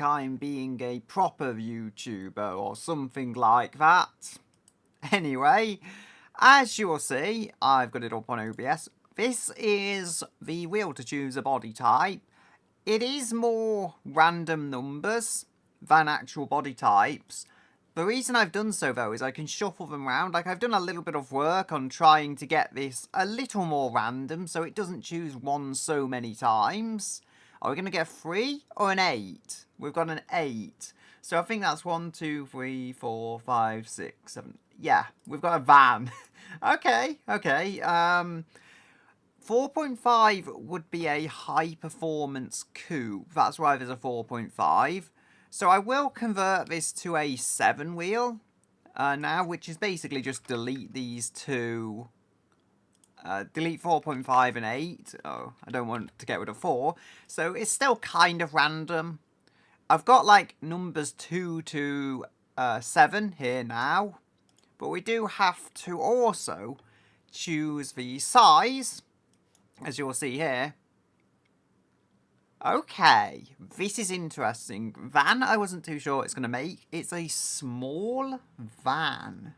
I'm being a proper YouTuber or something like that. Anyway, as you will see, I've got it up on OBS. This is the wheel to choose a body type. It is more random numbers than actual body types. The reason I've done so, though, is I can shuffle them around. Like, I've done a little bit of work on trying to get this a little more random, so it doesn't choose one so many times. Are we going to get a 3 or an 8? We've got an 8. So I think that's 1, 2, 3, 4, 5, 6, 7. Yeah, we've got a van. Okay. 4.5 would be a high performance coupe. That's why there's a 4.5. So I will convert this to a 7 wheel now, which is basically just delete these two. Delete 4.5 and 8. Oh, I don't want to get rid of 4. So it's still kind of random. I've got like numbers 2 to 7 here now. But we do have to also choose the size, as you'll see here. Okay, this is interesting. Van, I wasn't too sure what it's going to make. It's a small van.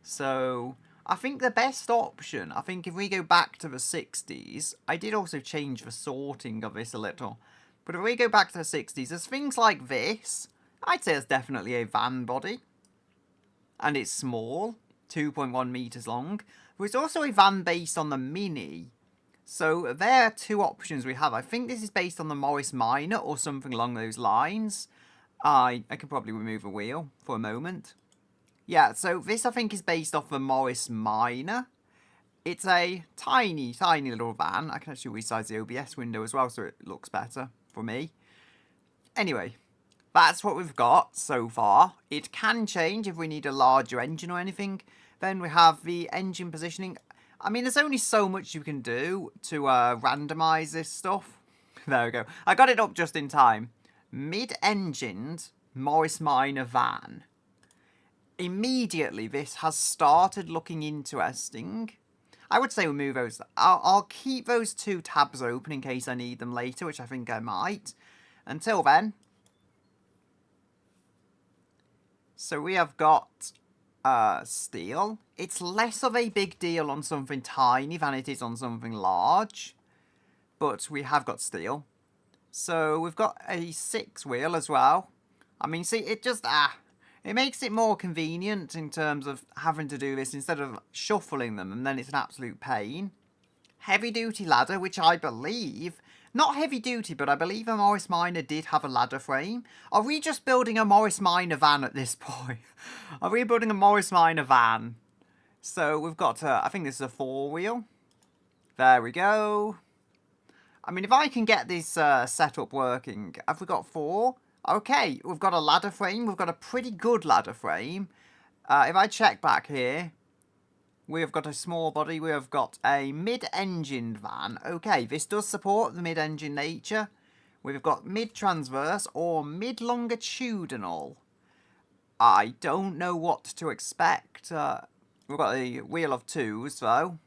So, I think the best option, I think if we go back to the 60s, I did also change the sorting of this a little. But if we go back to the 60s, there's things like this. I'd say it's definitely a van body. And it's small, 2.1 meters long. But it's also a van based on the Mini. So there are two options we have. I think this is based on the Morris Minor or something along those lines. I could probably remove a wheel for a moment. Yeah, so this I think is based off the Morris Minor. It's a tiny little van. I can actually resize the OBS window as well so it looks better for me. Anyway, that's what we've got so far. It can change if we need a larger engine or anything. Then we have the engine positioning. I mean, there's only so much you can do to randomize this stuff. There we go. I got it up just in time. Mid-engined Morris Minor van. Immediately, this has started looking interesting. I would say we move those. I'll keep those two tabs open in case I need them later, which I think I might. Until then. So we have got steel. It's less of a big deal on something tiny than it is on something large. But we have got steel. So we've got a 6 wheel as well. I mean, see, it just, it makes it more convenient in terms of having to do this instead of shuffling them, and then it's an absolute pain. Heavy duty ladder, which I believe, not heavy duty, but I believe a Morris Minor did have a ladder frame. Are we just building a Morris Minor van at this point? Are we building a Morris Minor van? So we've got, I think this is a 4 wheel. There we go. I mean, if I can get this setup working, have we got 4? Okay, we've got a ladder frame. We've got a pretty good ladder frame. If I check back here, we've got a small body. We have got a mid-engined van. Okay, this does support the mid-engine nature. We've got mid-transverse or mid-longitudinal. I don't know what to expect. We've got a wheel of 2s, though.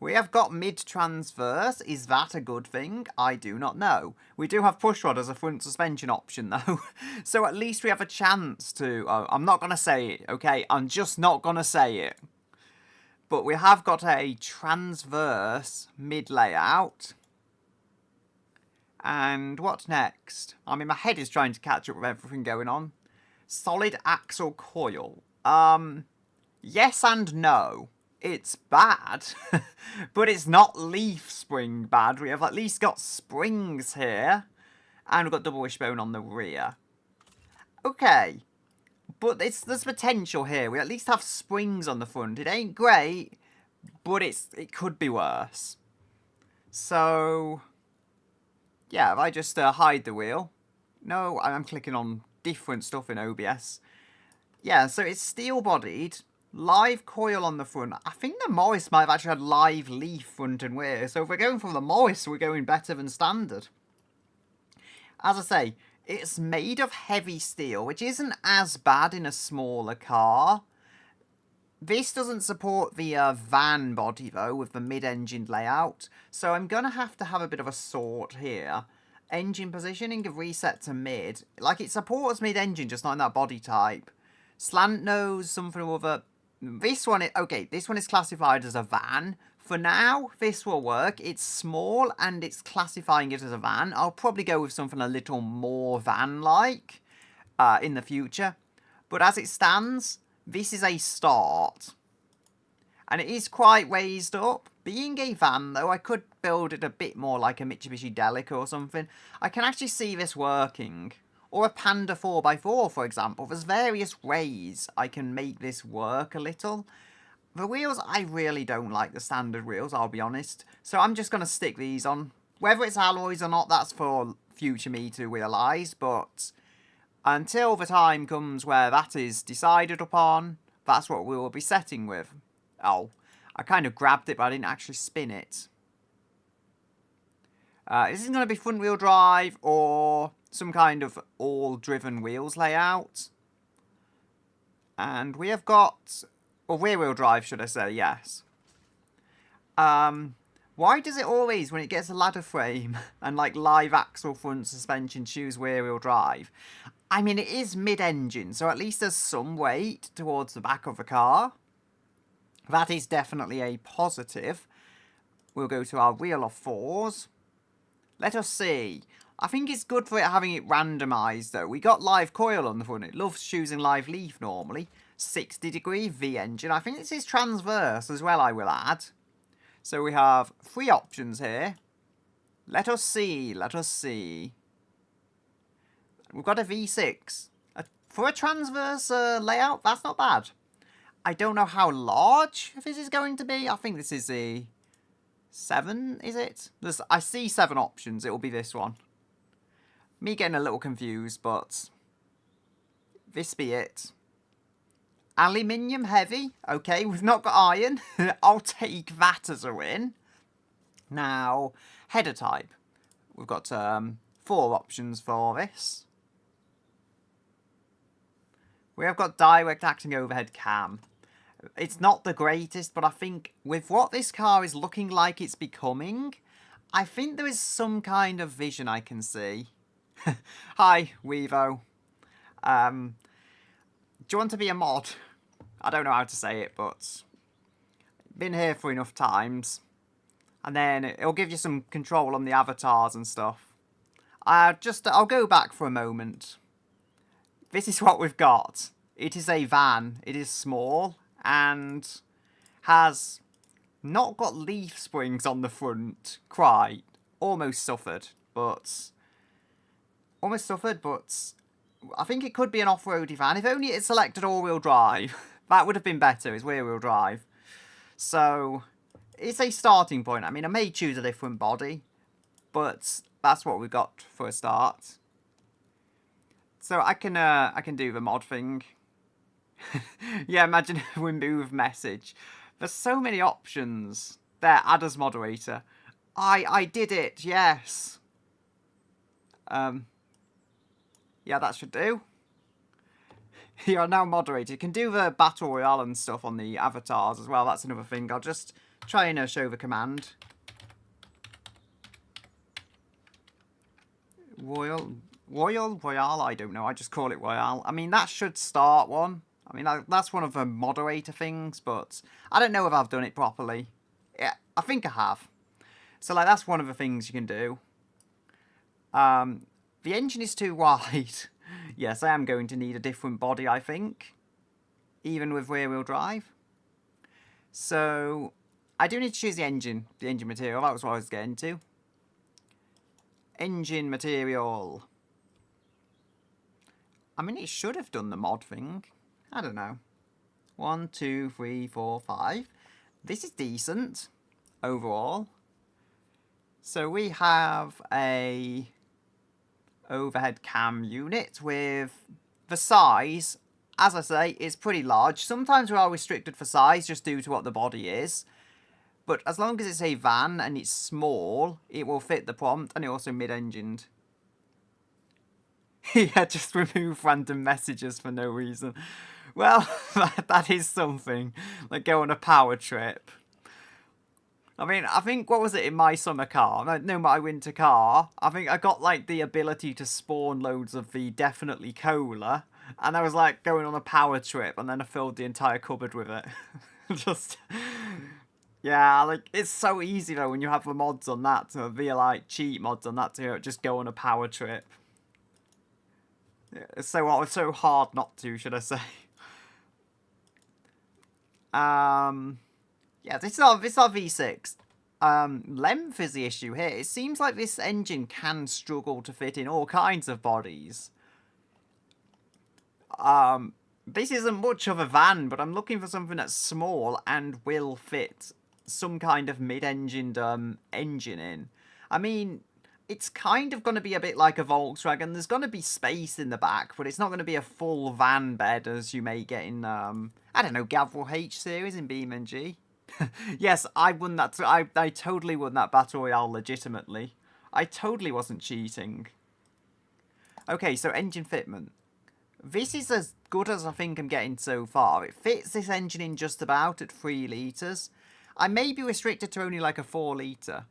We have got mid-transverse. Is that a good thing? I do not know. We do have pushrod as a front suspension option, though. So at least we have a chance to... Oh, I'm not going to say it, okay? I'm just not going to say it. But we have got a transverse mid-layout. And what next? I mean, my head is trying to catch up with everything going on. Solid axle coil. Yes and no. It's bad, but it's not leaf spring bad. We have at least got springs here, and we've got double wishbone on the rear. Okay, but there's potential here. We at least have springs on the front. It ain't great, but it could be worse. So, yeah, if I just hide the wheel. No, I'm clicking on different stuff in OBS. Yeah, so it's steel-bodied. Live coil on the front. I think the Morris might have actually had live leaf front and rear. So if we're going for the Morris, we're going better than standard. As I say, it's made of heavy steel, which isn't as bad in a smaller car. This doesn't support the van body, though, with the mid-engine layout. So I'm going to have a bit of a sort here. Engine positioning of reset to mid. Like, it supports mid-engine, just not in that body type. Slant nose, something or other. This one, this one is classified as a van. For now, this will work. It's small, and it's classifying it as a van. I'll probably go with something a little more van-like in the future. But as it stands, this is a start. And it is quite raised up. Being a van, though, I could build it a bit more like a Mitsubishi Delica or something. I can actually see this working. Or a Panda 4x4, for example. There's various ways I can make this work a little. The wheels, I really don't like the standard wheels, I'll be honest. So I'm just going to stick these on. Whether it's alloys or not, that's for future me to realise. But until the time comes where that is decided upon, that's what we will be setting with. Oh, I kind of grabbed it, but I didn't actually spin it. This is going to be front wheel drive or some kind of all-driven wheels layout. And we have got, or rear wheel drive, should I say, yes. Why does it always, when it gets a ladder frame and like live axle front suspension, choose rear wheel drive? I mean, it is mid-engine, so at least there's some weight towards the back of the car. That is definitely a positive. We'll go to our wheel of fours. Let us see. I think it's good for it having it randomised, though. We got live coil on the front. It loves choosing live leaf normally. 60-degree V-engine. I think this is transverse as well, I will add. So we have 3 options here. Let us see. Let us see. We've got a V6. For a transverse layout, that's not bad. I don't know how large this is going to be. I think this is a 7, is it? I see 7 options. It will be this one. Me getting a little confused, but this be it. Aluminium heavy. Okay, we've not got iron. I'll take that as a win. Now, header type. We've got 4 options for this. We have got direct acting overhead cam. It's not the greatest, but I think with what this car is looking like it's becoming, I think there is some kind of vision I can see. Hi, Weevo. Do you want to be a mod? I don't know how to say it, but been here for enough times. And then it'll give you some control on the avatars and stuff. I'll go back for a moment. This is what we've got. It is a van. It is small and has not got leaf springs on the front quite. Almost suffered, but I think it could be an off-roady van. If only it selected all-wheel drive. That would have been better, is rear-wheel drive. So, it's a starting point. I mean, I may choose a different body, but that's what we've got for a start. So I can do the mod thing. Yeah, imagine if we move message. There's so many options. There, add as moderator. I did it, yes. Yeah, that should do. You are now moderator. You can do the battle royale and stuff on the avatars as well. That's another thing. I'll just try and show the command. Royale, I don't know. I just call it Royale. I mean, that should start one. I mean, that's one of the moderator things, but I don't know if I've done it properly. Yeah, I think I have. So, like, that's one of the things you can do. The engine is too wide. Yes, I am going to need a different body, I think. Even with rear-wheel drive. So, I do need to choose the engine material. That was what I was getting to. Engine material. I mean, it should have done the mod thing. I don't know. 1, 2, 3, 4, 5. This is decent overall. So we have a overhead cam unit with the size, as I say, is pretty large. Sometimes we are restricted for size just due to what the body is. But as long as it's a van and it's small, it will fit the prompt, and it's also mid-engined. Yeah, just remove random messages for no reason. Well, that is something. Like go on a power trip. I mean, I think, what was it in my summer car? No, my winter car. I think I got, like, the ability to spawn loads of the Definitely Cola. And I was, like, going on a power trip, and then I filled the entire cupboard with it. Just... Yeah, like, it's so easy, though, when you have the mods on that, to be, like, cheat mods on that, to just go on a power trip. It's so hard not to, should I say. Yeah, this is our V6. Length is the issue here. It seems like this engine can struggle to fit in all kinds of bodies. This isn't much of a van, but I'm looking for something that's small and will fit some kind of mid-engined engine in. I mean, it's kind of going to be a bit like a Volkswagen. There's going to be space in the back, but it's not going to be a full van bed as you may get in, I don't know, Gavril H series in BeamNG. Yes, I won that. I totally won that Battle Royale legitimately. I totally wasn't cheating. Okay, so engine fitment. This is as good as I think I'm getting so far. It fits this engine in just about at 3 litres. I may be restricted to only like a 4 litre.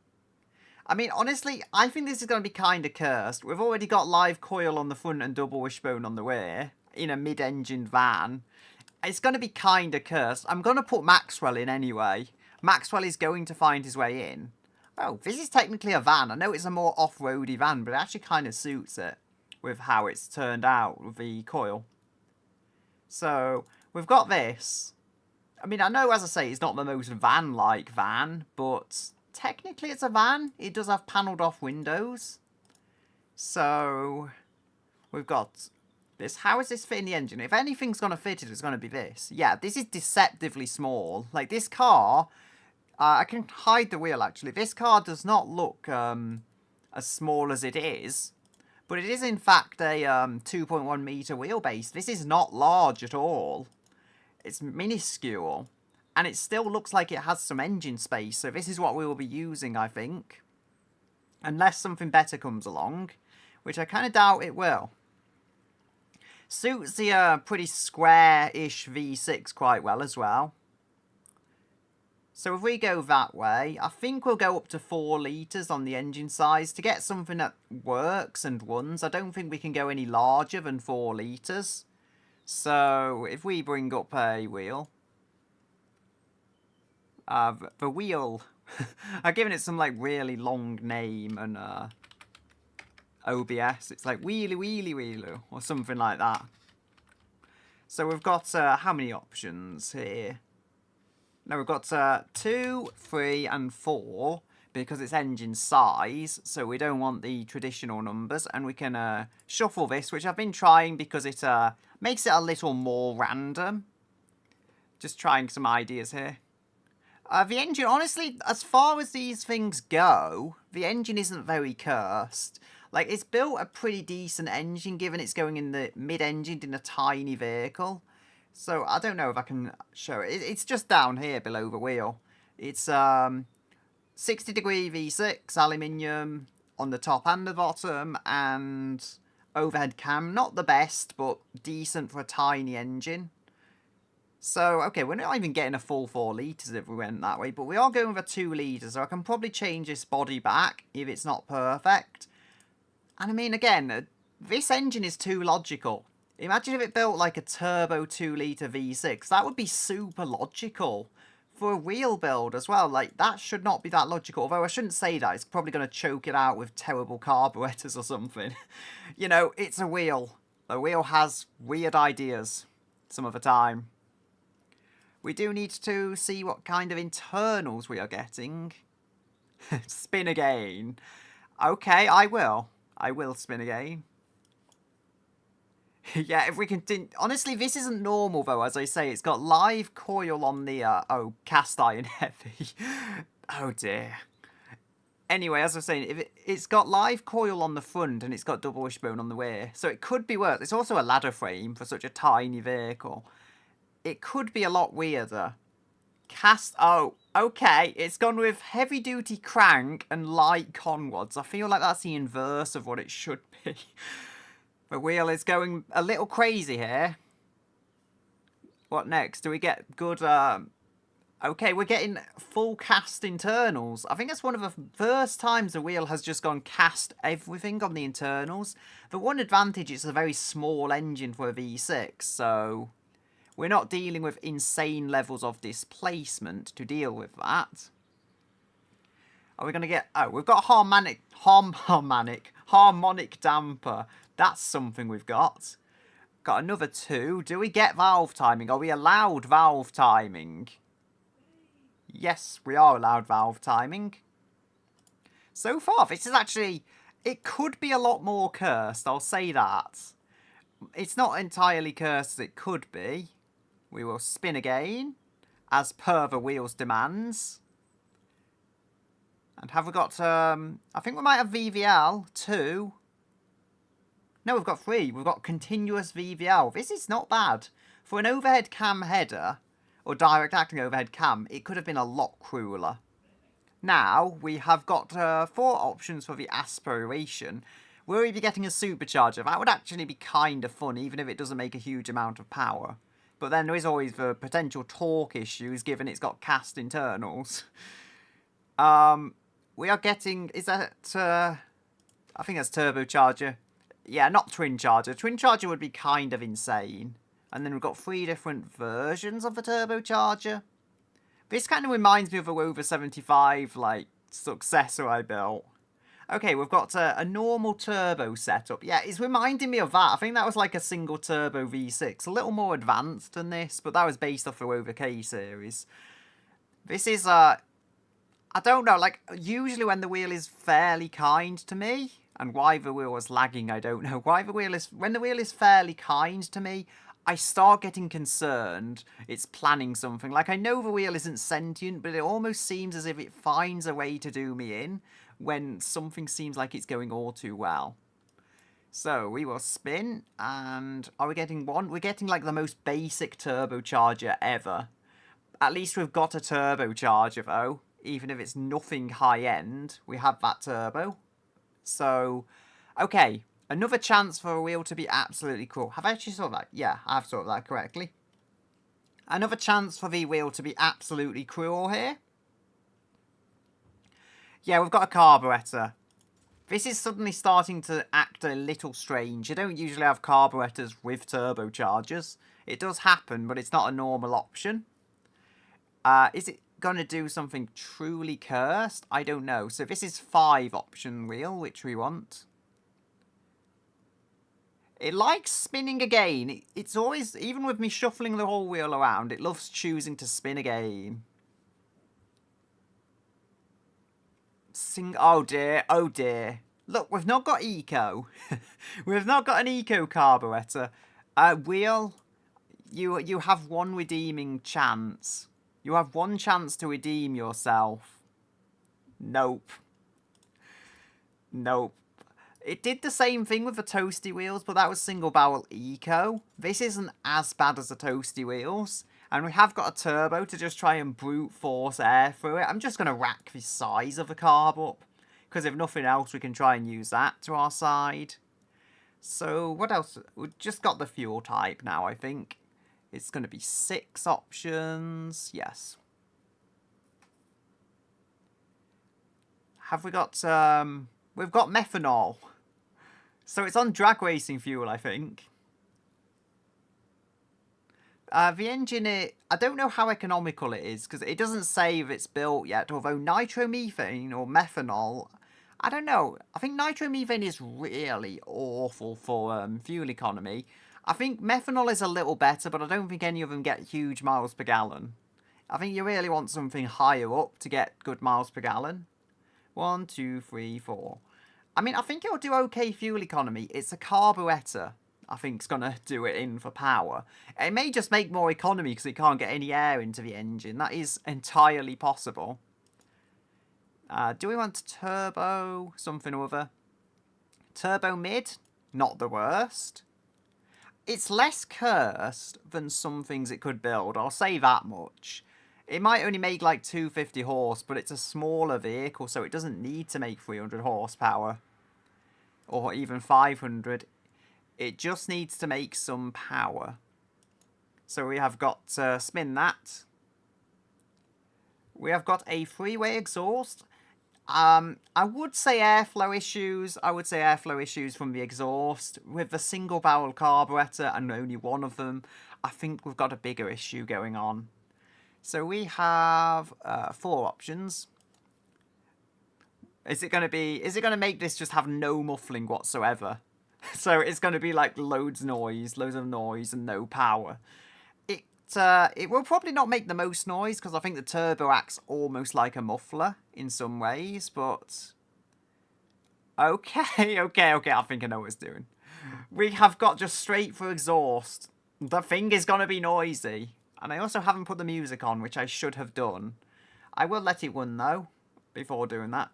I mean, honestly, I think this is going to be kind of cursed. We've already got live coil on the front and double wishbone on the rear in a mid-engined van. It's going to be kind of cursed. I'm going to put Maxwell in anyway. Maxwell is going to find his way in. Oh, this is technically a van. I know it's a more off-roady van, but it actually kind of suits it with how it's turned out with the coil. So, we've got this. I mean, I know, as I say, it's not the most van-like van, but technically it's a van. It does have panelled off windows. So, we've got this. How is this fitting the engine? If anything's going to fit it, it's going to be this. Yeah, this is deceptively small. Like, this car, I can hide the wheel, actually. This car does not look as small as it is. But it is, in fact, a 2.1 metre wheelbase. This is not large at all. It's minuscule. And it still looks like it has some engine space. So this is what we will be using, I think. Unless something better comes along. Which I kind of doubt it will. Suits the pretty square-ish V6 quite well as well. So if we go that way, I think we'll go up to 4 litres on the engine size to get something that works and runs. I don't think we can go any larger than 4 litres. So if we bring up a wheel, the wheel, I've given it some like really long name and OBS. It's like wheelie wheelie wheelie or something like that. So we've got how many options here? No, we've got 2, 3 and 4 because it's engine size, so we don't want the traditional numbers, and we can shuffle this, which I've been trying because it makes it a little more random. Just trying some ideas here. The engine, honestly, as far as these things go, the engine isn't very cursed. Like, it's built a pretty decent engine given it's going in the mid-engined in a tiny vehicle. So, I don't know if I can show it. It's just down here below the wheel. It's 60-degree V6, aluminium on the top and the bottom, and overhead cam. Not the best, but decent for a tiny engine. So, okay, we're not even getting a full 4 litres if we went that way, but we are going with a 2 litres, so I can probably change this body back if it's not perfect. And I mean, again, this engine is too logical. Imagine if it built like a turbo 2 litre V6. That would be super logical for a wheel build as well. Like, that should not be that logical. Although I shouldn't say that. It's probably going to choke it out with terrible carburetors or something. You know, it's a wheel. The wheel has weird ideas some of the time. We do need to see what kind of internals we are getting. Spin again. Okay, I will. I will spin again. Yeah, if we continue... Honestly, this isn't normal, though, as I say. It's got live coil on the... oh, cast iron heavy. Oh, dear. Anyway, as I was saying, it's got live coil on the front and it's got double wishbone on the rear. So it could be worse. It's also a ladder frame for such a tiny vehicle. It could be a lot weirder. Cast... Oh, okay. It's gone with heavy-duty crank and light conrods. I feel like that's the inverse of what it should be. The wheel is going a little crazy here. What next? Do we get good... Okay, we're getting full cast internals. I think that's one of the first times the wheel has just gone cast everything on the internals. The one advantage is a very small engine for a V6, so we're not dealing with insane levels of displacement to deal with that. Are we going to get... Oh, we've got harmonic damper. That's something we've got. Got another 2. Do we get valve timing? Are we allowed valve timing? Yes, we are allowed valve timing. So far, this is actually... It could be a lot more cursed, I'll say that. It's not entirely cursed as it could be. We will spin again, as per the wheel's demands. And have we got... I think we might have VVL, 2. No, we've got 3. We've got continuous VVL. This is not bad. For an overhead cam header, or direct acting overhead cam, it could have been a lot crueler. Now, we have got 4 options for the aspiration. Will we be getting a supercharger? That would actually be kind of fun, even if it doesn't make a huge amount of power. But then there is always the potential torque issues, given it's got cast internals. We are getting... Is that... I think that's turbocharger. Yeah, not twin charger. Twin charger would be kind of insane. And then we've got 3 different versions of the turbocharger. This kind of reminds me of a Rover 75, like, successor I built. Okay, we've got a normal turbo setup. Yeah, it's reminding me of that. I think that was like a single turbo V6. A little more advanced than this, but that was based off the Rover K series. This is, I don't know, like, usually when the wheel is fairly kind to me, and why the wheel was lagging, I don't know. When the wheel is fairly kind to me, I start getting concerned it's planning something. Like, I know the wheel isn't sentient, but it almost seems as if it finds a way to do me in when something seems like it's going all too well. So, we will spin, and are we getting one? We're getting, like, the most basic turbocharger ever. At least we've got a turbocharger, though. Even if it's nothing high-end, we have that turbo. So, okay. Another chance for a wheel to be absolutely cool. Have I actually sorted that? Yeah, I have sorted that correctly. Another chance for the wheel to be absolutely cruel here. Yeah, we've got a carburetor. This is suddenly starting to act a little strange. You don't usually have carburetors with turbochargers. It does happen, but it's not a normal option. Is it going to do something truly cursed? I don't know. So this is 5 option wheel, which we want. It likes spinning again. It's always, even with me shuffling the whole wheel around, it loves choosing to spin again. Oh dear, oh dear. Look, we've not got eco. We've not got an eco carburetor. Wheel, you have one redeeming chance. You have one chance to redeem yourself. Nope. Nope. It did the same thing with the toasty wheels, but that was single barrel eco. This isn't as bad as the toasty wheels. And we have got a turbo to just try and brute force air through it. I'm just going to rack the size of the carb up. Because if nothing else, we can try and use that to our side. So, what else? We've just got the fuel type now, I think. It's going to be 6 options. Yes. Have we got... We've got methanol. So it's on drag racing fuel, I think. The engine, I don't know how economical it is, because it doesn't say if it's built yet, although nitromethane or methanol, I don't know. I think nitromethane is really awful for fuel economy. I think methanol is a little better, but I don't think any of them get huge miles per gallon. I think you really want something higher up to get good miles per gallon. 1, 2, 3, 4. I mean, I think it'll do okay fuel economy. It's a carburetor, I think, is going to do it in for power. It may just make more economy because it can't get any air into the engine. That is entirely possible. Do we want turbo something or other? Turbo mid? Not the worst. It's less cursed than some things it could build. I'll say that much. It might only make like 250 horse, but it's a smaller vehicle, so it doesn't need to make 300 horsepower. Or even 500. It just needs to make some power. So we have got spin that. We have got a three-way exhaust. I would say airflow issues. I would say airflow issues from the exhaust. With the single barrel carburetor and only one of them, I think we've got a bigger issue going on. So we have 4 options. Is it going to make this just have no muffling whatsoever? So it's going to be like loads of noise and no power. It will probably not make the most noise because I think the turbo acts almost like a muffler in some ways, but okay, I think I know what it's doing. We have got just straight for exhaust. The thing is going to be noisy, and I also haven't put the music on, which I should have done. I will let it run though before doing that.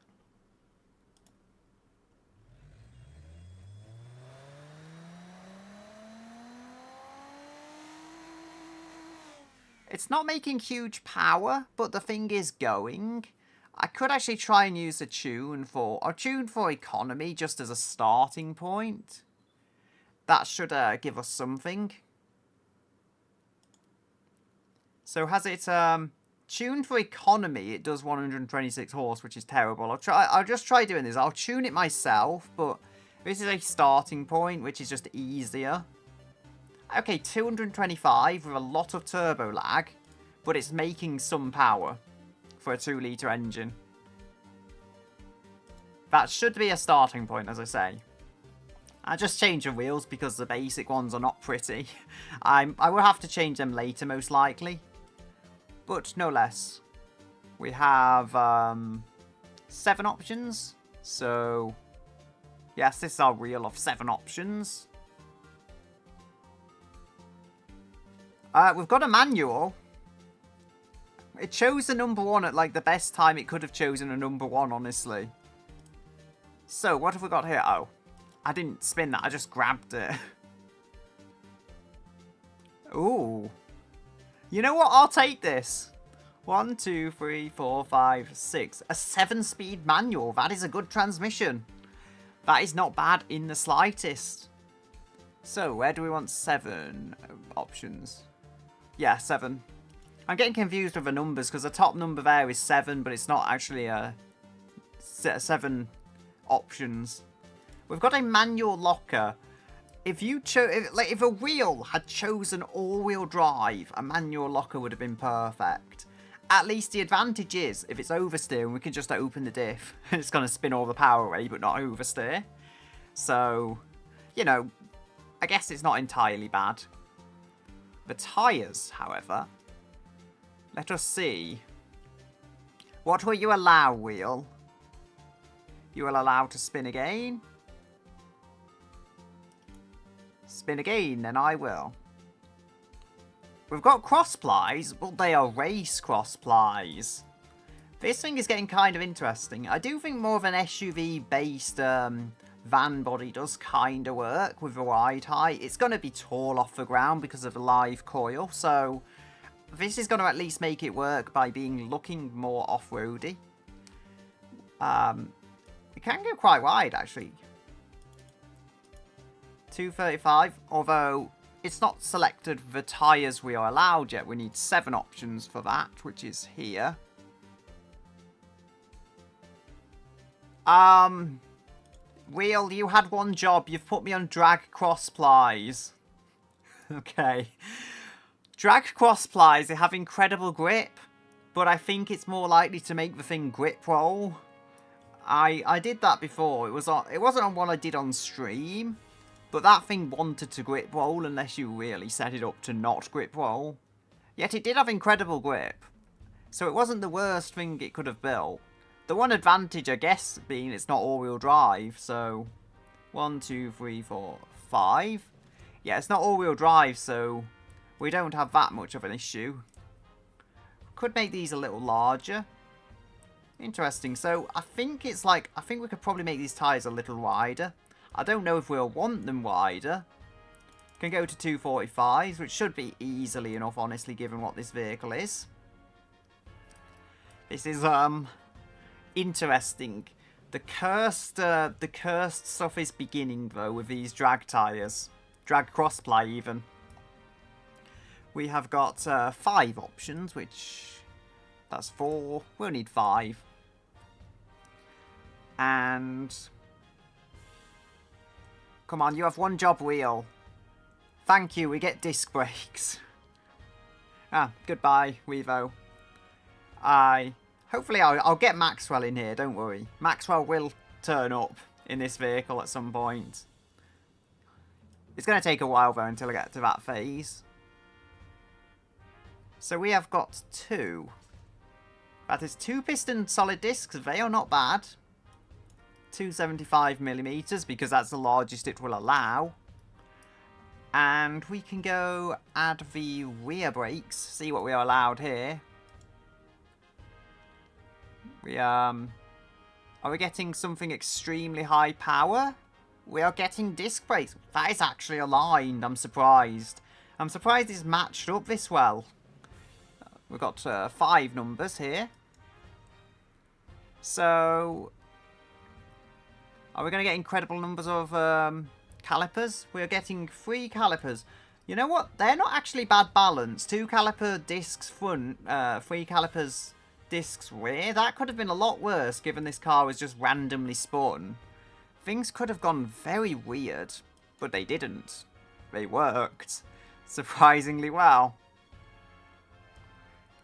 It's not making huge power, but the thing is going. I could actually try and use a tune for economy just as a starting point. That should give us something. So has it tuned for economy? It does 126 horse, which is terrible. I'll just try doing this. I'll tune it myself, but this is a starting point, which is just easier. Okay, 225 with a lot of turbo lag, but it's making some power for a 2-litre engine. That should be a starting point, as I say. I just changed the wheels because the basic ones are not pretty. I will have to change them later, most likely. But no less. We have 7 options. So, yes, this is our wheel of 7 options. We've got a manual. It chose the number 1 at like the best time it could have chosen a number 1, honestly. So, what have we got here? Oh, I didn't spin that, I just grabbed it. Ooh. You know what? I'll take this. 1, 2, 3, 4, 5, 6. A 7-speed manual. That is a good transmission. That is not bad in the slightest. So, where do we want 7 options? Yeah, 7. I'm getting confused with the numbers because the top number there is 7, but it's not actually a 7 options. We've got a manual locker. If a wheel had chosen all-wheel drive, a manual locker would have been perfect. At least the advantage is, if it's oversteering, we can just open the diff. It's going to spin all the power away, but not oversteer. So, you know, I guess it's not entirely bad. The tyres, however, let us see. What will you allow, wheel? You will allow to spin again. Spin again, then I will. We've got cross plies, but they are race cross plies. This thing is getting kind of interesting. I do think more of an SUV-based van body does kind of work with the ride height. It's going to be tall off the ground because of the live coil, so this is going to at least make it work by looking more off-roady. It can go quite wide, actually. 235, although it's not selected the tyres we are allowed yet. We need 7 options for that, which is here. Wheel, you had one job. You've put me on drag cross plies. Okay. Drag cross plies, they have incredible grip, but I think it's more likely to make the thing grip roll. I did that before. It wasn't on one I did on stream, but that thing wanted to grip roll unless you really set it up to not grip roll. Yet it did have incredible grip, so it wasn't the worst thing it could have built. The one advantage, I guess, being it's not all-wheel drive, so 1, 2, 3, 4, 5. Yeah, it's not all-wheel drive, so we don't have that much of an issue. Could make these a little larger. Interesting. So I think we could probably make these tyres a little wider. I don't know if we'll want them wider. Can go to 245s, which should be easily enough, honestly, given what this vehicle is. This is interesting. The cursed stuff is beginning though with these drag tyres, drag crossply even. We have got 5 options, which... That's 4. We'll need 5. And... Come on, you have 1 job wheel. Thank you, we get disc brakes. Ah, goodbye, Weevo. Hopefully I'll get Maxwell in here, don't worry. Maxwell will turn up in this vehicle at some point. It's going to take a while, though, until I get to that phase. So we have got 2. That is 2 piston solid discs. They are not bad. 275mm, because that's the largest it will allow. And we can go add the rear brakes. See what we are allowed here. Are we getting something extremely high power? We are getting disc brakes. That is actually aligned. I'm surprised. I'm surprised it's matched up this well. We've got 5 numbers here. So, are we going to get incredible numbers of calipers? We're getting 3 calipers. You know what? They're not actually bad balance. 2 caliper discs front, 3 calipers discs rear. That could have been a lot worse given this car was just randomly spun. Things could have gone very weird, but they didn't. They worked surprisingly well.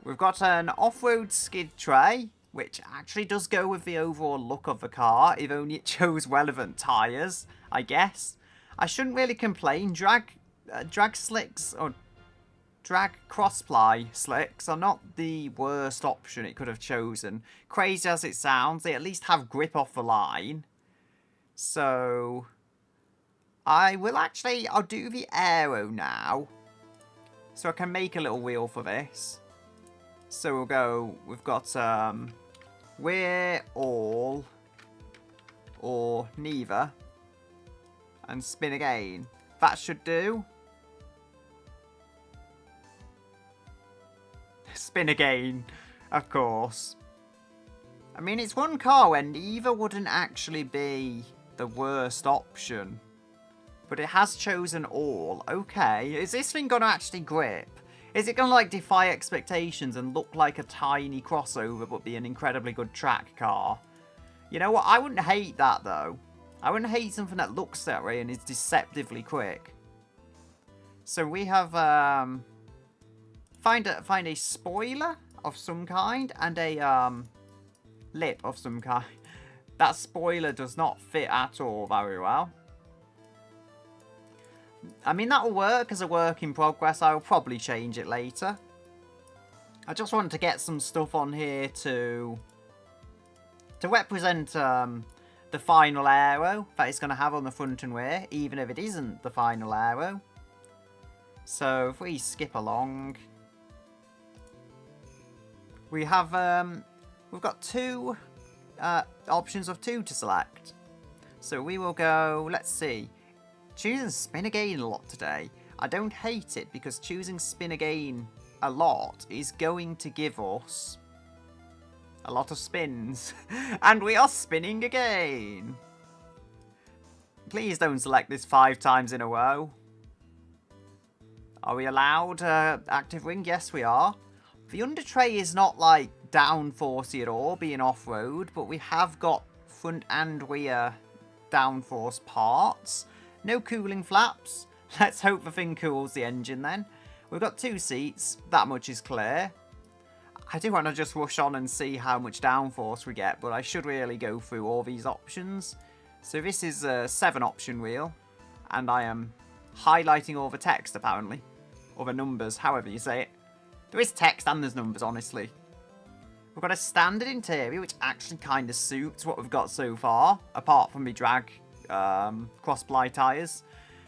We've got an off-road skid tray, which actually does go with the overall look of the car, if only it chose relevant tyres, I guess. I shouldn't really complain. Drag slicks, or drag cross-ply slicks, are not the worst option it could have chosen. Crazy as it sounds, they at least have grip off the line. So, I'll do the aero now, so I can make a little wheel for this. So we've got we're all or neither, and spin again. That should do. Spin again, of course. I mean, it's one car where neither wouldn't actually be the worst option. But it has chosen all. Okay, is this thing going to actually grip? Is it going to, like, defy expectations and look like a tiny crossover but be an incredibly good track car? You know what? I wouldn't hate that, though. I wouldn't hate something that looks that way and is deceptively quick. So we have, find a spoiler of some kind and a, lip of some kind. That spoiler does not fit at all very well. I mean, that'll work as a work in progress. I'll probably change it later. I just want to get some stuff on here to represent the final aero that it's going to have on the front and rear, even if it isn't the final aero. So if we skip along, we have we've got 2 options of 2 to select. So we will go, let's see, choosing spin again a lot today. I don't hate it because choosing spin again a lot is going to give us a lot of spins. And we are spinning again. Please don't select this 5 times in a row. Are we allowed active ring? Yes, we are. The under tray is not like downforcey at all, being off-road, but we have got front and rear downforce parts. No cooling flaps. Let's hope the thing cools the engine then. We've got 2 seats. That much is clear. I do want to just rush on and see how much downforce we get, but I should really go through all these options. So this is a 7-option wheel, and I am highlighting all the text apparently. Or the numbers, however you say it. There is text and there's numbers, honestly. We've got a standard interior, which actually kind of suits what we've got so far, apart from the drag cross-ply tyres.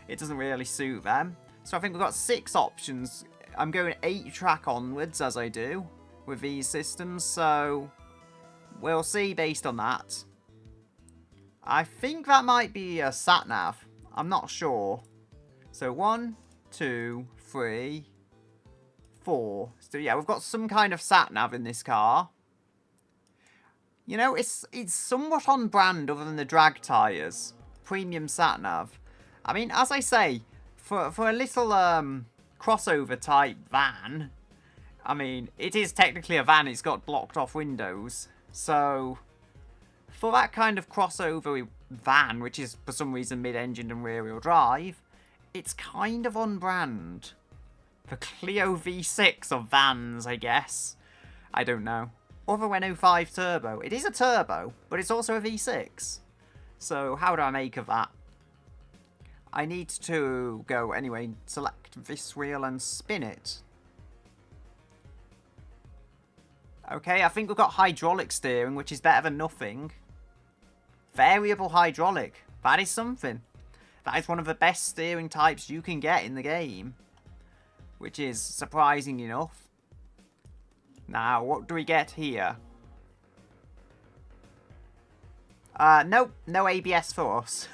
It doesn't really suit them. So I think we've got 6 options. I'm going 8 track onwards as I do with these systems, so we'll see based on that. I think that might be a sat-nav. I'm not sure. So 1, 2, 3, 4. So yeah, we've got some kind of sat-nav in this car. You know, it's somewhat on brand other than the drag tyres. Premium sat-nav. I mean, as I say, for a little crossover type van. I mean, it is technically a van. It's got blocked off windows. So, for that kind of crossover van, which is for some reason mid-engine and rear-wheel drive, it's kind of on brand. The Clio V6 of vans, I guess. I don't know. Or the Renault 5 Turbo. It is a turbo, but it's also a V6. So how do I make of that? I need to go, anyway, select this wheel and spin it. Okay, I think we've got hydraulic steering, which is better than nothing. Variable hydraulic. That is something. That is one of the best steering types you can get in the game. Which is surprising enough. Now, what do we get here? Nope, no ABS for us.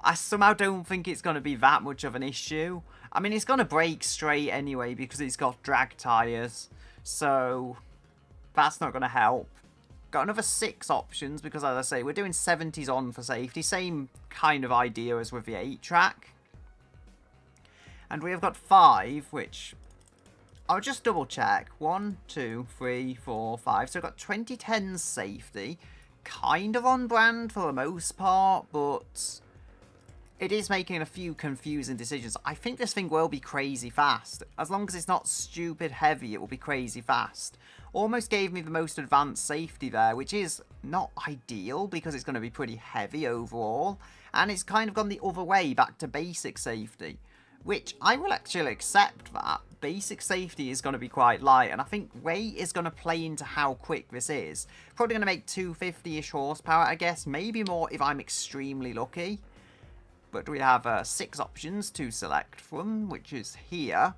I somehow don't think it's going to be that much of an issue. I mean, it's going to brake straight anyway because it's got drag tyres. So, that's not going to help. Got another 6 options because, as I say, we're doing 70s on for safety. Same kind of idea as with the 8-track. And we have got 5, which I'll just double check. 1, 2, 3, 4, 5. So we've got 2010 safety. Kind of on brand for the most part, but it is making a few confusing decisions. I think this thing will be crazy fast. As long as it's not stupid heavy, it will be crazy fast. Almost gave me the most advanced safety there, which is not ideal because it's going to be pretty heavy overall. And it's kind of gone the other way, back to basic safety. Which I will actually accept that. Basic safety is going to be quite light, and I think weight is going to play into how quick this is. Probably going to make 250-ish horsepower, I guess. Maybe more if I'm extremely lucky. But we have 6 options to select from, which is here.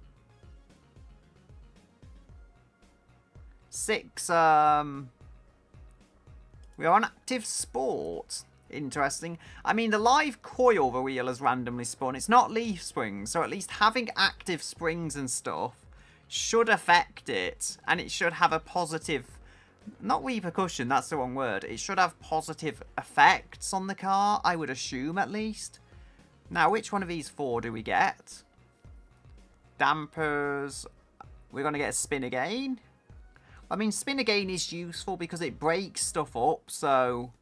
6, we are on active sport. Interesting. I mean, the live coil the wheel has randomly spun. It's not leaf springs, so at least having active springs and stuff should affect it. And it should have a positive, not repercussion, that's the wrong word. It should have positive effects on the car, I would assume at least. Now, which one of these 4 do we get? Dampers. We're going to get a spin again. I mean, spin again is useful because it breaks stuff up, so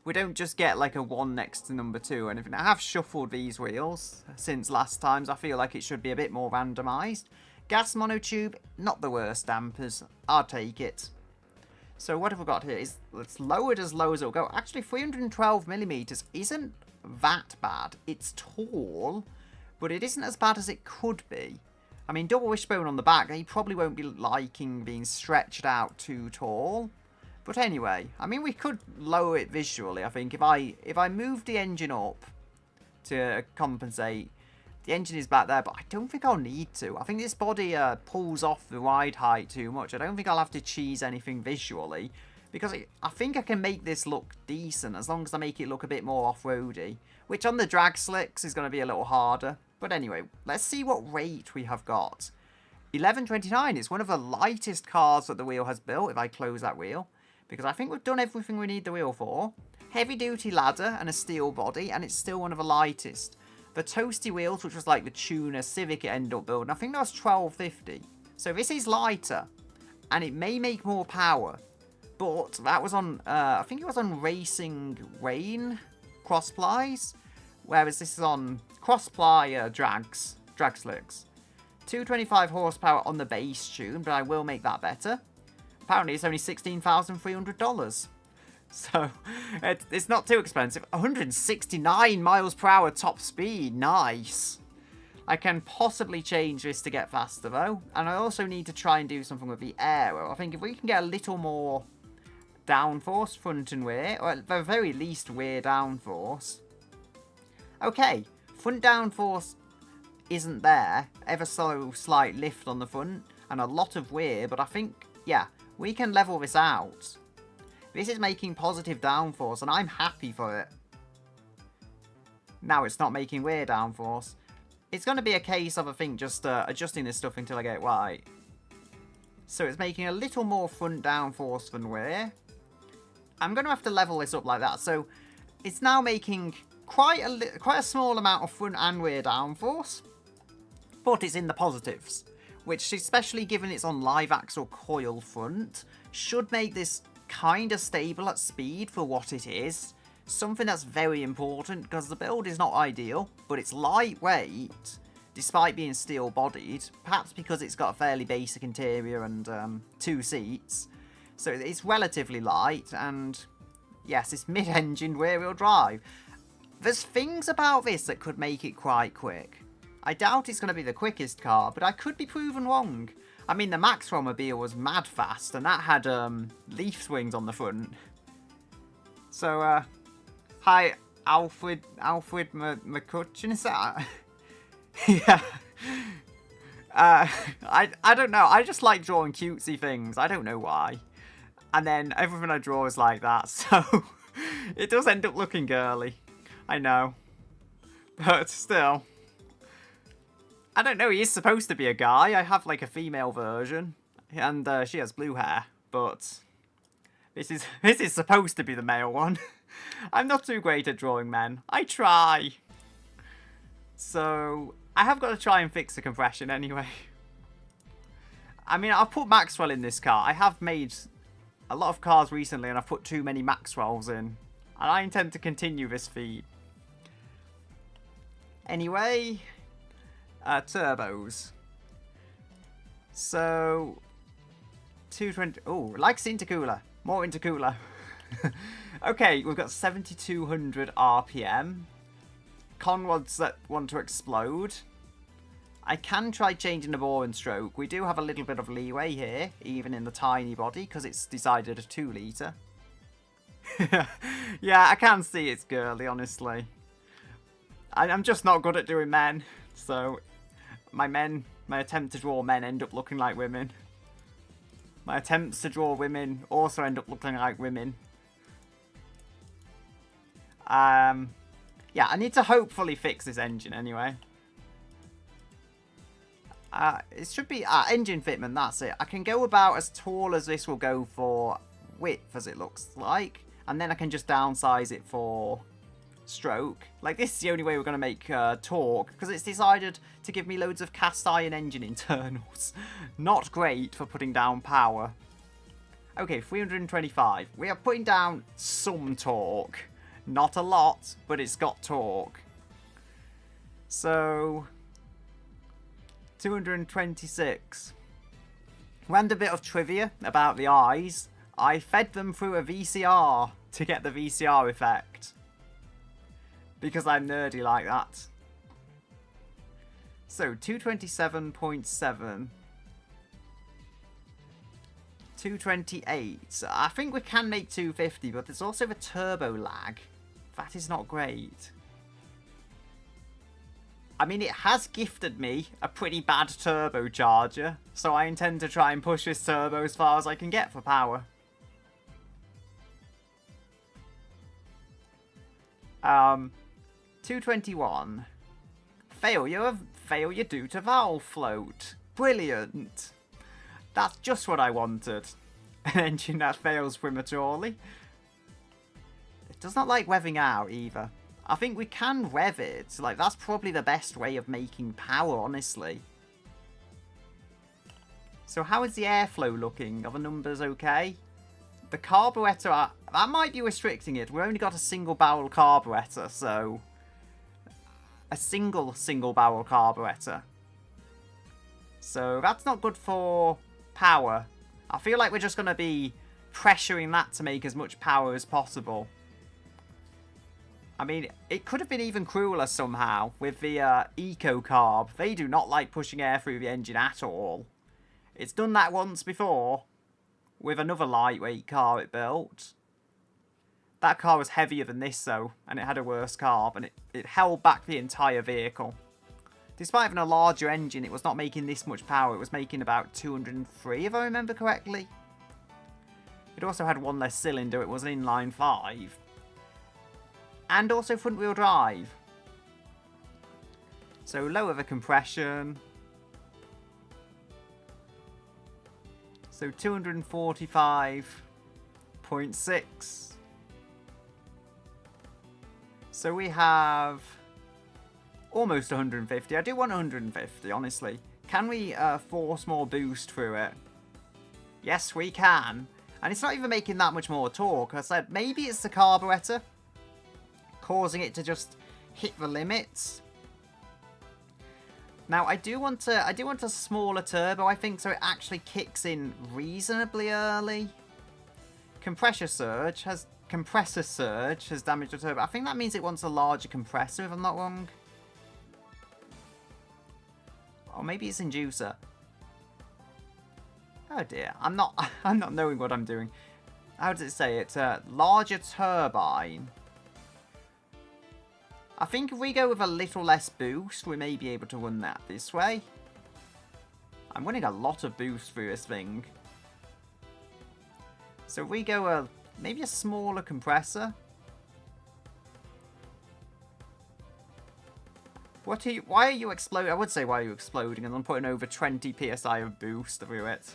we don't just get like a 1 next to number 2 or anything. I have shuffled these wheels since last times. I feel like it should be a bit more randomised. Gas monotube, not the worst dampers. I'll take it. So what have we got here? It's lowered as low as it'll go. Actually, 312mm isn't that bad. It's tall, but it isn't as bad as it could be. I mean, double wishbone on the back, he probably won't be liking being stretched out too tall. But anyway, I mean, we could lower it visually, I think. If I move the engine up to compensate, the engine is back there, but I don't think I'll need to. I think this body pulls off the ride height too much. I don't think I'll have to cheese anything visually, because I think I can make this look decent as long as I make it look a bit more off-roady, which on the drag slicks is going to be a little harder. But anyway, let's see what rate we have got. 1129 is one of the lightest cars that the wheel has built, if I close that wheel, because I think we've done everything we need the wheel for. Heavy-duty ladder and a steel body, and it's still one of the lightest. The toasty wheels, which was like the tuner Civic it ended up building, I think that was 1250. So this is lighter, and it may make more power. But that was on, I think it was on Racing Rain cross plies, whereas this is on cross ply drag slicks. 225 horsepower on the base tune, but I will make that better. Apparently it's only $16,300. So it's not too expensive. 169 miles per hour top speed. Nice. I can possibly change this to get faster though. And I also need to try and do something with the aero. I think if we can get a little more downforce front and rear, or at the very least rear downforce. Okay, front downforce isn't there. Ever so slight lift on the front and a lot of rear, but I think, yeah, we can level this out. This is making positive downforce, and I'm happy for it. Now it's not making rear downforce. It's going to be a case of, I think, just adjusting this stuff until I get it right. So it's making a little more front downforce than rear. I'm going to have to level this up like that. So it's now making quite a small amount of front and rear downforce. but it's in the positives, which, especially given it's on live axle coil front, should make this kind of stable at speed for what it is. Something that's very important, because the build is not ideal, but it's lightweight, despite being steel-bodied, perhaps because it's got a fairly basic interior and 2 seats. So it's relatively light, and yes, it's mid-engined rear-wheel drive. There's things about this that could make it quite quick. I doubt it's going to be the quickest car, but I could be proven wrong. I mean, the Maxwell Mobile was mad fast, and that had leaf swings on the front. So, hi, Alfred McCutcheon, is that? Yeah. I don't know. I just like drawing cutesy things. I don't know why. And then everything I draw is like that, so it does end up looking girly. I know. But still. I don't know, he is supposed to be a guy. I have like a female version. And she has blue hair. But this is supposed to be the male one. I'm not too great at drawing men. I try. So I have got to try and fix the compression anyway. I mean, I've put Maxwell in this car. I have made a lot of cars recently and I've put too many Maxwells in. And I intend to continue this feat. Anyway, turbos. So, 220. Oh, like intercooler. More intercooler. Okay, we've got 7,200 RPM. Conrods that want to explode. I can try changing the bore and stroke. We do have a little bit of leeway here, even in the tiny body, because it's decided a 2 litre. Yeah, I can see it's girly, honestly. I'm just not good at doing men, so my attempt to draw men end up looking like women. My attempts to draw women also end up looking like women. Yeah, I need to hopefully fix this engine anyway. It should be engine fitment, that's it. I can go about as tall as this will go for width, as it looks like. And then I can just downsize it for stroke. Like, this is the only way we're going to make torque, because it's decided to give me loads of cast iron engine internals. Not great for putting down power. Okay, 325. We are putting down some torque. Not a lot, but it's got torque. So, 226. Random bit of trivia about the eyes. I fed them through a VCR to get the VCR effect. Because I'm nerdy like that. So, 227.7. 228. I think we can make 250, but there's also the turbo lag. That is not great. I mean, it has gifted me a pretty bad turbocharger, so I intend to try and push this turbo as far as I can get for power. 221. Failure due to valve float. Brilliant. That's just what I wanted. An engine that fails prematurely. It does not like revving out either. I think we can rev it. Like, that's probably the best way of making power, honestly. So how is the airflow looking? Are the numbers okay? The carburetor, that might be restricting it. We've only got a single barrel carburetor, so... A single barrel carburetor. So that's not good for power. I feel like we're just going to be pressuring that to make as much power as possible. I mean, it could have been even crueler somehow with the Eco Carb. They do not like pushing air through the engine at all. It's done that once before with another lightweight car it built. That car was heavier than this though, and it had a worse carb, and it held back the entire vehicle. Despite having a larger engine, it was not making this much power. It was making about 203, if I remember correctly. It also had one less cylinder. It was an inline 5. And also front-wheel drive. So lower the compression. So 245.6. So we have Almost 150. I do want 150, honestly. Can we force more boost through it? Yes, we can. And it's not even making that much more torque. I said maybe it's the carburetor causing it to just hit the limits. Now I do want a smaller turbo, I think, so it actually kicks in reasonably early. Compressor surge has damaged the turbo. I think that means it wants a larger compressor, if I'm not wrong. Or maybe it's inducer. Oh dear, I'm not knowing what I'm doing. How does it say it? Larger turbine. I think if we go with a little less boost, we may be able to run that this way. I'm winning a lot of boost through this thing. So if we go maybe a smaller compressor. Why are you exploding? I would say why are you exploding, and I'm putting over 20 PSI of boost through it.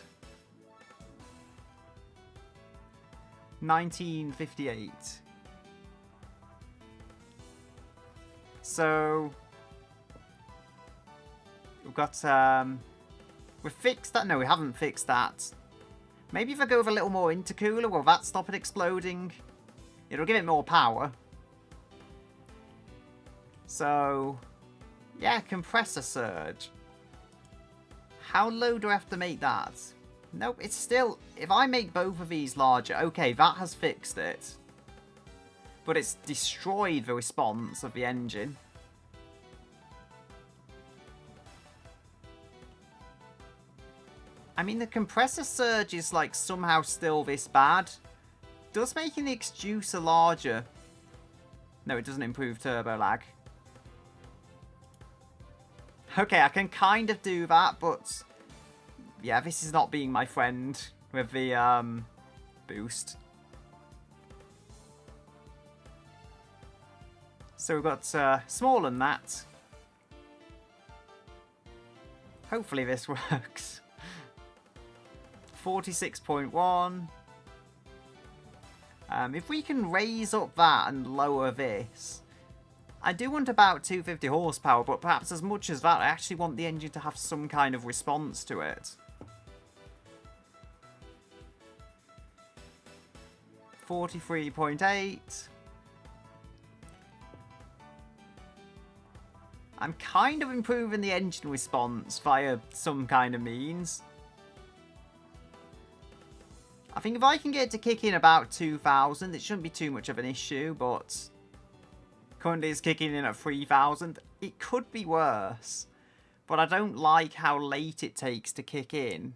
1958. So we've got we've fixed that. No, we haven't fixed that. Maybe if I go with a little more intercooler, will that stop it exploding? It'll give it more power. So yeah, compressor surge. How low do I have to make that? Nope, it's still... If I make both of these larger... Okay, that has fixed it. But it's destroyed the response of the engine. I mean, the compressor surge is, like, somehow still this bad. Does making the extruder larger... No, it doesn't improve turbo lag. Okay, I can kind of do that, but... Yeah, this is not being my friend with the boost. So we've got smaller than that. Hopefully this works. 46.1. If we can raise up that and lower this... I do want about 250 horsepower, but perhaps as much as that, I actually want the engine to have some kind of response to it. 43.8. I'm kind of improving the engine response via some kind of means. I think if I can get it to kick in about 2,000, it shouldn't be too much of an issue, but currently it's kicking in at 3,000. It could be worse, but I don't like how late it takes to kick in.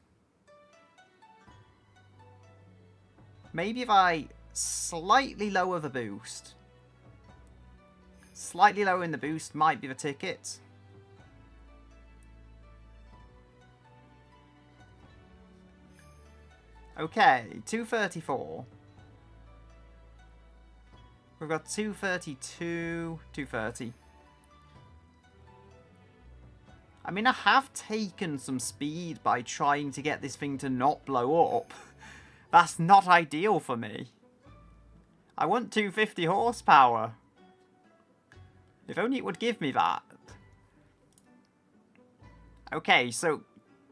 Maybe if I slightly lower the boost. Slightly lowering the boost might be the ticket. Okay, 234. We've got 232, 230. I mean, I have taken some speed by trying to get this thing to not blow up. That's not ideal for me. I want 250 horsepower. If only it would give me that. Okay, so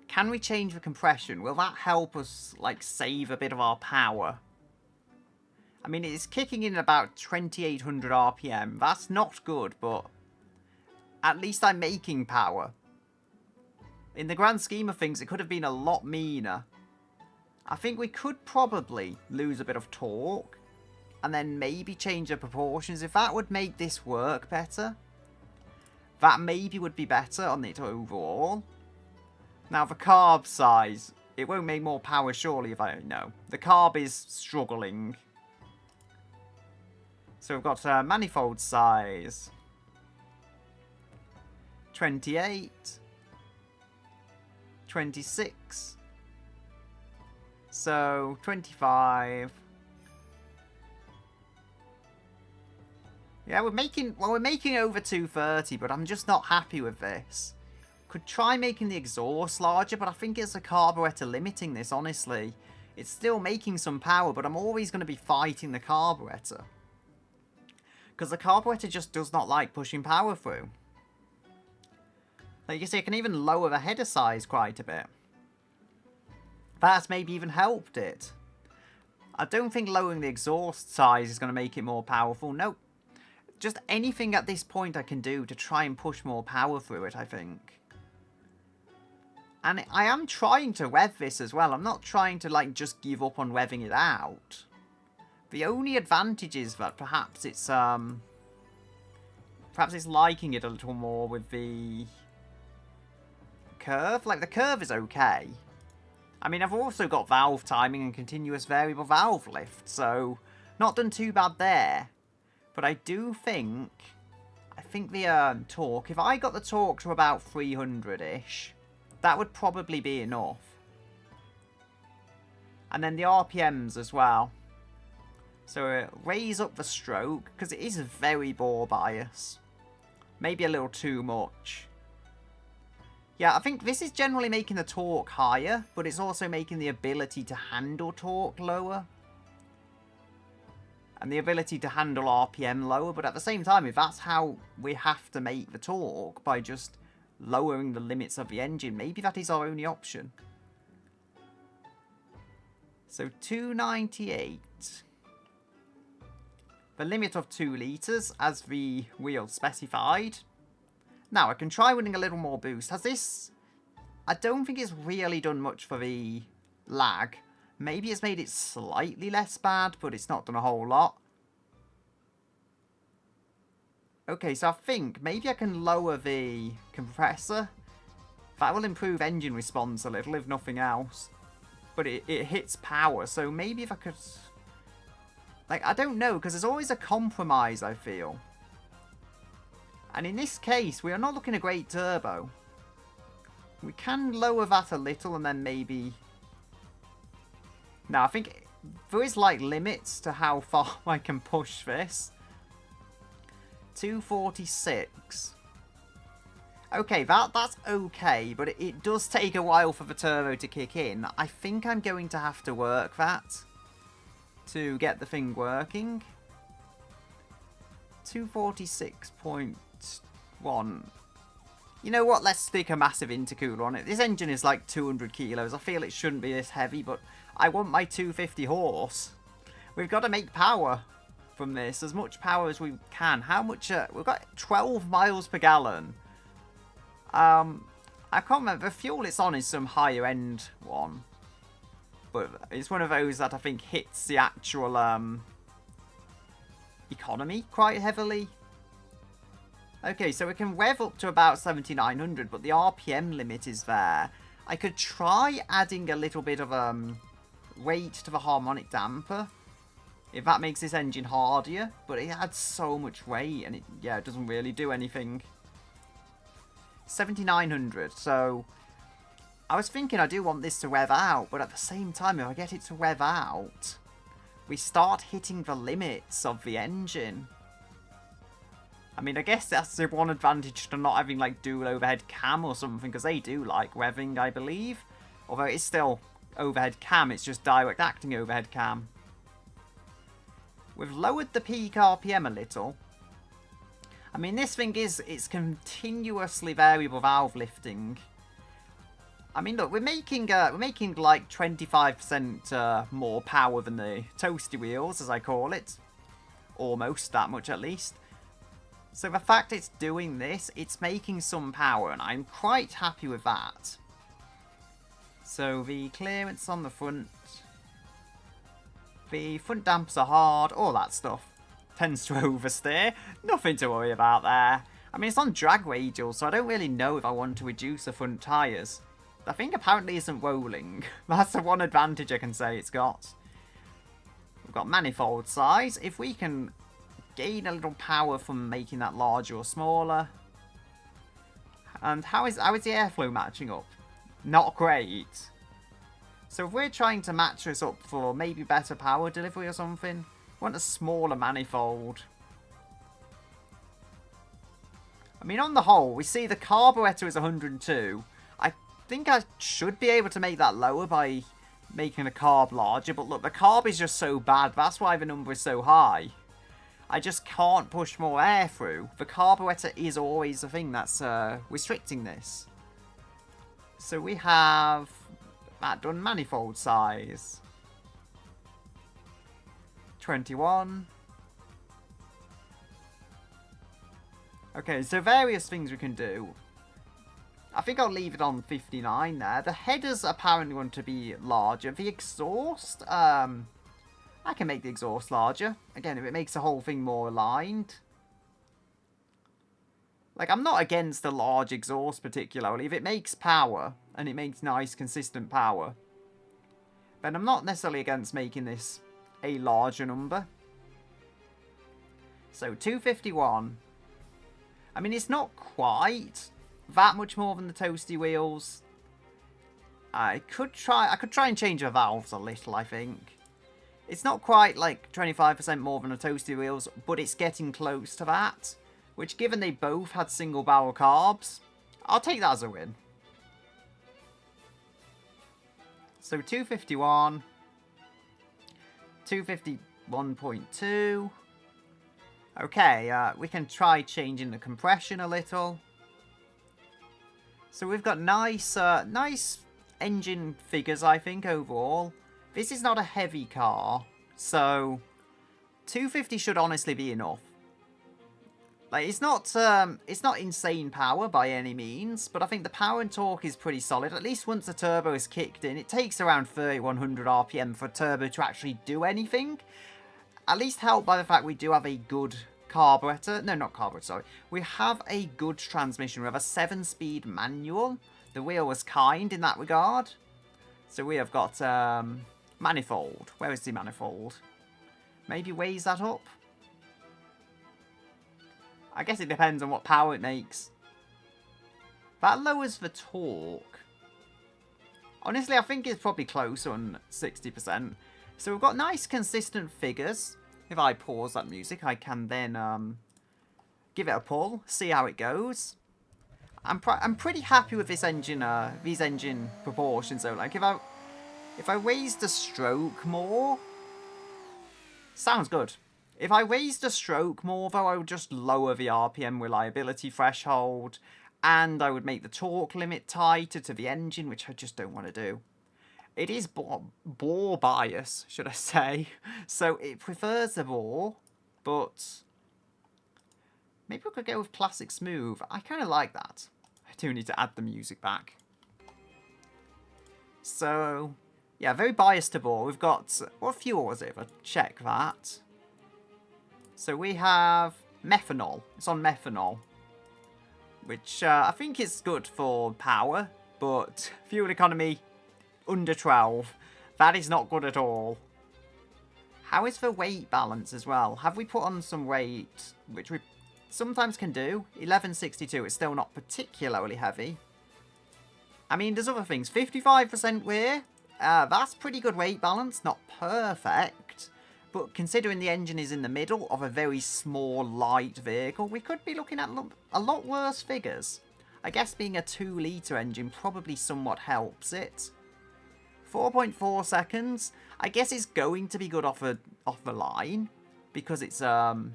can we change the compression? Will that help us, like, save a bit of our power? I mean, it's kicking in about 2,800 RPM. That's not good, but at least I'm making power. In the grand scheme of things, it could have been a lot meaner. I think we could probably lose a bit of torque and then maybe change the proportions. If that would make this work better, that maybe would be better on it overall. Now, the carb size, it won't make more power surely if I don't know. The carb is struggling. So we've got manifold size. 28. 26. So, 25. Yeah, we're making over 230, but I'm just not happy with this. Could try making the exhaust larger, but I think it's a carburetor limiting this, honestly. It's still making some power, but I'm always going to be fighting the carburetor. Because the carburetor just does not like pushing power through. Like you see, I can even lower the header size quite a bit. That's maybe even helped it. I don't think lowering the exhaust size is going to make it more powerful. Nope. Just anything at this point I can do to try and push more power through it, I think. And I am trying to rev this as well. I'm not trying to, like, just give up on revving it out. The only advantage is that perhaps it's liking it a little more with the curve. Like, the curve is okay. I mean, I've also got valve timing and continuous variable valve lift, so not done too bad there. But I do think, the torque, if I got the torque to about 300-ish, that would probably be enough. And then the RPMs as well. So raise up the stroke, because it is a very bore bias. Maybe a little too much. Yeah, I think this is generally making the torque higher, but it's also making the ability to handle torque lower. And the ability to handle RPM lower, but at the same time, if that's how we have to make the torque, by just lowering the limits of the engine, maybe that is our only option. So 298. The limit of 2 litres, as the wheel specified. Now, I can try winning a little more boost. Has this... I don't think it's really done much for the lag. Maybe it's made it slightly less bad, but it's not done a whole lot. Okay, so I think maybe I can lower the compressor. That will improve engine response a little, if nothing else. But it hits power, so maybe if I could... Like, I don't know, because there's always a compromise, I feel. And in this case, we are not looking at a great turbo. We can lower that a little and then maybe... Now, I think there is, like, limits to how far I can push this. 246. Okay, that's okay, but it does take a while for the turbo to kick in. I think I'm going to have to work that to get the thing working. 246.1. You know what? Let's stick a massive intercooler on it. This engine is like 200 kilos. I feel it shouldn't be this heavy, but I want my 250 horse. We've got to make power from this. As much power as we can. How much? We've got 12 miles per gallon. I can't remember. The fuel it's on is some higher end one. But it's one of those that I think hits the actual economy quite heavily. Okay, so we can rev up to about 7,900, but the RPM limit is there. I could try adding a little bit of weight to the harmonic damper, if that makes this engine hardier, but it adds so much weight, and it doesn't really do anything. 7,900, so I was thinking I do want this to rev out, but at the same time, if I get it to rev out, we start hitting the limits of the engine. I mean, I guess that's the one advantage to not having, like, dual overhead cam or something, because they do like revving, I believe. Although it's still overhead cam, it's just direct acting overhead cam. We've lowered the peak RPM a little. I mean, this thing it's continuously variable valve lifting. I mean, look, we're making like 25% more power than the toasty wheels, as I call it. Almost that much, at least. So the fact it's doing this, it's making some power, and I'm quite happy with that. So the clearance on the front. The front dampers are hard, all that stuff. Tends to oversteer. Nothing to worry about there. I mean, it's on drag radial, so I don't really know if I want to reduce the front tyres. The thing apparently isn't rolling. That's the one advantage I can say it's got. We've got manifold size. If we can gain a little power from making that larger or smaller. And how is the airflow matching up? Not great. So if we're trying to match this up for maybe better power delivery or something, we want a smaller manifold. I mean, on the whole, we see the carburetor is 102. I think I should be able to make that lower by making the carb larger, but look, the carb is just so bad. That's why the number is so high. I just can't push more air through. The carburetor is always the thing that's restricting this. So we have that done manifold size. 21. Okay, so various things we can do. I think I'll leave it on 59 there. The headers apparently want to be larger. The exhaust, I can make the exhaust larger. Again, if it makes the whole thing more aligned. Like, I'm not against the large exhaust particularly. If it makes power, and it makes nice, consistent power, then I'm not necessarily against making this a larger number. So, 251. I mean, it's not quite that much more than the toasty wheels. I could try and change the valves a little, I think. It's not quite like 25% more than the toasty wheels, but it's getting close to that. Which, given they both had single barrel carbs, I'll take that as a win. So 251, 251.2. Okay, we can try changing the compression a little. So we've got nice engine figures, I think, overall. This is not a heavy car, so 250 should honestly be enough. Like, it's not insane power by any means, but I think the power and torque is pretty solid. At least once the turbo is kicked in, it takes around 3100 RPM for a turbo to actually do anything. At least helped by the fact we do have a good carburetor. No, not carburetor, sorry. We have a good transmission. We have a 7-speed manual. The wheel was kind in that regard. So we have got manifold. Where is the manifold? Maybe raise that up? I guess it depends on what power it makes. That lowers the torque. Honestly, I think it's probably close on 60%. So we've got nice consistent figures. If I pause that music, I can then give it a pull, see how it goes. I'm pretty happy with this engine, these engine proportions though. Like if I raised the stroke more, sounds good. If I raised the stroke more though, I would just lower the RPM reliability threshold, and I would make the torque limit tighter to the engine, which I just don't want to do. It is bore bias, should I say. So it prefers the bore, but maybe we could go with classic smooth. I kind of like that. I do need to add the music back. So, yeah, very biased to bore. We've got, what fuel was it? If I check that. So we have methanol. It's on methanol, which I think is good for power, but fuel economy under 12. That is not good at all. How is the weight balance as well? Have we put on some weight, which we sometimes can do? 1162, it's still not particularly heavy. I mean, there's other things. 55% wear. That's pretty good weight balance. Not perfect. But considering the engine is in the middle of a very small, light vehicle, we could be looking at a lot worse figures. I guess being a 2-litre engine probably somewhat helps it. 4.4 seconds. I guess it's going to be good off the line because it's on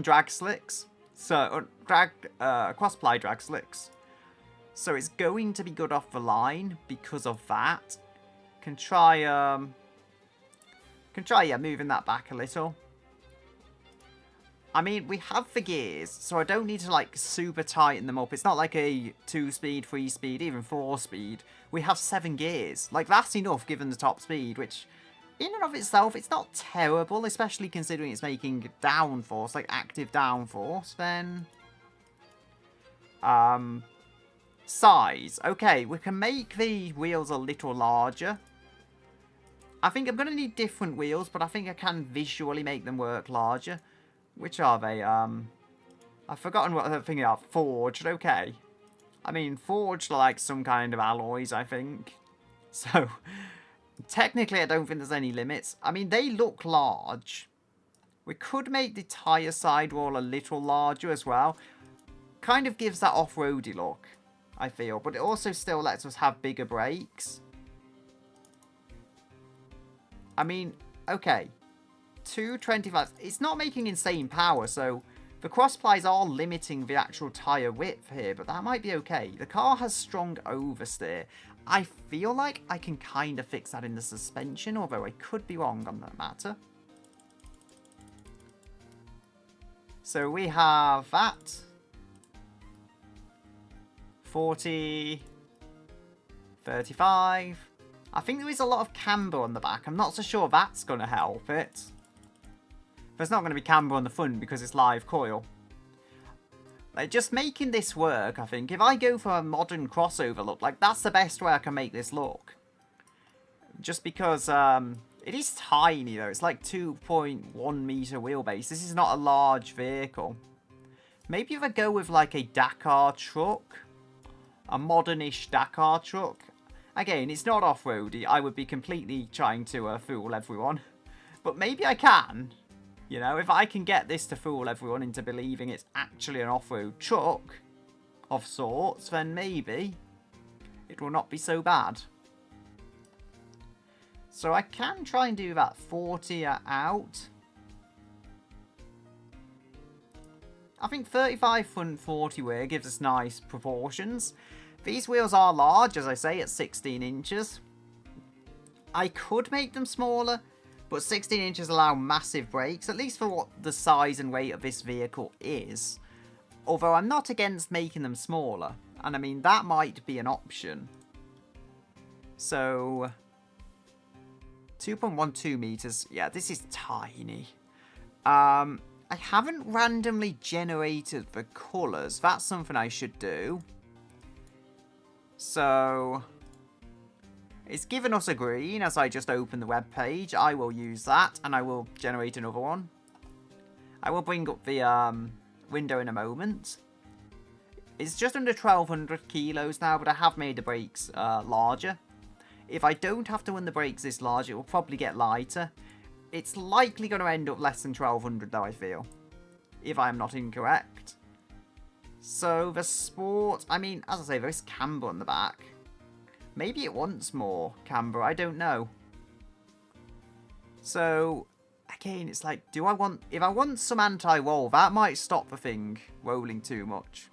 drag slicks. So cross-ply drag slicks. So it's going to be good off the line because of that. Can try yeah, moving that back a little. I mean, we have the gears, so I don't need to, like, super tighten them up. It's not like a 2-speed, 3-speed, even 4-speed. We have 7 gears. Like, that's enough given the top speed, which, in and of itself, it's not terrible, especially considering it's making downforce, like active downforce, then... Size. Okay, we can make the wheels a little larger. I think I'm going to need different wheels, but I think I can visually make them work larger. Which are they? I've forgotten what they're thinking of. Forged, okay. I mean, forged are like some kind of alloys, I think. So, technically I don't think there's any limits. I mean, they look large. We could make the tyre sidewall a little larger as well. Kind of gives that off-roady look, I feel. But it also still lets us have bigger brakes. I mean, okay. 225. It's not making insane power, so the cross plies are limiting the actual tyre width here, but that might be okay. The car has strong oversteer. I feel like I can kind of fix that in the suspension, although I could be wrong on that matter. So we have that. 40, 35. I think there is a lot of camber on the back. I'm not so sure that's going to help it. There's not going to be camber on the front because it's live coil. Like, just making this work, I think. If I go for a modern crossover look, like, that's the best way I can make this look. Just because, it is tiny, though. It's like 2.1 meter wheelbase. This is not a large vehicle. Maybe if I go with, like, a Dakar truck. A modern-ish Dakar truck. Again, it's not off-roady. I would be completely trying to fool everyone. But maybe I can. You know, if I can get this to fool everyone into believing it's actually an off-road truck of sorts, then maybe it will not be so bad. So I can try and do that 40 out. I think 35 front, 40 rear gives us nice proportions. These wheels are large, as I say, at 16 inches. I could make them smaller, but 16 inches allow massive brakes, at least for what the size and weight of this vehicle is. Although I'm not against making them smaller, and I mean, that might be an option. So, 2.12 meters, yeah, this is tiny. I haven't randomly generated the colours, that's something I should do. So, it's given us a green as I just opened the web page. I will use that and I will generate another one. I will bring up the window in a moment. It's just under 1200 kilos now, but I have made the brakes larger. If I don't have to run the brakes this large, it will probably get lighter. It's likely going to end up less than 1200 though, I feel. If I am not incorrect. So, the Sport, I mean, as I say, there is camber on the back. Maybe it wants more camber, I don't know. So, again, it's like, if I want some anti-roll, that might stop the thing rolling too much.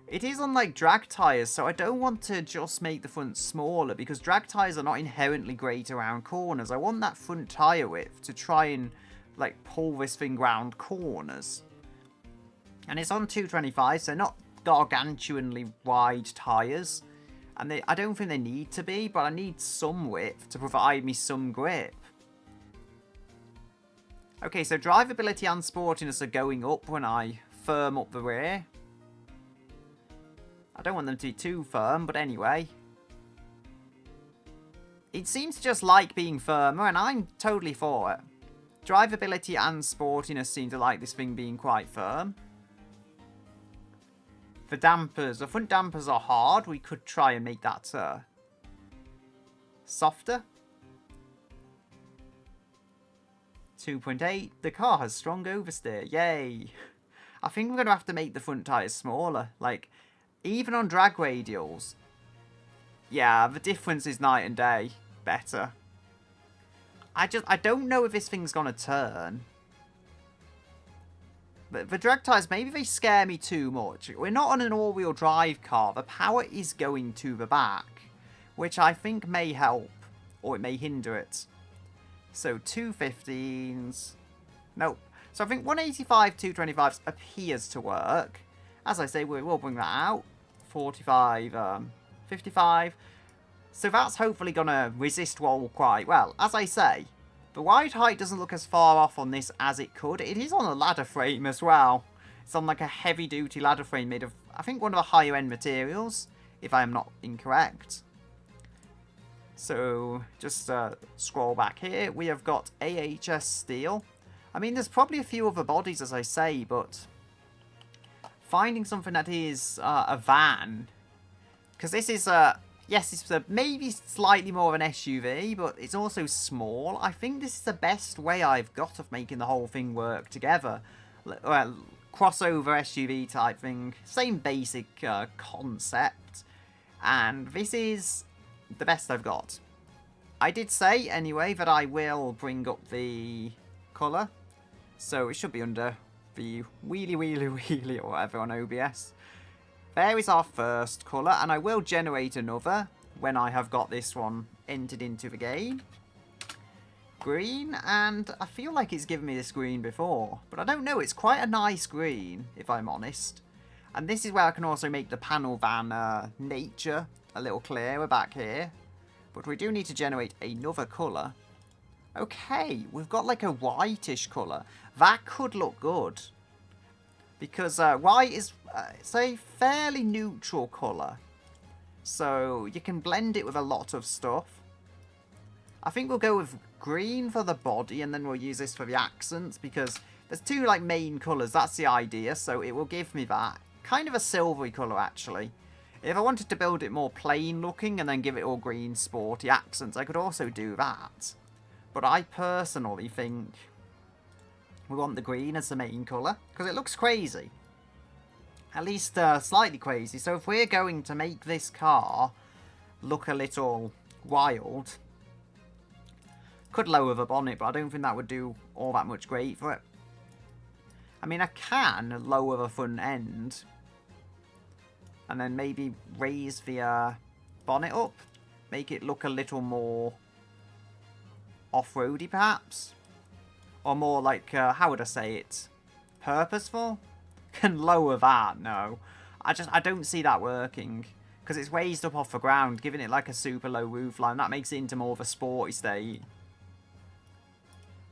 It is on, like, drag tyres, so I don't want to just make the front smaller, because drag tyres are not inherently great around corners. I want that front tyre width to try and, like, pull this thing round corners. And it's on 225, so not gargantuanly wide tyres. And I don't think they need to be, but I need some width to provide me some grip. Okay, so drivability and sportiness are going up when I firm up the rear. I don't want them to be too firm, but anyway. It seems to just like being firmer, and I'm totally for it. Drivability and sportiness seem to like this thing being quite firm. The dampers, the front dampers are hard. We could try and make that softer. 2.8. The car has strong oversteer. Yay. I think we're going to have to make the front tyres smaller. Like, even on drag radials. Yeah, the difference is night and day. Better. I don't know if this thing's going to turn. The drag tyres, maybe they scare me too much. We're not on an all-wheel drive car. The power is going to the back, which I think may help, or it may hinder it. So 215s. Nope. So I think 185, 225s appears to work. As I say, we will bring that out. 45, 55. So that's hopefully going to resist roll quite well. As I say, the ride height doesn't look as far off on this as it could. It is on a ladder frame as well. It's on like a heavy-duty ladder frame made of, I think, one of the higher-end materials, if I am not incorrect. So, just scroll back here. We have got AHS steel. I mean, there's probably a few other bodies, as I say, but finding something that is a van, because this is yes, it's maybe slightly more of an SUV, but it's also small. I think this is the best way I've got of making the whole thing work together. Well, crossover SUV type thing. Same basic concept. And this is the best I've got. I did say, anyway, that I will bring up the colour. So it should be under the wheelie or whatever on OBS. There is our first colour, and I will generate another when I have got this one entered into the game. Green, and I feel like it's given me this green before, but I don't know, it's quite a nice green, if I'm honest. And this is where I can also make the panel van nature a little clearer back here. But we do need to generate another colour. Okay, we've got like a whitish colour. That could look good. Because white is it's a fairly neutral colour. So you can blend it with a lot of stuff. I think we'll go with green for the body, and then we'll use this for the accents, because there's two like main colours, that's the idea, so it will give me that. Kind of a silvery colour, actually. If I wanted to build it more plain looking and then give it all green sporty accents, I could also do that. But I personally think we want the green as the main colour, because it looks crazy. At least slightly crazy. So if we're going to make this car look a little wild, could lower the bonnet, but I don't think that would do all that much great for it. I mean, I can lower the front end and then maybe raise the bonnet up, make it look a little more off-roady perhaps, or more like, how would I say it, purposeful? Can lower that, no. I don't see that working, because it's raised up off the ground, giving it like a super low roofline. That makes it into more of a sporty state.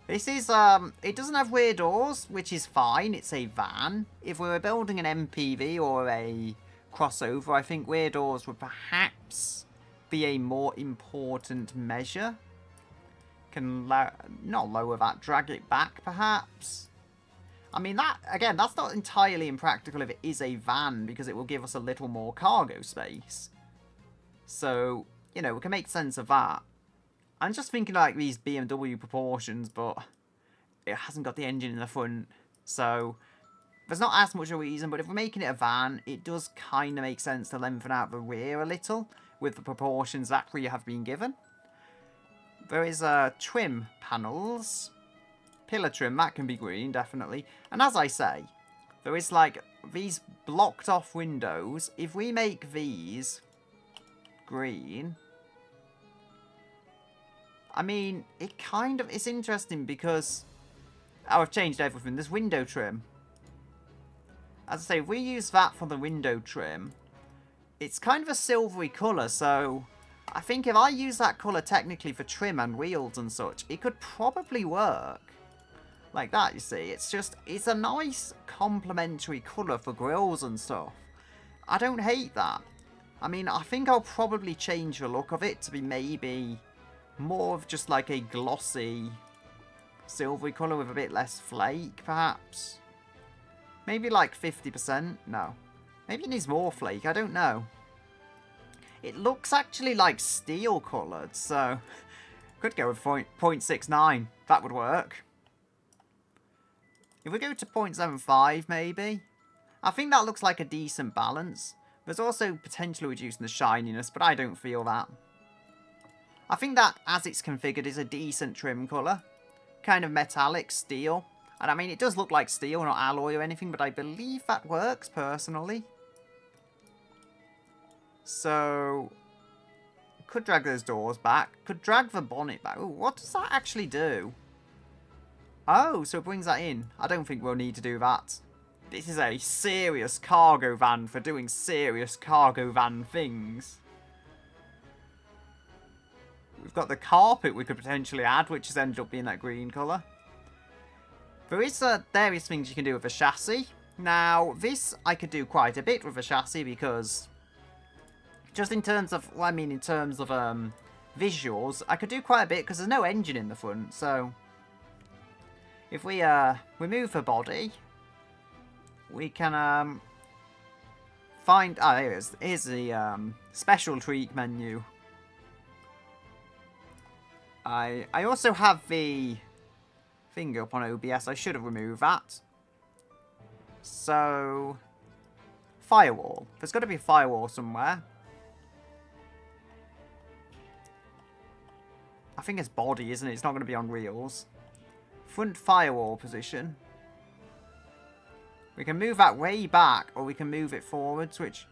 This is, it doesn't have rear doors, which is fine. It's a van. If we were building an MPV or a crossover, I think rear doors would perhaps be a more important measure. Can not lower that, drag it back perhaps. I mean, that, again, that's not entirely impractical if it is a van, because it will give us a little more cargo space. So, you know, we can make sense of that. I'm just thinking like these BMW proportions, but it hasn't got the engine in the front. So, there's not as much a reason, but if we're making it a van, it does kind of make sense to lengthen out the rear a little with the proportions that we have been given. There is trim panels. Pillar trim, that can be green, definitely. And as I say, there is like these blocked off windows. If we make these green, I mean, it kind of, it's interesting because, oh, I've changed everything. There's window trim. As I say, if we use that for the window trim, it's kind of a silvery colour, so I think if I use that colour technically for trim and wheels and such, it could probably work. Like that, you see. It's just, it's a nice complementary colour for grills and stuff. I don't hate that. I mean, I think I'll probably change the look of it to be maybe more of just like a glossy silvery colour with a bit less flake, perhaps. Maybe like 50%? No. Maybe it needs more flake, I don't know. It looks actually like steel coloured, so could go with 0.69. That would work. If we go to 0.75, maybe. I think that looks like a decent balance. There's also potentially reducing the shininess, but I don't feel that. I think that, as it's configured, is a decent trim colour. Kind of metallic steel. And I mean, it does look like steel, not alloy or anything, but I believe that works, personally. So, could drag those doors back. Could drag the bonnet back. Ooh, what does that actually do? Oh, so it brings that in. I don't think we'll need to do that. This is a serious cargo van for doing serious cargo van things. We've got the carpet we could potentially add, which has ended up being that green colour. There is various things you can do with a chassis. Now, this I could do quite a bit with a chassis because just in terms of, well, I mean in terms of visuals, I could do quite a bit because there's no engine in the front, so if we remove the body, we can find, oh, here it is. Here's the special tweak menu. I also have the thing up on OBS. I should have removed that. So, firewall. There's got to be a firewall somewhere. I think it's body, isn't it? It's not going to be on wheels. Front firewall position. We can move that way back, or we can move it forwards, which,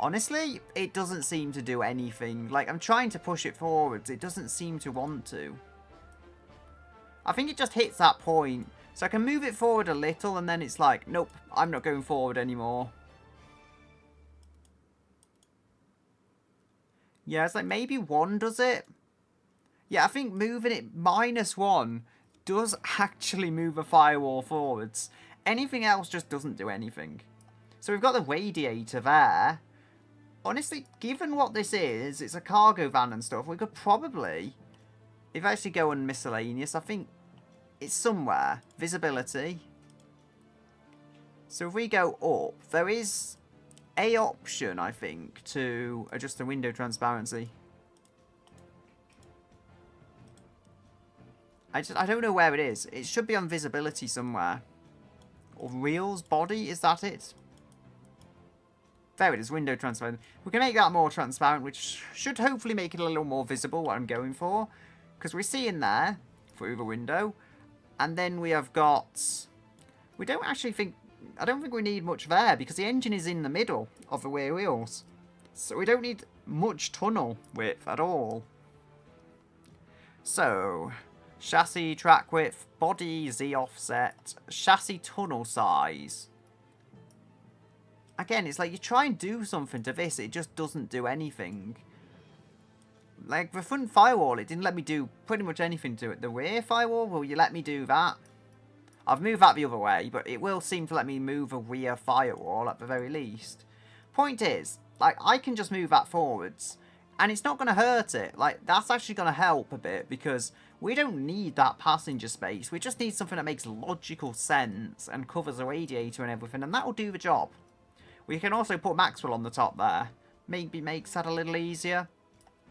honestly, it doesn't seem to do anything. Like, I'm trying to push it forwards. It doesn't seem to want to. I think it just hits that point. So I can move it forward a little, and then it's like, nope, I'm not going forward anymore. Yeah, it's like maybe 1 does it. Yeah, I think moving it -1 does actually move a firewall forwards. Anything else just doesn't do anything. So we've got the radiator there. Honestly, given what this is, it's a cargo van and stuff, we could probably, if I actually go on miscellaneous, I think it's somewhere. Visibility. So if we go up, there is a option, I think, to adjust the window transparency. I don't know where it is. It should be on visibility somewhere. Or wheels, body, is that it? There it is, window transparent. We can make that more transparent, which should hopefully make it a little more visible, what I'm going for. Because we're seeing there, through the window. And then we have got... We don't actually think... I don't think we need much there, because the engine is in the middle of the rear wheels. So we don't need much tunnel width at all. So... Chassis track width, body Z offset, chassis tunnel size. Again, it's like you try and do something to this, it just doesn't do anything. Like the front firewall, it didn't let me do pretty much anything to it. The rear firewall, will you let me do that? I've moved that the other way, but it will seem to let me move a rear firewall at the very least. Point is, like, I can just move that forwards, and it's not going to hurt it. Like, that's actually going to help a bit, because we don't need that passenger space. We just need something that makes logical sense and covers the radiator and everything, and that will do the job. We can also put Maxwell on the top there. Maybe makes that a little easier.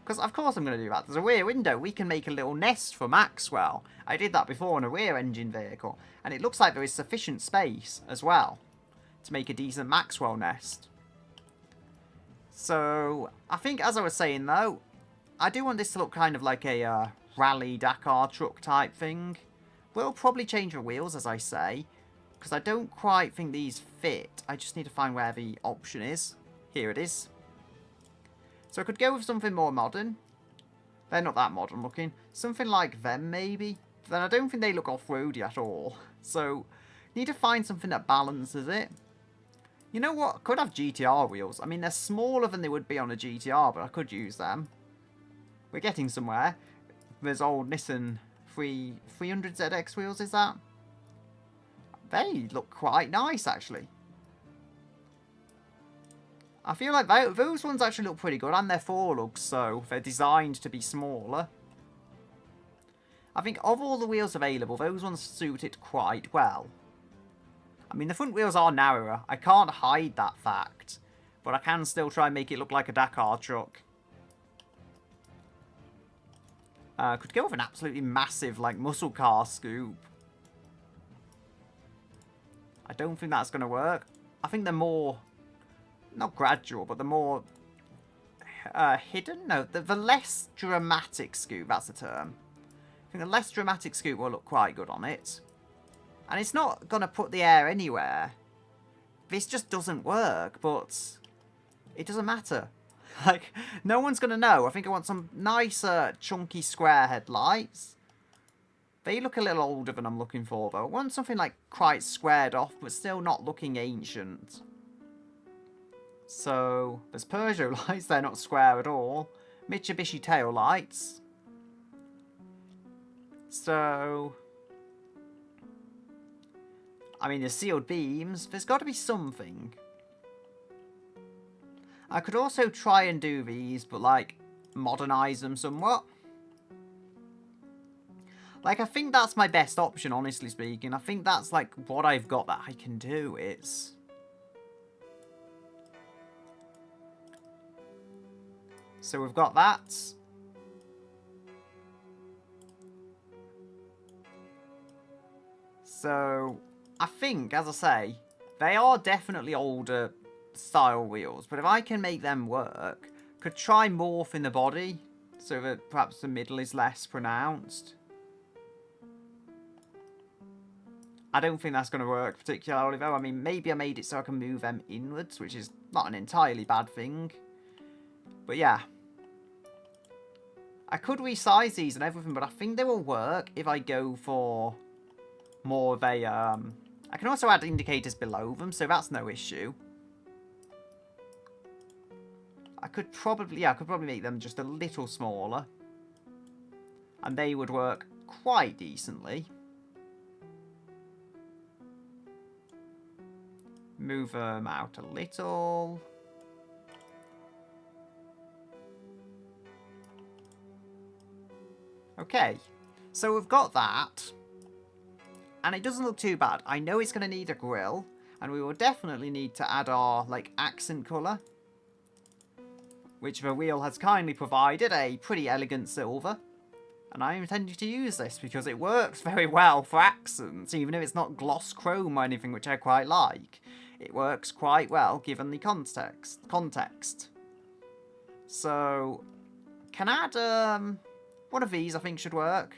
Because, of course, I'm going to do that. There's a rear window. We can make a little nest for Maxwell. I did that before on a rear engine vehicle. And it looks like there is sufficient space as well to make a decent Maxwell nest. So, I think, as I was saying, though, I do want this to look kind of like a rally Dakar truck type thing. We'll probably change the wheels, as I say, because I don't quite think these fit. I just need to find where the option is. Here it is. So I could go with something more modern. They're not that modern looking. Something like them, maybe. Then I don't think they look off-roady at all. So, need to find something that balances it. You know what? I could have GTR wheels. I mean, they're smaller than they would be on a GTR, but I could use them. We're getting somewhere. There's old Nissan 300ZX wheels, is that? They look quite nice, actually. I feel like those ones actually look pretty good, and they're forelugs, so they're designed to be smaller. I think of all the wheels available, those ones suit it quite well. I mean, the front wheels are narrower. I can't hide that fact, but I can still try and make it look like a Dakar truck. Could go with an absolutely massive, like, muscle car scoop. I don't think that's going to work. I think they're more... Not gradual, but the more hidden? No, the less dramatic scoop, that's the term. I think the less dramatic scoop will look quite good on it. And it's not going to put the air anywhere. This just doesn't work, but it doesn't matter. Like, no one's going to know. I think I want some nicer, chunky square headlights. They look a little older than I'm looking for, though. I want something, like, quite squared off, but still not looking ancient. So, there's Peugeot lights, they're not square at all. Mitsubishi tail lights. So, I mean, there's sealed beams. There's got to be something. I could also try and do these, but, like, modernise them somewhat. Like, I think that's my best option, honestly speaking. I think that's, like, what I've got that I can do. It's... So we've got that. So, I think, as I say, they are definitely older style wheels. But if I can make them work, could try morph in the body. so that perhaps the middle is less pronounced. I don't think that's going to work particularly though. I mean, maybe I made it so I can move them inwards, which is not an entirely bad thing. But yeah. I could resize these and everything, but I think they will work if I go for more of a... I can also add indicators below them, so that's no issue. I could probably make them just a little smaller. And they would work quite decently. Move them out a little. Okay, so we've got that. And it doesn't look too bad. I know it's going to need a grill. And we will definitely need to add our, like, accent colour. Which the wheel has kindly provided, a pretty elegant silver. And I am intending to use this because it works very well for accents, even if it's not gloss chrome or anything, which I quite like. It works quite well given the context. So, can I add, one of these I think should work.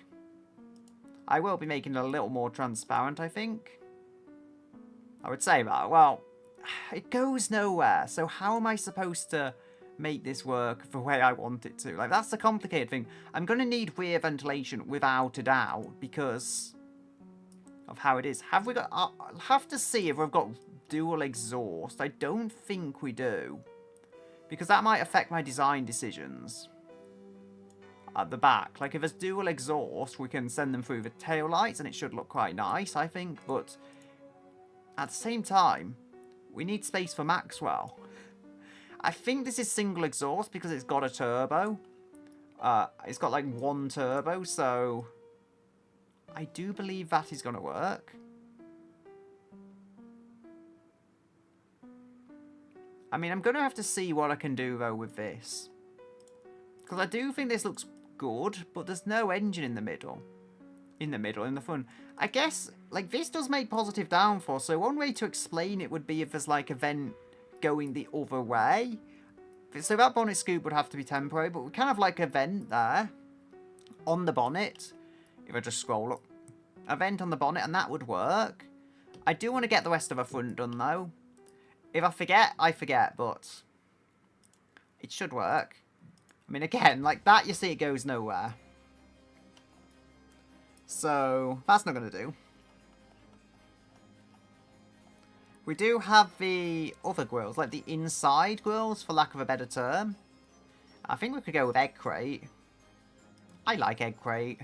I will be making it a little more transparent, I think. I would say that. Well, it goes nowhere, so how am I supposed to make this work the way I want it to? Like, that's the complicated thing. I'm going to need rear ventilation without a doubt because of how it is. Have we got... I'll have to see if we've got dual exhaust. I don't think we do, because that might affect my design decisions at the back. Like, if there's dual exhaust, we can send them through the taillights and it should look quite nice, I think. But at the same time, we need space for Maxwell. I think this is single exhaust because it's got a turbo. It's got like one turbo, so I do believe that is going to work. I mean, I'm going to have to see what I can do though with this, because I do think this looks good, but there's no engine in the middle. In the front. I guess, like, this does make positive downforce, so one way to explain it would be if there's, like, a vent going the other way. So that bonnet scoop would have to be temporary, but we can have, like, a vent there on the bonnet. If I just scroll up. A vent on the bonnet, and that would work. I do want to get the rest of the front done, though. If I forget, I forget, but it should work. I mean, again, like that, you see it goes nowhere. So, that's not going to do. We do have the other grills, like the inside grills, for lack of a better term. I think we could go with egg crate. I like egg crate.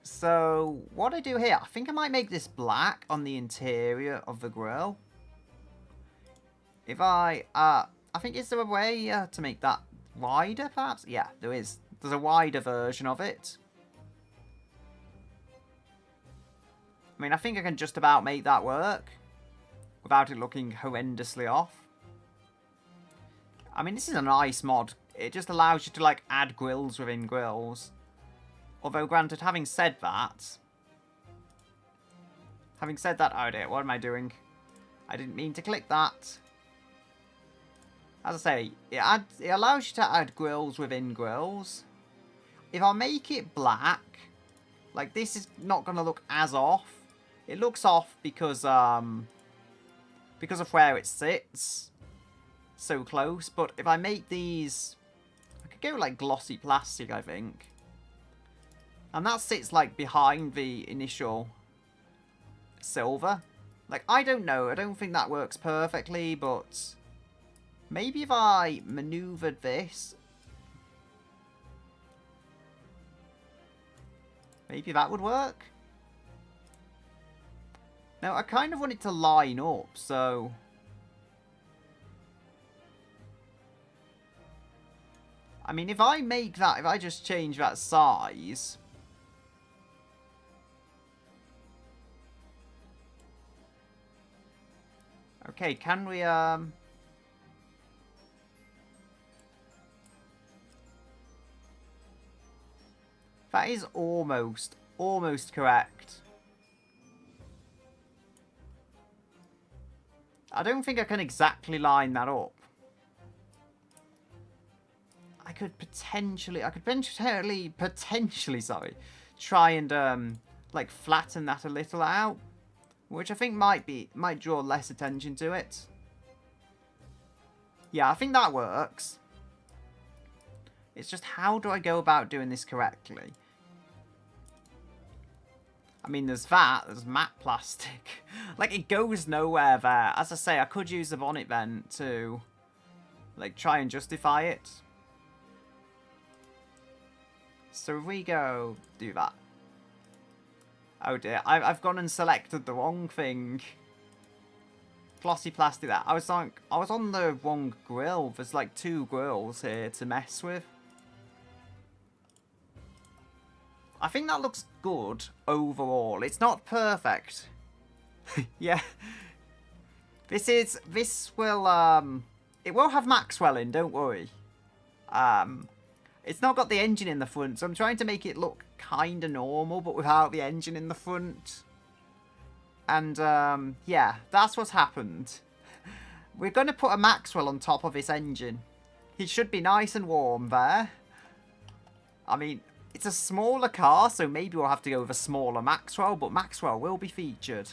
So, what I do here, I think I might make this black on the interior of the grill. If I think, is there a way to make that wider, perhaps? Yeah, there is. There's a wider version of it. I mean, I think I can just about make that work without it looking horrendously off. I mean, this is a nice mod. It just allows you to, like, add grills within grills. Although, granted, having said that... Oh dear, what am I doing? I didn't mean to click that. As I say, it allows you to add grills within grills. If I make it black, like, this is not going to look as off. It looks off because of where it sits. So close. But if I make these... I could go, like, glossy plastic, I think. And that sits, like, behind the initial silver. Like, I don't know. I don't think that works perfectly, but... maybe if I maneuvered this... maybe that would work? Now, I kind of want it to line up, so... I mean, if I make that... if I just change that size... okay, can we, that is almost correct. I don't think I can exactly line that up. could potentially, sorry, try and like flatten that a little out, which I think might draw less attention to it. Yeah, I think that works. It's just, how do I go about doing this correctly? I mean, there's matte plastic. Like, it goes nowhere there. As I say, I could use the bonnet vent to, like, try and justify it. So if we go do that. Oh dear, I've gone and selected the wrong thing. Glossy plastic there. I was on the wrong grill. There's like 2 grills here to mess with. I think that looks good overall. It's not perfect. Yeah. This will it will have Maxwell in, don't worry. It's not got the engine in the front, so I'm trying to make it look kind of normal, but without the engine in the front. And, yeah, that's what's happened. We're going to put a Maxwell on top of this engine. He should be nice and warm there. I mean, it's a smaller car, so maybe we'll have to go with a smaller Maxwell, but Maxwell will be featured.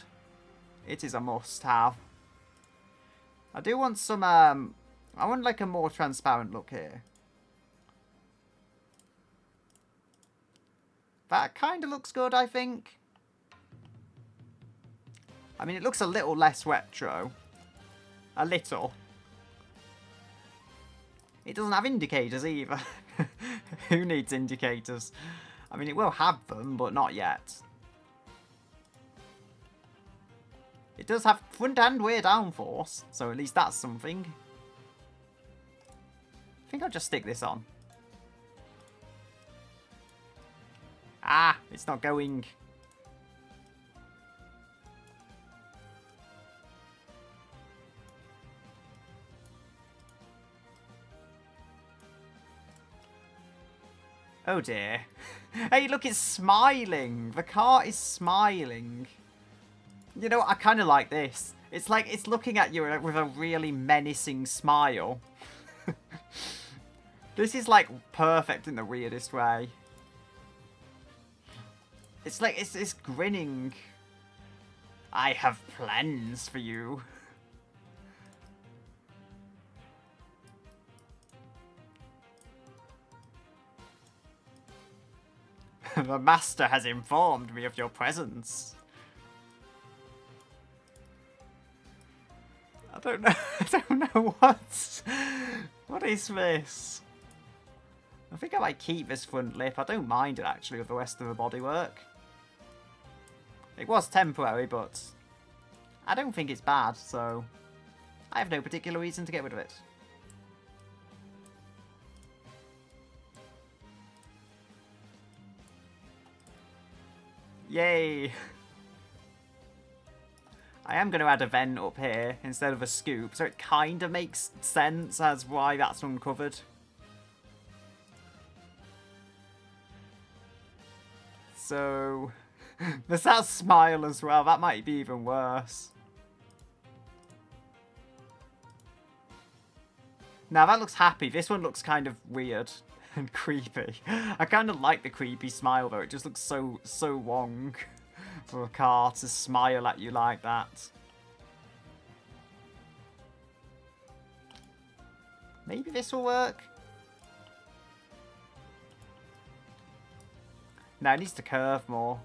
It is a must-have. I do want some, I want, like, a more transparent look here. That kind of looks good, I think. I mean, it looks a little less retro. A little. It doesn't have indicators either. Who needs indicators? I mean, it will have them, but not yet. It does have front and rear downforce, so at least that's something. I think I'll just stick this on. Ah, it's not going. Oh dear. Hey, look, it's smiling. The car is smiling. You know, I kind of like this. It's like it's looking at you with a really menacing smile. This is like perfect in the weirdest way. It's like, it's grinning. I have plans for you. The master has informed me of your presence. I don't know. I don't know what is this? I think I might keep this front lip. I don't mind it actually with the rest of the bodywork. It was temporary, but I don't think it's bad, so I have no particular reason to get rid of it. Yay! I am going to add a vent up here instead of a scoop, so it kind of makes sense as why that's uncovered. So, there's that smile as well. That might be even worse. Now that looks happy. This one looks kind of weird and creepy. I kind of like the creepy smile though. It just looks so wrong for a car to smile at you like that. Maybe this will work. No, it needs to curve more.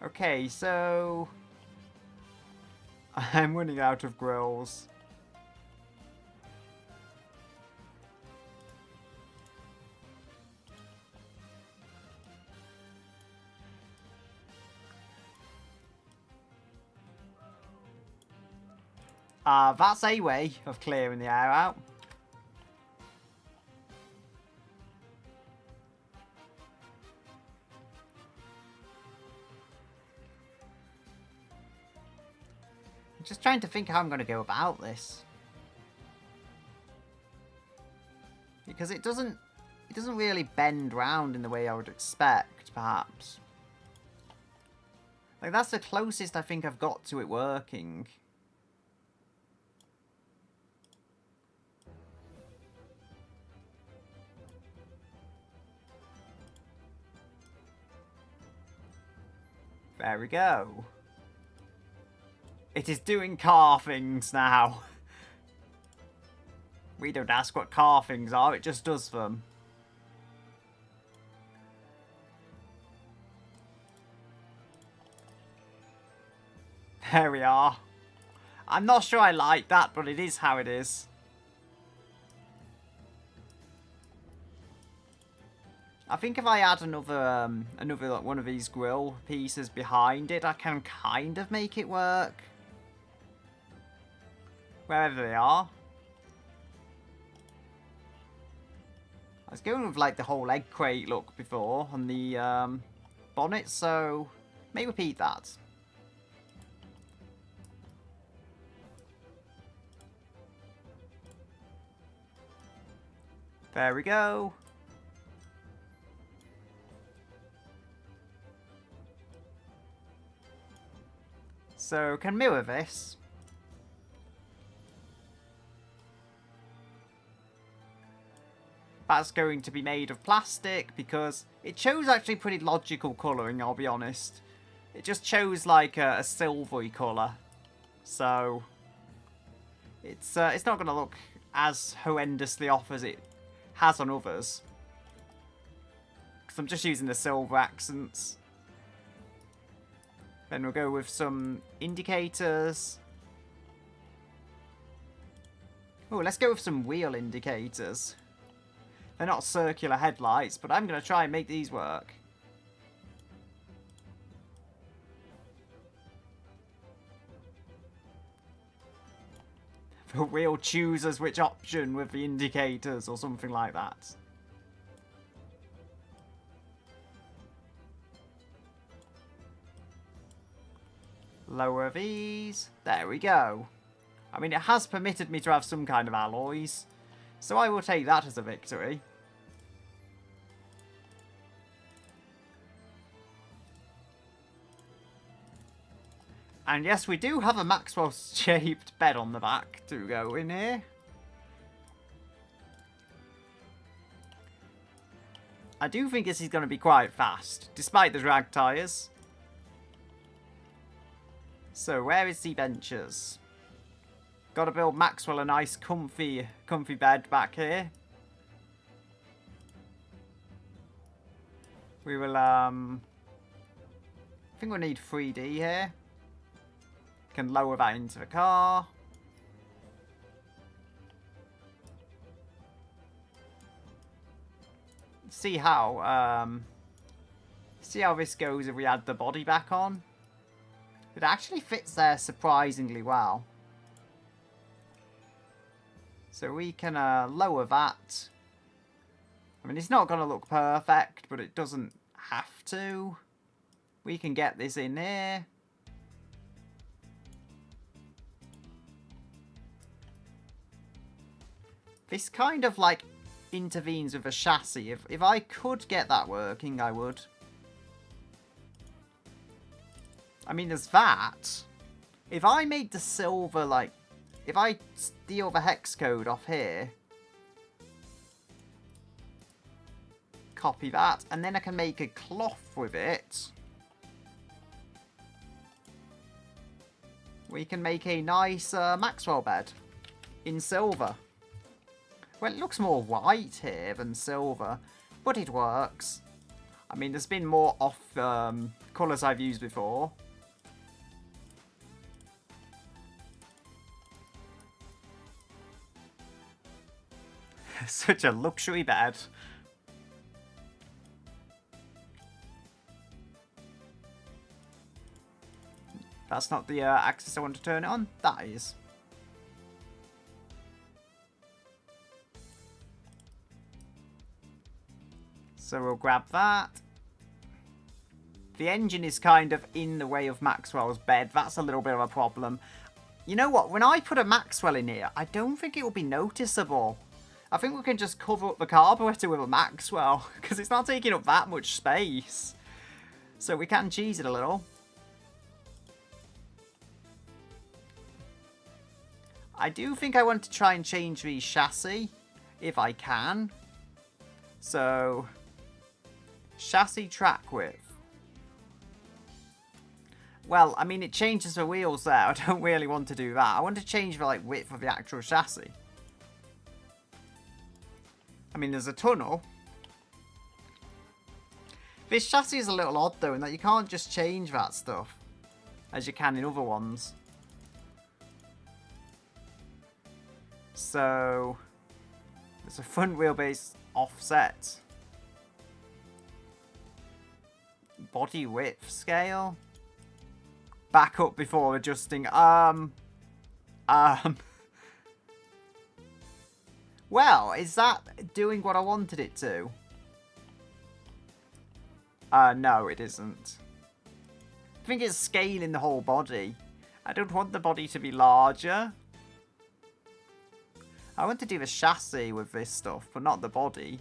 Okay, so I'm running out of grills. That's a way of clearing the air out. I'm just trying to think how I'm going to go about this. Because it doesn't really bend round in the way I would expect, perhaps. Like, that's the closest I think I've got to it working. There we go. It is doing car things now. We don't ask what car things are, it just does them. There we are. I'm not sure I like that, but it is how it is. I think if I add another like, one of these grill pieces behind it, I can kind of make it work. Wherever they are. I was going with like the whole egg crate look before on the bonnet, so may repeat that. There we go. So, can mirror this. That's going to be made of plastic because it chose actually pretty logical colouring, I'll be honest. It just chose like a silvery colour. So, it's not going to look as horrendously off as it has on others. Because I'm just using the silver accents. Then we'll go with some indicators. Oh, let's go with some wheel indicators. They're not circular headlights, but I'm going to try and make these work. The wheel chooses which option with the indicators or something like that. Lower these. There we go. I mean, it has permitted me to have some kind of alloys, so I will take that as a victory. And yes, we do have a Maxwell-shaped bed on the back to go in here. I do think this is going to be quite fast, despite the drag tyres. So, where is the benches? Got to build Maxwell a nice comfy bed back here. We will, I think we'll need 3D here. Can lower that into the car. See how this goes if we add the body back on. It actually fits there surprisingly well. So we can lower that. I mean, it's not going to look perfect, but it doesn't have to. We can get this in here. This kind of like intervenes with a chassis. If I could get that working, I would. I mean, there's that. If I made the silver, like, if I steal the hex code off here, copy that, and then I can make a cloth with it, we can make a nice Maxwell bed in silver. Well, it looks more white here than silver, but it works. I mean, there's been more off colours I've used before. Such a luxury bed. That's not the axis I want to turn it on. That is. So we'll grab that. The engine is kind of in the way of Maxwell's bed. That's a little bit of a problem. You know what? When I put a Maxwell in here, I don't think it will be noticeable. I think we can just cover up the carburetor with a Maxwell, because it's not taking up that much space. So we can cheese it a little. I do think I want to try and change the chassis, if I can. So, chassis track width. Well, I mean, it changes the wheels there. I don't really want to do that. I want to change the like width of the actual chassis. I mean, there's a tunnel. This chassis is a little odd, though, in that you can't just change that stuff, as you can in other ones. So, there's a front wheelbase offset. Body width scale. Back up before adjusting. Well, is that doing what I wanted it to? No, it isn't. I think it's scaling the whole body. I don't want the body to be larger. I want to do the chassis with this stuff, but not the body.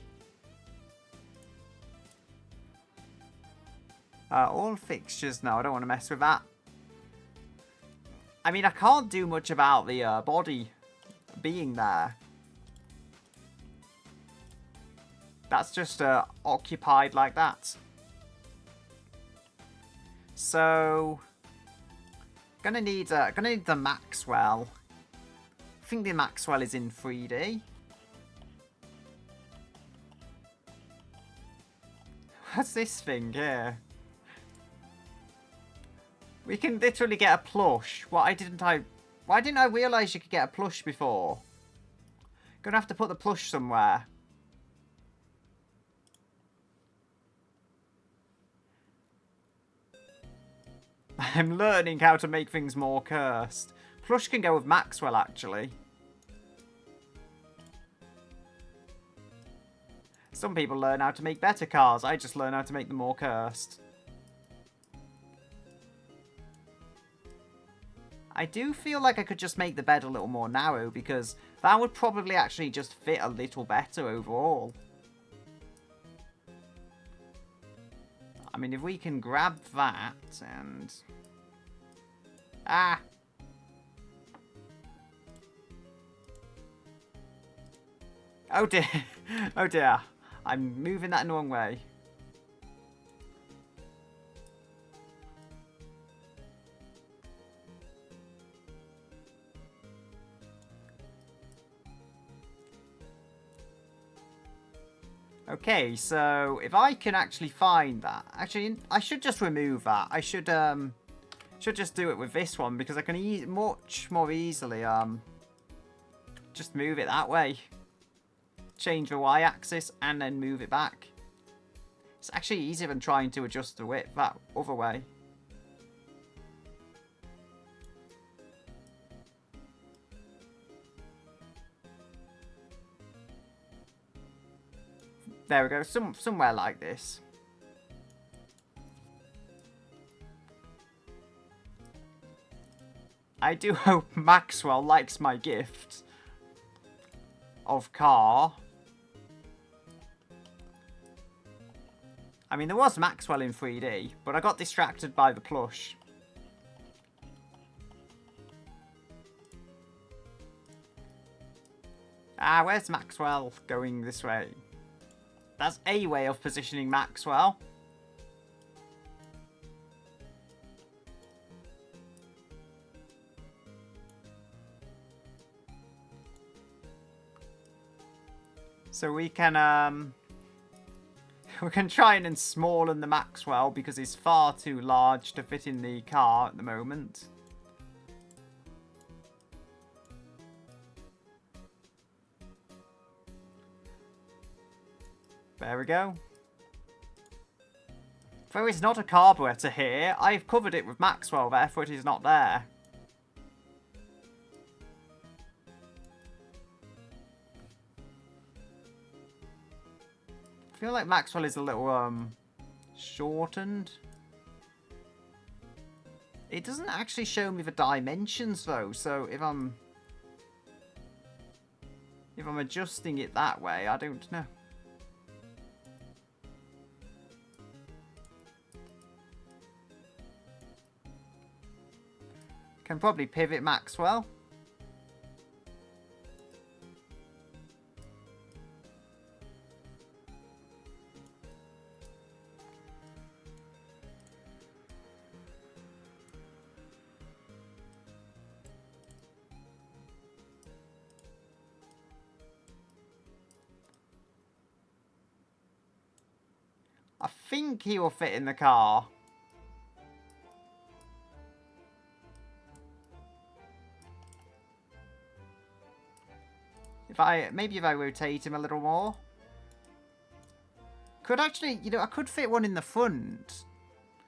All fixtures, no, I don't want to mess with that. I mean, I can't do much about the body being there. That's just occupied like that. So, gonna need the Maxwell. I think the Maxwell is in 3D. What's this thing here? We can literally get a plush. Why didn't I realise you could get a plush before? Gonna have to put the plush somewhere. I'm learning how to make things more cursed. Plush can go with Maxwell, actually. Some people learn how to make better cars. I just learn how to make them more cursed. I do feel like I could just make the bed a little more narrow, because that would probably actually just fit a little better overall. I mean, if we can grab that and... Ah! Oh dear. Oh dear. I'm moving that in the wrong way. Okay, so if I can actually find that, actually, I should just remove that. I should just do it with this one, because I can much more easily just move it that way. Change the y-axis and then move it back. It's actually easier than trying to adjust the width that other way. There we go, somewhere like this. I do hope Maxwell likes my gift of car. I mean, there was Maxwell in 3D, but I got distracted by the plush. Ah, where's Maxwell going this way? That's a way of positioning Maxwell. So we can try and smallen the Maxwell, because he's far too large to fit in the car at the moment. There we go. Though it's not a carburetor here, I've covered it with Maxwell, therefore it is not there. I feel like Maxwell is a little, shortened. It doesn't actually show me the dimensions, though, so if I'm adjusting it that way, I don't know. Can probably pivot Maxwell. I think he will fit in the car. Maybe if I rotate him a little more. Could actually, you know, I could fit one in the front.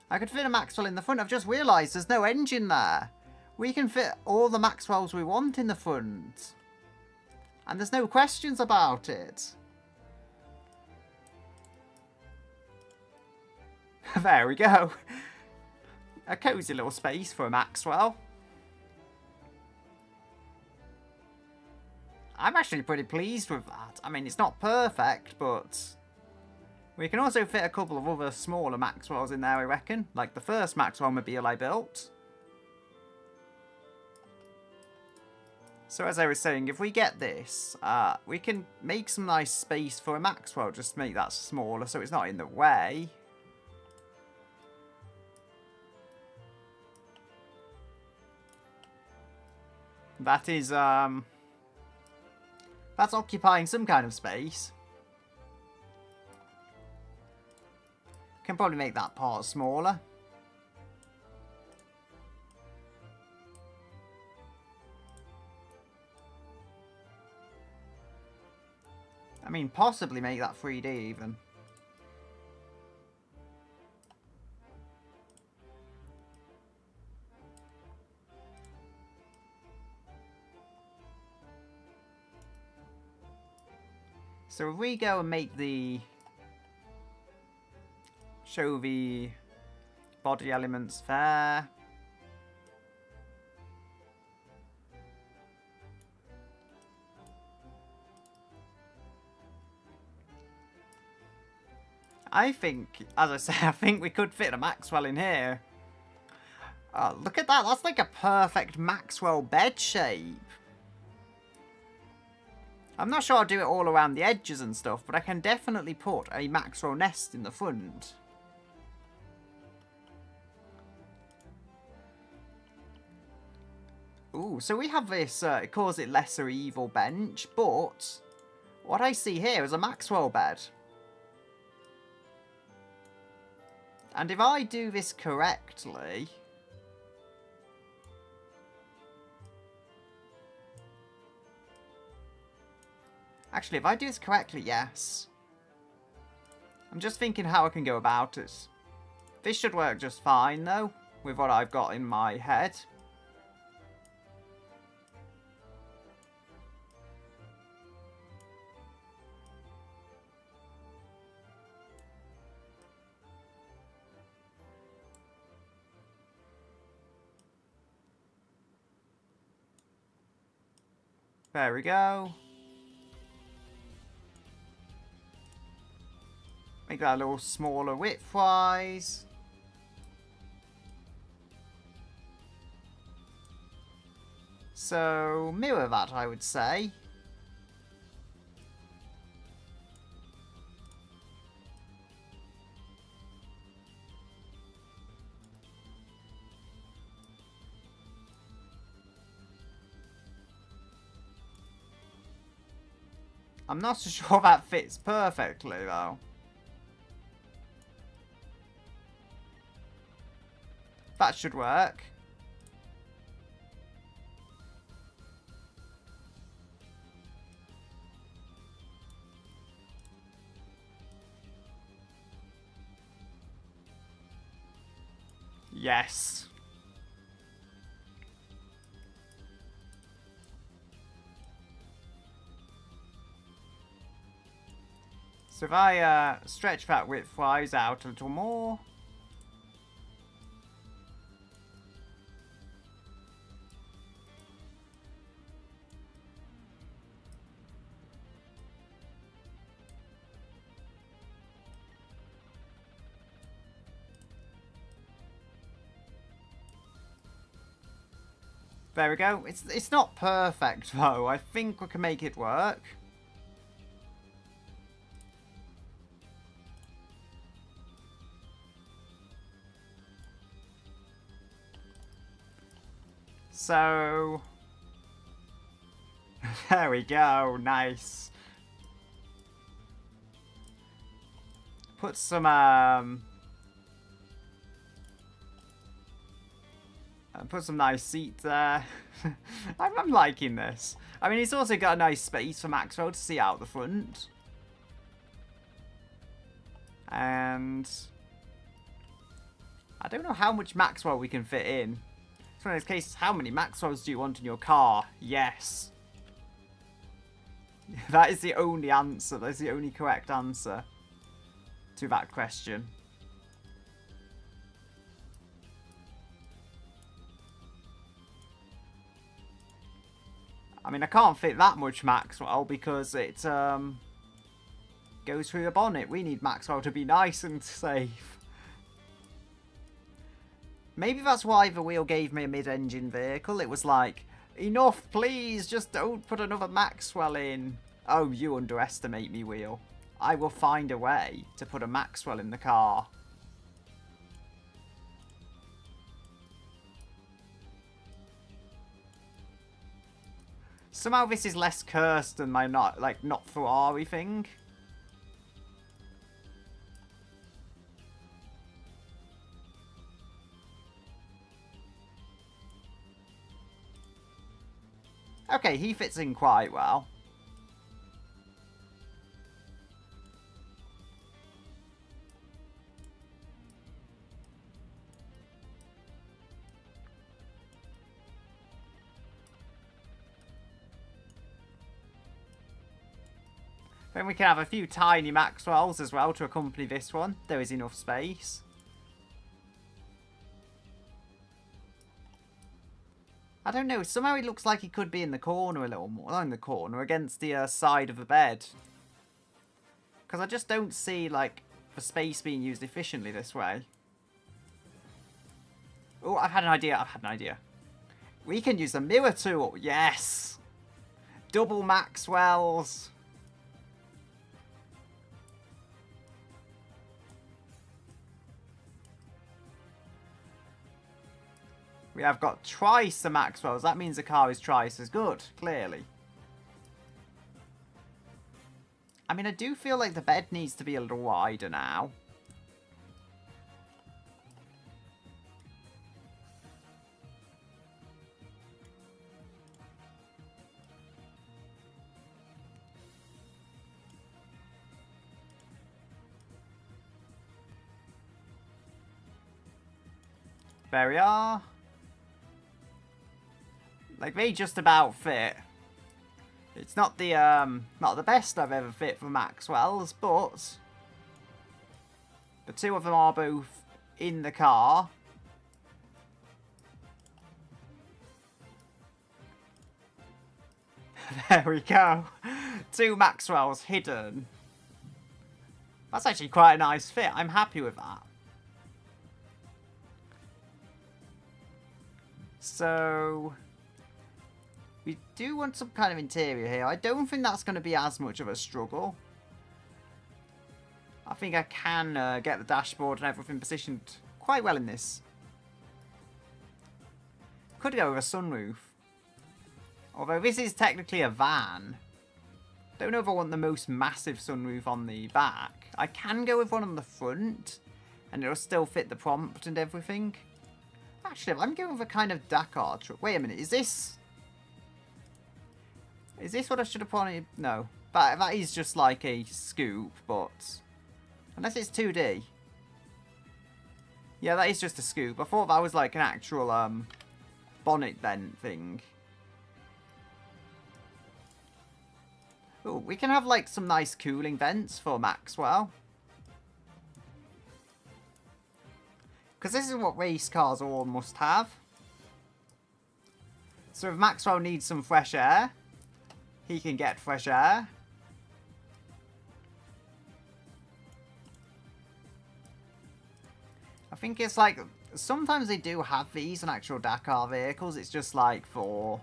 I could fit a Maxwell in the front. I've just realised there's no engine there. We can fit all the Maxwells we want in the front. And there's no questions about it. There we go. A cosy little space for a Maxwell. I'm actually pretty pleased with that. I mean, it's not perfect, but we can also fit a couple of other smaller Maxwells in there, I reckon. Like the first Maxwell mobile I built. So as I was saying, if we get this, we can make some nice space for a Maxwell. Just make that smaller so it's not in the way. That is, that's occupying some kind of space. Can probably make that part smaller. I mean, possibly make that 3D even. So if we go and make show the body elements there. I think, as I say, I think we could fit a Maxwell in here. Oh, look at that. That's like a perfect Maxwell bed shape. I'm not sure I'll do it all around the edges and stuff, but I can definitely put a Maxwell nest in the front. Ooh, so we have this, it calls it Lesser Evil bench, but what I see here is a Maxwell bed. And if I do this correctly... Actually, if I do this correctly, yes. I'm just thinking how I can go about it. This should work just fine, though, with what I've got in my head. There we go. Make that a little smaller width-wise. So, mirror that, I would say. I'm not so sure that fits perfectly, though. That should work. Yes. So if I stretch that width-wise out a little more. There we go. It's not perfect, though. I think we can make it work. So... there we go. Nice. Put some, put some nice seats there. I'm liking this. I mean, it's also got a nice space for Maxwell to see out the front. And I don't know how much Maxwell we can fit in. It's one of those cases, how many Maxwells do you want in your car? Yes. That is the only answer. That's the only correct answer to that question. I mean, I can't fit that much Maxwell because it goes through the bonnet. We need Maxwell to be nice and safe. Maybe that's why the wheel gave me a mid-engine vehicle. It was like, enough, please, just don't put another Maxwell in. Oh, you underestimate me, wheel. I will find a way to put a Maxwell in the car. Somehow this is less cursed than my not Ferrari thing. Okay, he fits in quite well. Then we can have a few tiny Maxwells as well to accompany this one. There is enough space. I don't know, somehow it looks like he could be in the corner a little more. Not in the corner, against the side of the bed. Because I just don't see, like, the space being used efficiently this way. Oh, I've had an idea. We can use the mirror tool. Yes! Double Maxwells. We have got twice the Maxwells. That means the car is twice as good, clearly. I mean, I do feel like the bed needs to be a little wider now. There we are. Like, they just about fit. It's not the best I've ever fit for Maxwell's, but the two of them are both in the car. There we go. Two Maxwells hidden. That's actually quite a nice fit. I'm happy with that. So we do want some kind of interior here. I don't think that's going to be as much of a struggle. I think I can get the dashboard and everything positioned quite well in this. Could go with a sunroof. Although this is technically a van. Don't know if I want the most massive sunroof on the back. I can go with one on the front. And it'll still fit the prompt and everything. Actually, I'm going with a kind of Dakar truck. Wait a minute, is this what I should have wanted? No. That is just like a scoop, but unless it's 2D. Yeah, that is just a scoop. I thought that was like an actual bonnet vent thing. Oh, we can have like some nice cooling vents for Maxwell. Because this is what race cars all must have. So if Maxwell needs some fresh air, he can get fresh air. I think it's like, sometimes they do have these in actual Dakar vehicles. It's just like for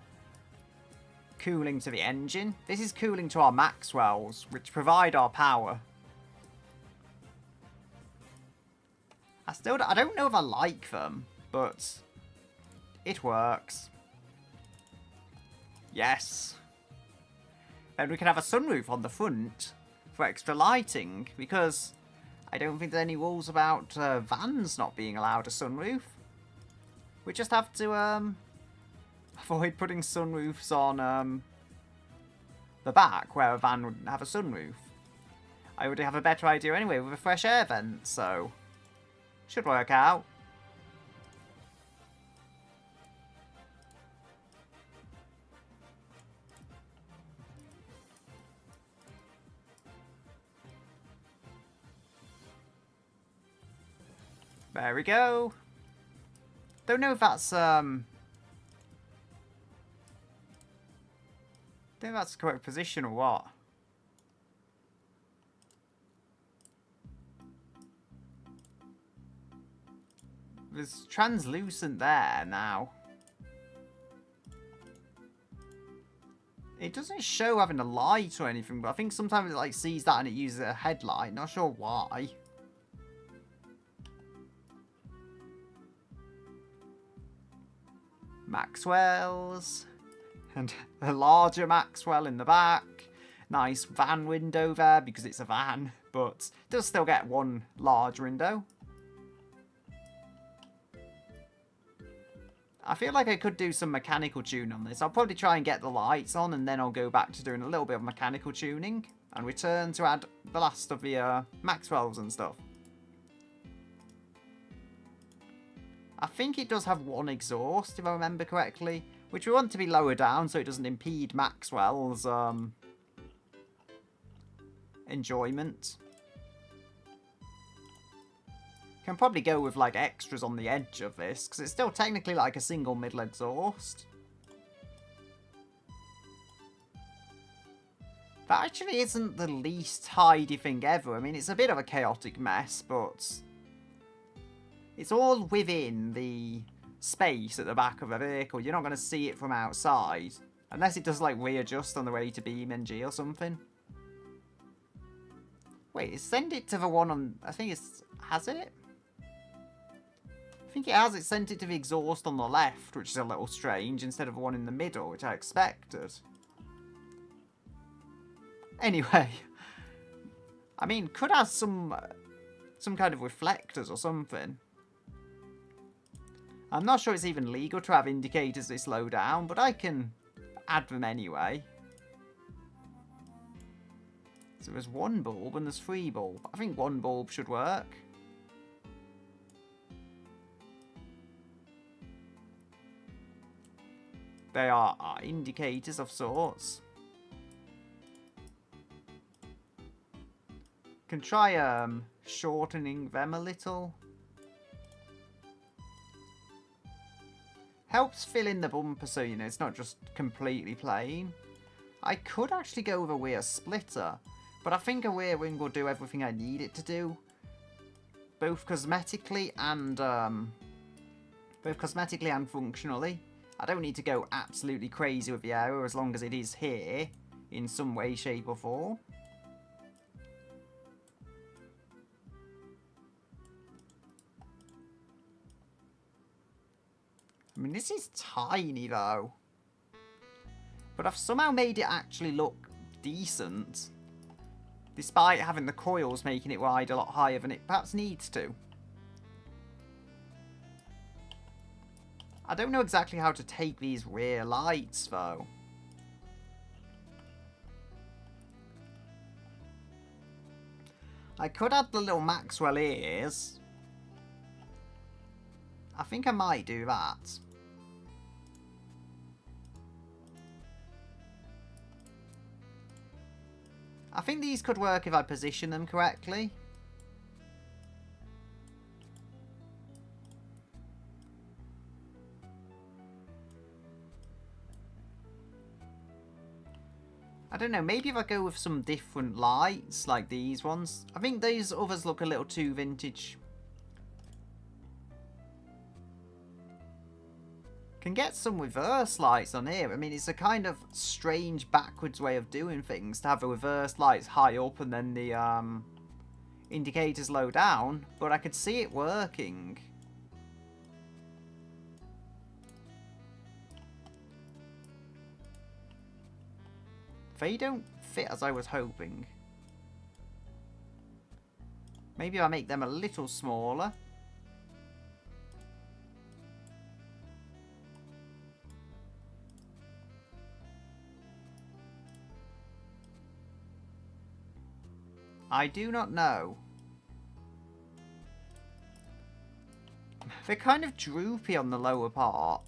cooling to the engine. This is cooling to our Maxwells, which provide our power. I don't know if I like them, but it works. Yes. Then we can have a sunroof on the front for extra lighting, because I don't think there's any rules about vans not being allowed a sunroof. We just have to avoid putting sunroofs on the back where a van wouldn't have a sunroof. I already have a better idea anyway with a fresh air vent, so should work out. There we go. Don't know if that's don't know if that's the correct position or what. There's translucent there now. It doesn't show having a light or anything, but I think sometimes it like sees that and it uses a headlight. Not sure why. Maxwell's. And a larger Maxwell in the back. Nice van window there because it's a van, but does still get one large window. I feel like I could do some mechanical tune on this. I'll probably try and get the lights on and then I'll go back to doing a little bit of mechanical tuning and return to add the last of the Maxwells and stuff. I think it does have one exhaust, if I remember correctly, which we want to be lower down so it doesn't impede Maxwell's enjoyment. Can probably go with like extras on the edge of this because it's still technically like a single middle exhaust. That actually isn't the least tidy thing ever. I mean, it's a bit of a chaotic mess, but it's all within the space at the back of a vehicle. You're not going to see it from outside unless it does like readjust on the way to BeamNG or something. Wait, send it to the one on, I think it's, has it? I think it has. It sent it to the exhaust on the left, which is a little strange, instead of the one in the middle, which I expected. Anyway, I mean, could have some kind of reflectors or something. I'm not sure it's even legal to have indicators this low down, but I can add them anyway. So there's one bulb and there's 3 bulb. I think 1 bulb should work. They are indicators of sorts. Can try shortening them a little. Helps fill in the bumper so, you know, it's not just completely plain. I could actually go with a rear splitter, but I think a rear wing will do everything I need it to do. Both cosmetically and functionally. I don't need to go absolutely crazy with the aero as long as it is here in some way, shape or form. I mean, this is tiny though. But I've somehow made it actually look decent. Despite having the coils making it ride a lot higher than it perhaps needs to. I don't know exactly how to take these rear lights, though. I could add the little Maxwell ears. I think I might do that. I think these could work if I position them correctly. I don't know, maybe if I go with some different lights, like these ones. I think these others look a little too vintage. Can get some reverse lights on here. I mean, it's a kind of strange backwards way of doing things, to have the reverse lights high up and then the indicators low down. But I could see it working. They don't fit as I was hoping. Maybe I make them a little smaller. I do not know. They're kind of droopy on the lower part.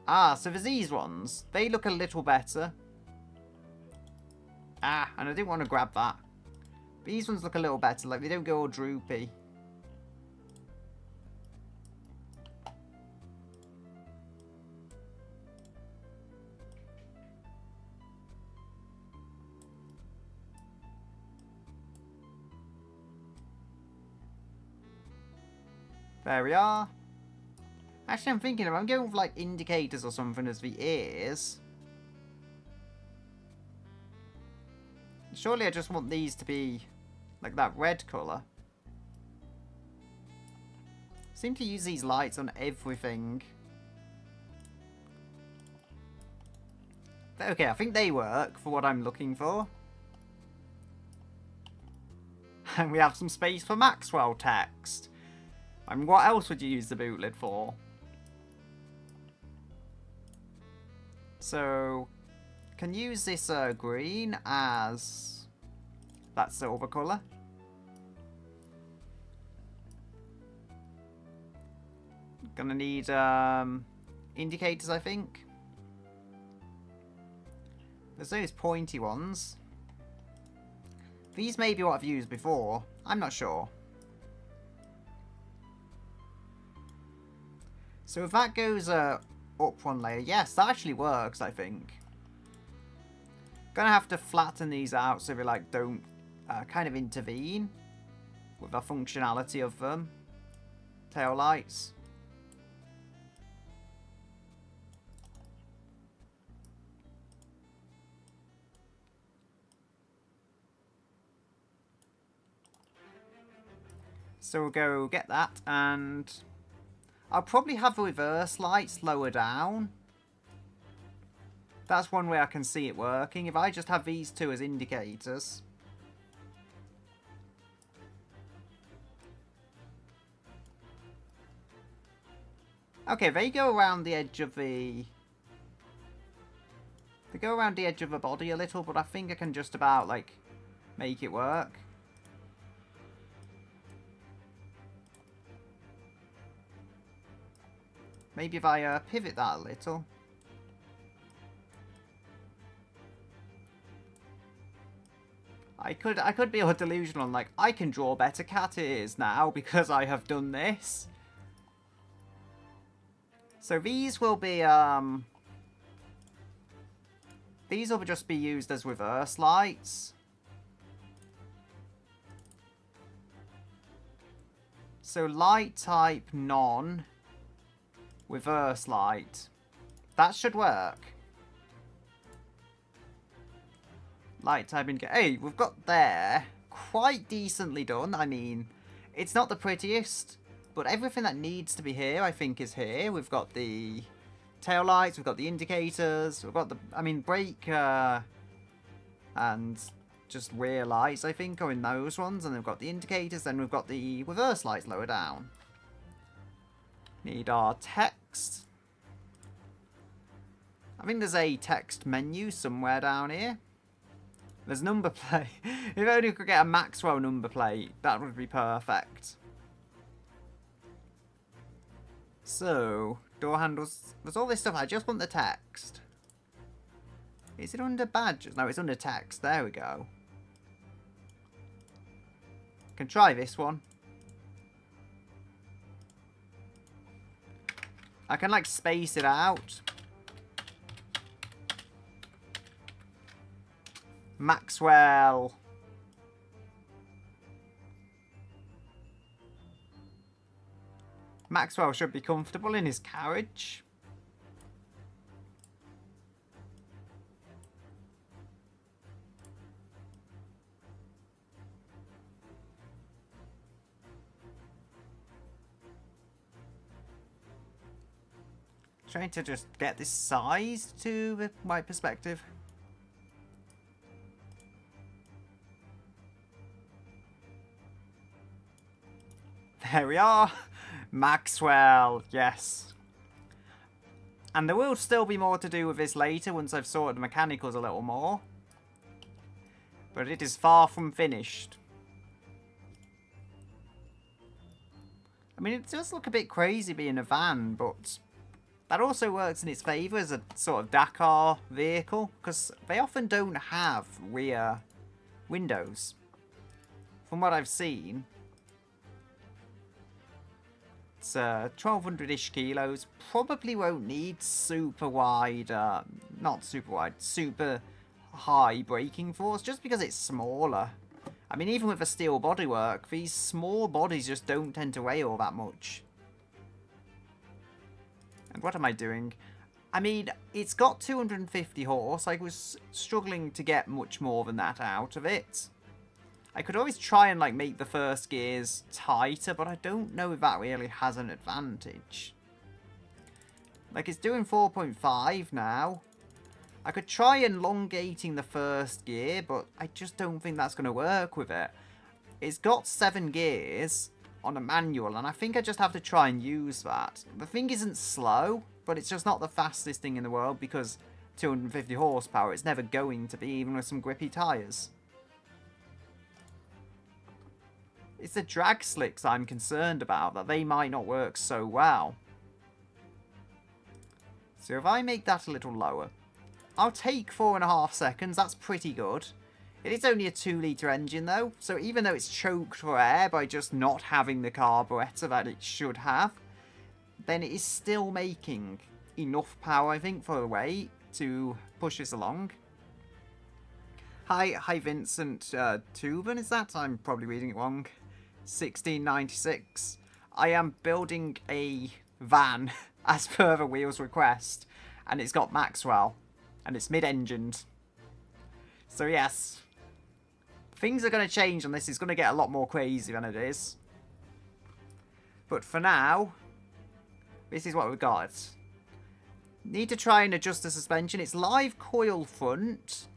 Ah, so there's these ones. They look a little better. Ah, and I didn't want to grab that. These ones look a little better, like they don't go all droopy. There we are. Actually, I'm thinking if I'm going with like indicators or something as the ears. Surely I just want these to be like that red colour. Seem to use these lights on everything. But okay, I think they work for what I'm looking for. And we have some space for Maxwell text. I mean, what else would you use the boot lid for? So, can use this green as that silver colour. Gonna need indicators, I think. There's those pointy ones. These may be what I've used before. I'm not sure. So if that goes up one layer, yes, that actually works, I think. Gonna have to flatten these out so they like don't kind of intervene with the functionality of them. Tail lights. So we'll go get that, and I'll probably have the reverse lights lower down. That's one way I can see it working. If I just have these two as indicators. Okay, they go around the edge of the... They go around the edge of the body a little, but I think I can just about, like, make it work. Maybe if I pivot that a little. I could be all delusional and like, I can draw better cat ears now because I have done this. So these will be these will just be used as reverse lights. So light type none. Reverse light. That should work. Light type indicator. Hey, we've got there. Quite decently done. I mean, it's not the prettiest, but everything that needs to be here, I think, is here. We've got the tail lights, we've got the indicators, we've got the, I mean, brake and just rear lights, I think, are in those ones. And we've got the indicators, then we've got the reverse lights lower down. Need our text. I think there's a text menu somewhere down here. There's number plate. If only we could get a Maxwell number plate, that would be perfect. So, door handles. There's all this stuff. I just want the text. Is it under badges? No, it's under text. There we go. Can try this one. I can like space it out. Maxwell. Maxwell should be comfortable in his carriage. Trying to just get this sized to the right perspective. There we are. Maxwell, yes. And there will still be more to do with this later once I've sorted the mechanicals a little more. But it is far from finished. I mean, it does look a bit crazy being a van, but that also works in its favour as a sort of Dakar vehicle, because they often don't have rear windows. From what I've seen, it's 1,200-ish kilos. Probably won't need super wide, not super wide, super high braking force, just because it's smaller. I mean, even with the steel bodywork, these small bodies just don't tend to weigh all that much. And what am I doing? I mean, it's got 250 horse. I was struggling to get much more than that out of it. I could always try and, like, make the first gears tighter, but I don't know if that really has an advantage. Like, it's doing 4.5 now. I could try elongating the first gear, but I just don't think that's going to work with it. It's got 7 gears on a manual, and I think I just have to try and use that. The thing isn't slow, but it's just not the fastest thing in the world because 250 horsepower, it's never going to be, even with some grippy tyres. It's the drag slicks I'm concerned about, that they might not work so well. So if I make that a little lower, I'll take 4.5 seconds, that's pretty good. It is only a 2-litre engine though, so even though it's choked for air by just not having the carburettor that it should have, then it is still making enough power, I think, for the weight to push this along. Hi Vincent Tuban, is that? I'm probably reading it wrong. 1696. I am building a van as per the wheel's request, and it's got Maxwell. And it's mid-engined. So yes, things are going to change on this. It's going to get a lot more crazy than it is. But for now, this is what we've got. Need to try and adjust the suspension. It's live coil front.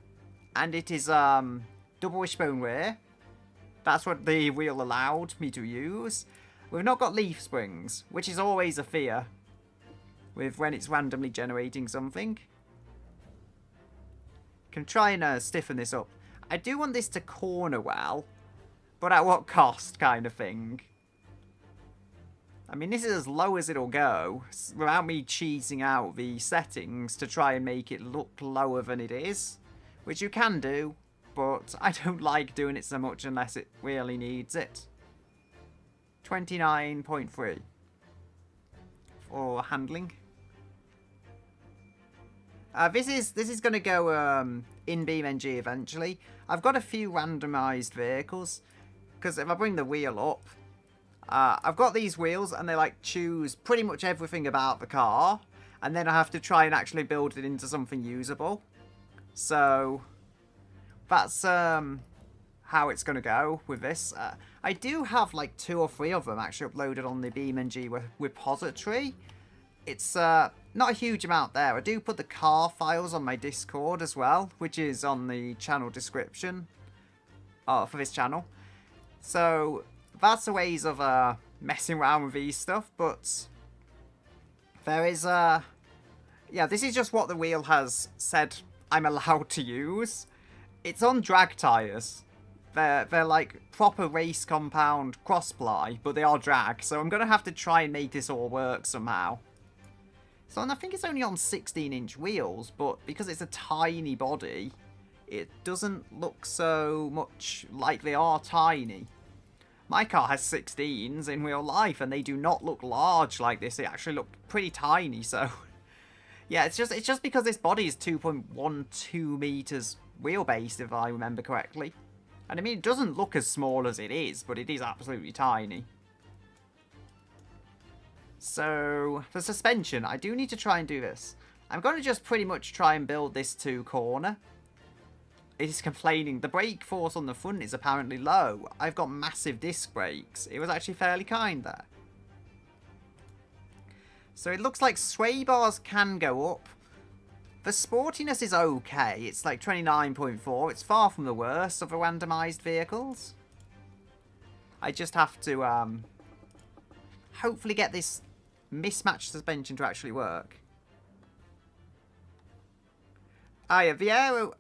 And it is double wishbone rear. That's what the wheel allowed me to use. We've not got leaf springs, which is always a fear with when it's randomly generating something. Can try and stiffen this up. I do want this to corner well, but at what cost, kind of thing. I mean, this is as low as it'll go, without me cheesing out the settings to try and make it look lower than it is, which you can do, but I don't like doing it so much unless it really needs it. 29.3 for handling. This is going to go in BeamNG eventually. I've got a few randomised vehicles, because if I bring the wheel up, I've got these wheels and they like choose pretty much everything about the car, and then I have to try and actually build it into something usable. So that's how it's going to go with this. I do have like 2 or 3 of them actually uploaded on the BeamNG repository. It's not a huge amount there. I do put the car files on my Discord as well, which is on the channel description for this channel. So that's the ways of messing around with these stuff, but there is yeah, this is just what the wheel has said I'm allowed to use. It's on drag tyres. They're like proper race compound cross-ply, but they are drag, so I'm going to have to try and make this all work somehow. So, and I think it's only on 16-inch wheels, but because it's a tiny body, it doesn't look so much like they are tiny. My car has 16s in real life, and they do not look large like this. They actually look pretty tiny, so... Yeah, it's just because this body is 2.12 meters wheelbase, if I remember correctly. And I mean, it doesn't look as small as it is, but it is absolutely tiny. So, for suspension, I do need to try and do this. I'm going to just pretty much try and build this to corner. It is complaining. The brake force on the front is apparently low. I've got massive disc brakes. It was actually fairly kind there. So it looks like sway bars can go up. The sportiness is okay. It's like 29.4. It's far from the worst of the randomised vehicles. I just have to hopefully get this mismatched suspension to actually work. Ah, yeah, the aero,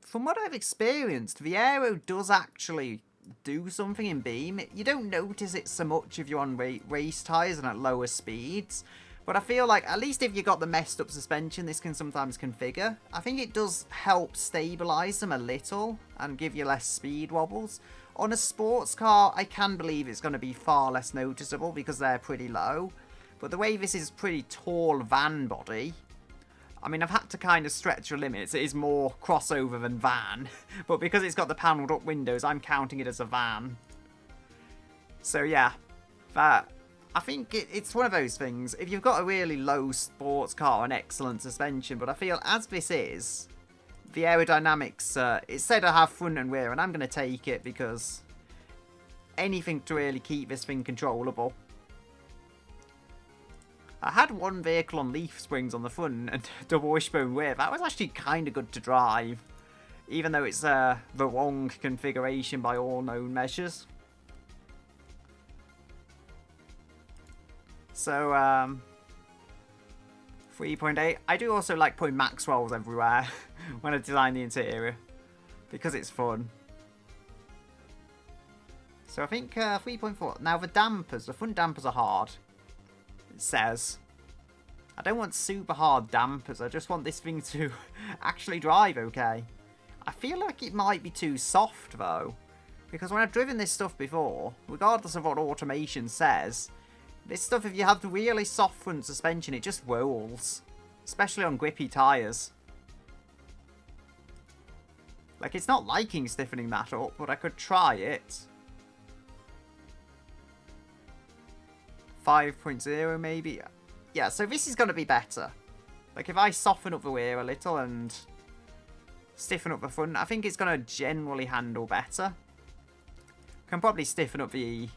from what I've experienced, the aero does actually do something in beam. You don't notice it so much if you're on race tyres and at lower speeds. But I feel like, at least if you've got the messed up suspension, this can sometimes configure. I think it does help stabilise them a little and give you less speed wobbles. On a sports car, I can believe it's going to be far less noticeable because they're pretty low. But the way this is pretty tall van body, I mean, I've had to kind of stretch the limits. It is more crossover than van. But because it's got the panelled up windows, I'm counting it as a van. So yeah, I think it's one of those things. If you've got a really low sports car and excellent suspension, but I feel as this is, the aerodynamics, it said I have front and rear, and I'm going to take it because anything to really keep this thing controllable. I had one vehicle on leaf springs on the front and double wishbone rear. That was actually kind of good to drive, even though it's the wrong configuration by all known measures. So, 3.8. I do also like putting Maxwells everywhere when I design the interior, because it's fun. So I think 3.4. Now the dampers, the front dampers are hard. It says. I don't want super hard dampers. I just want this thing to actually drive okay. I feel like it might be too soft though, because when I've driven this stuff before, regardless of what automation says, this stuff, if you have the really soft front suspension, it just rolls. Especially on grippy tyres. Like, it's not liking stiffening that up, but I could try it. 5.0 maybe. Yeah, so this is going to be better. Like, if I soften up the rear a little and stiffen up the front, I think it's going to generally handle better. Can probably stiffen up the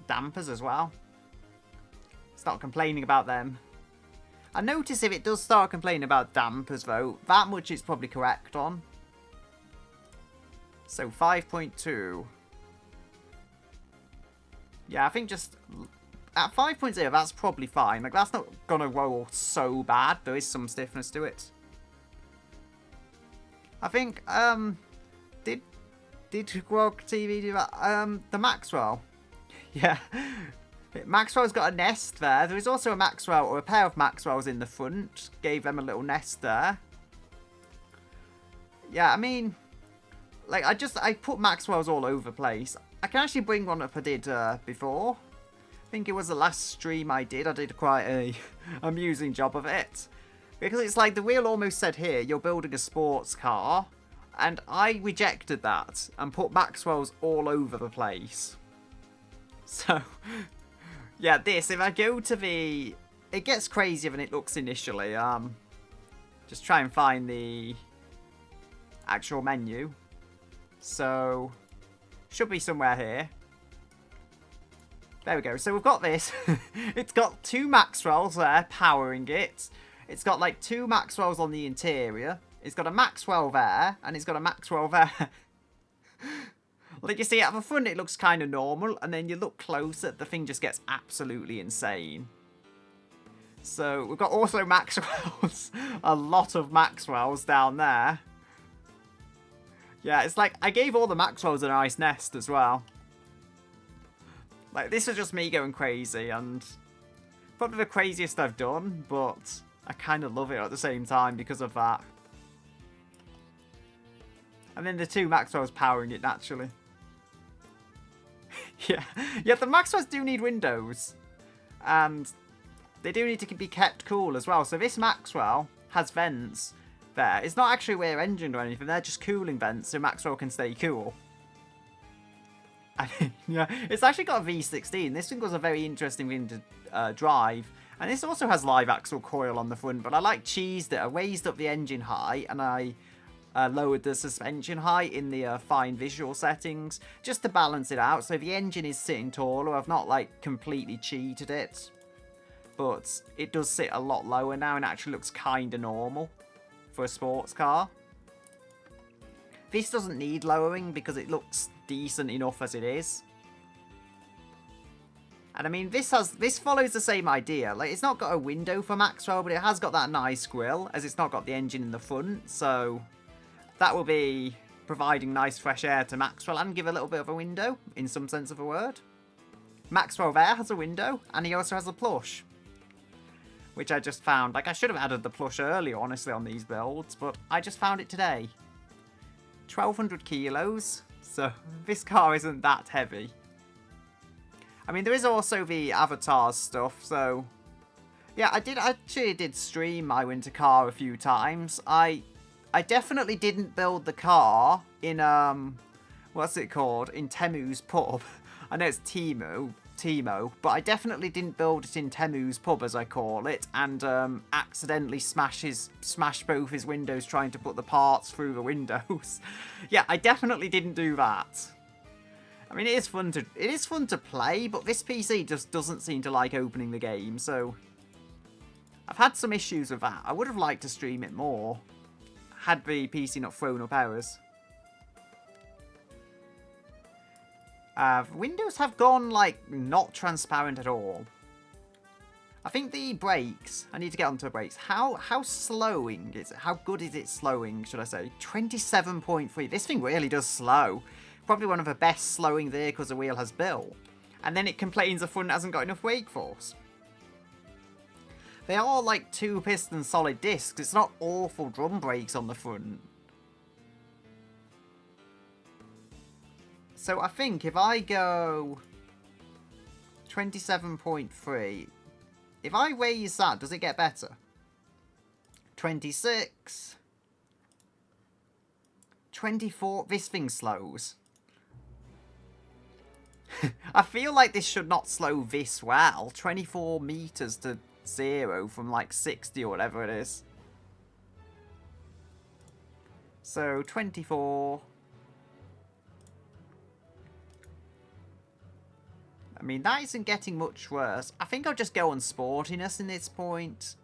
dampers as well. Start complaining about them. I notice if it does start complaining about dampers though, that much it's probably correct on. So 5.2. Yeah, I think just at 5.0 that's probably fine. Like, that's not gonna roll so bad. There is some stiffness to it. I think did Grog TV do that? The Maxwell. Yeah, Maxwell's got a nest there. There is also a Maxwell, or a pair of Maxwells in the front. Gave them a little nest there. Yeah, I mean, like, I put Maxwells all over the place. I can actually bring one up I did before. I think it was the last stream I did quite a amusing job of it. Because it's like the wheel almost said here, you're building a sports car. And I rejected that and put Maxwells all over the place. So, yeah, this, if I go to the... It gets crazier than it looks initially. Just try and find the actual menu. So, should be somewhere here. There we go. So we've got this. It's got two Maxwells there powering it. It's got like two Maxwells on the interior. It's got a Maxwell there, and it's got a Maxwell there. Like, you see, at the front it looks kind of normal, and then you look closer, the thing just gets absolutely insane. So, we've got also Maxwells. A lot of Maxwells down there. Yeah, it's like, I gave all the Maxwells a nice nest as well. Like, this is just me going crazy, and probably the craziest I've done, but I kind of love it at the same time because of that. And then the two Maxwells powering it naturally. Yeah, the Maxwells do need windows. And they do need to be kept cool as well. So this Maxwell has vents there. It's not actually rear engined or anything. They're just cooling vents so Maxwell can stay cool. I mean, yeah, it's actually got a V16. This thing was a very interesting thing to drive. And this also has live axle coil on the front. But I like cheesed it. I raised up the engine high and I lowered the suspension height in the fine visual settings just to balance it out. So the engine is sitting taller. I've not like completely cheated it. but it does sit a lot lower now and actually looks kind of normal for a sports car. This doesn't need lowering because it looks decent enough as it is. And I mean, this follows the same idea. Like, it's not got a window for Maxwell, but it has got that nice grille, as it's not got the engine in the front. So that will be providing nice fresh air to Maxwell and give a little bit of a window, in some sense of a word. Maxwell there has a window, and he also has a plush, which I just found. Like, I should have added the plush earlier, honestly, on these builds, but I just found it today. 1,200 kilos, so this car isn't that heavy. I mean, there is also the avatars stuff, so yeah, I actually did stream my winter car a few times. I definitely didn't build the car in what's it called? In Temu's pub. I know it's Timo, but I definitely didn't build it in Temu's pub, as I call it, and accidentally smash both his windows trying to put the parts through the windows. Yeah, I definitely didn't do that. I mean, it is fun to play, but this PC just doesn't seem to like opening the game, so I've had some issues with that. I would have liked to stream it more, had the PC not thrown up errors. Windows have gone, like, not transparent at all. I think the brakes, I need to get onto the brakes. How slowing is it? How good is it slowing, should I say? 27.3. This thing really does slow. Probably one of the best slowing vehicles the wheel has built. And then it complains the front hasn't got enough wake force. They are like 2-piston solid discs. It's not awful drum brakes on the front. So I think if I go 27.3, if I raise that, does it get better? 26. 24. This thing slows. I feel like this should not slow this well. 24 meters to 0 from like 60 or whatever it is. So 24. I mean, that isn't getting much worse. I think I'll just go on sportiness in this point.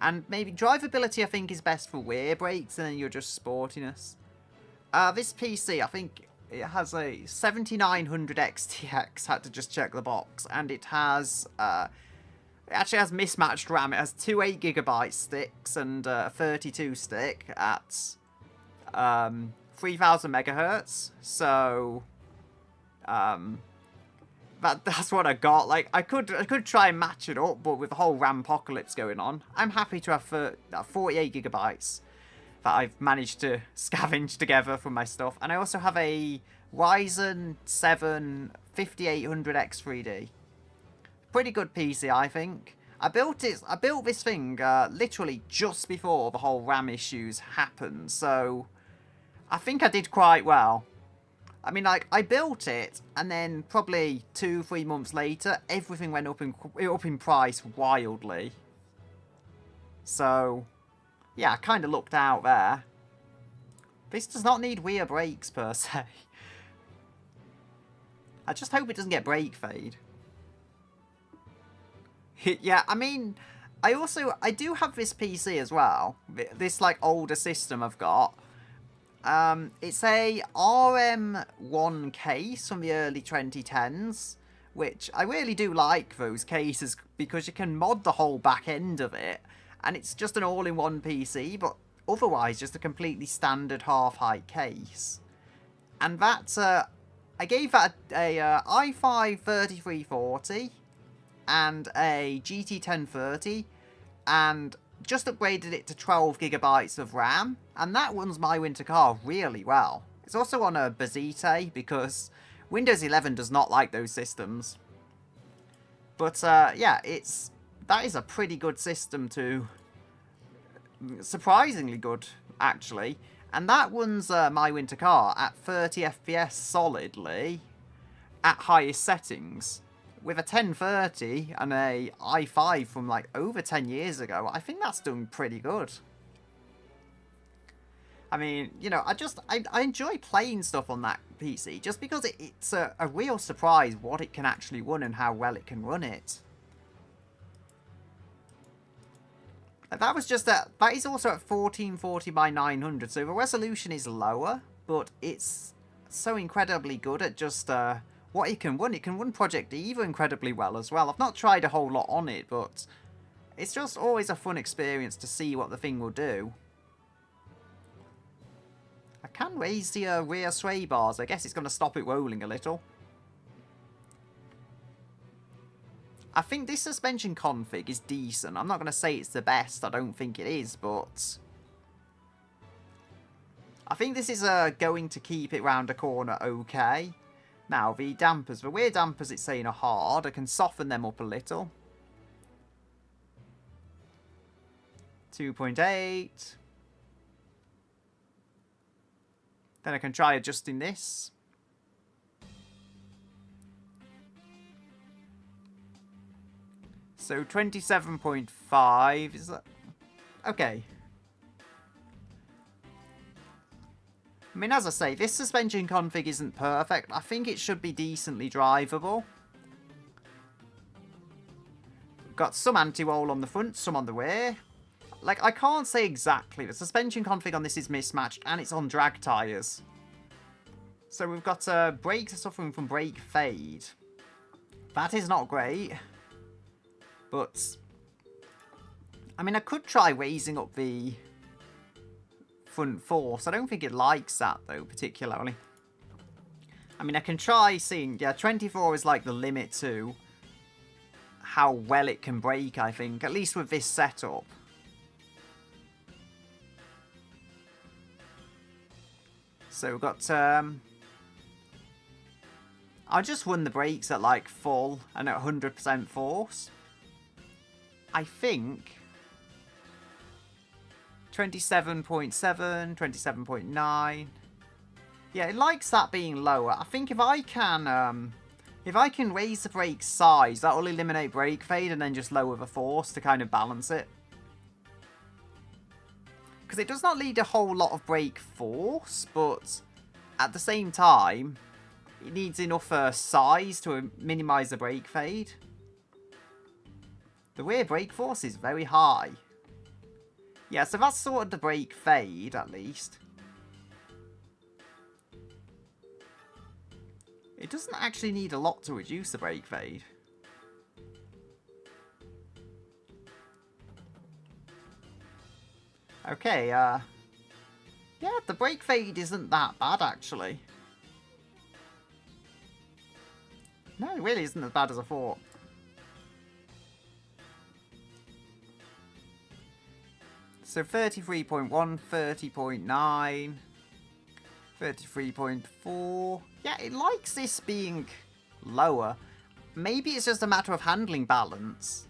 And maybe drivability, I think, is best for rear brakes, and then you're just sportiness. This PC, I think it has a 7900 XTX, had to just check the box, and it has, it actually has mismatched RAM. It has two 8GB sticks and a 32 stick at 3000 megahertz, so that's what I got. Like, I could try and match it up, but with the whole RAM-pocalypse going on, I'm happy to have 48GB that I've managed to scavenge together from my stuff. And I also have a Ryzen 7 5800X3D. Pretty good PC, I think. I built this thing literally just before the whole RAM issues happened, so I think I did quite well. I mean, like, I built it, and then probably 2-3 months later, everything went up in price wildly. So yeah, I kind of looked out there. This does not need rear brakes, per se. I just hope it doesn't get brake fade. Yeah, I mean, I do have this PC as well. This, like, older system I've got. It's a RM1 case from the early 2010s, which I really do like those cases because you can mod the whole back end of it. And it's just an all-in-one PC, but otherwise just a completely standard half-height case. And that, I gave that a i5 3340 and a GT 1030, and just upgraded it to 12GB of RAM, and that runs my winter car really well. It's also on a Bazite, because Windows 11 does not like those systems. But, yeah, that is a pretty good system to... surprisingly good, actually. And that runs my winter car at 30 FPS solidly at highest settings. With a 1030 and a i5 from like over 10 years ago, I think that's done pretty good. I mean, you know, I enjoy playing stuff on that PC just because it's a real surprise what it can actually run and how well it can run it. That was just that is also at 1440 by 900, so the resolution is lower, but it's so incredibly good at just what it can run. It can run Project Eva incredibly well as well. I've not tried a whole lot on it, but it's just always a fun experience to see what the thing will do. I can raise the rear sway bars. I guess it's going to stop it rolling a little. I think this suspension config is decent. I'm not going to say it's the best. I don't think it is, but I think this is going to keep it round a corner okay. Now, the dampers. The rear dampers, it's saying, are hard. I can soften them up a little. 2.8. Then I can try adjusting this. So 27.5 is that okay? I mean, as I say, this suspension config isn't perfect. I think it should be decently drivable. We've got some anti-roll on the front, some on the rear. Like, I can't say exactly. The suspension config on this is mismatched, and it's on drag tyres. So we've got brakes suffering from brake fade. That is not great. But, I mean, I could try raising up the front force. I don't think it likes that, though, particularly. I mean, I can try seeing... Yeah, 24 is like the limit to how well it can brake, I think. At least with this setup. So we've got... I'll just run the brakes at, like, full and at 100% force. I think 27.7, 27.9. Yeah, it likes that being lower. I think if I can raise the brake size, that will eliminate brake fade and then just lower the force to kind of balance it. Because it does not need a whole lot of brake force, but at the same time, it needs enough size to minimise the brake fade. The rear brake force is very high. Yeah, so that's sort of the brake fade, at least. It doesn't actually need a lot to reduce the brake fade. Okay, yeah, the brake fade isn't that bad, actually. No, it really isn't as bad as I thought. So 33.1, 30.9, 33.4. Yeah, it likes this being lower. Maybe it's just a matter of handling balance.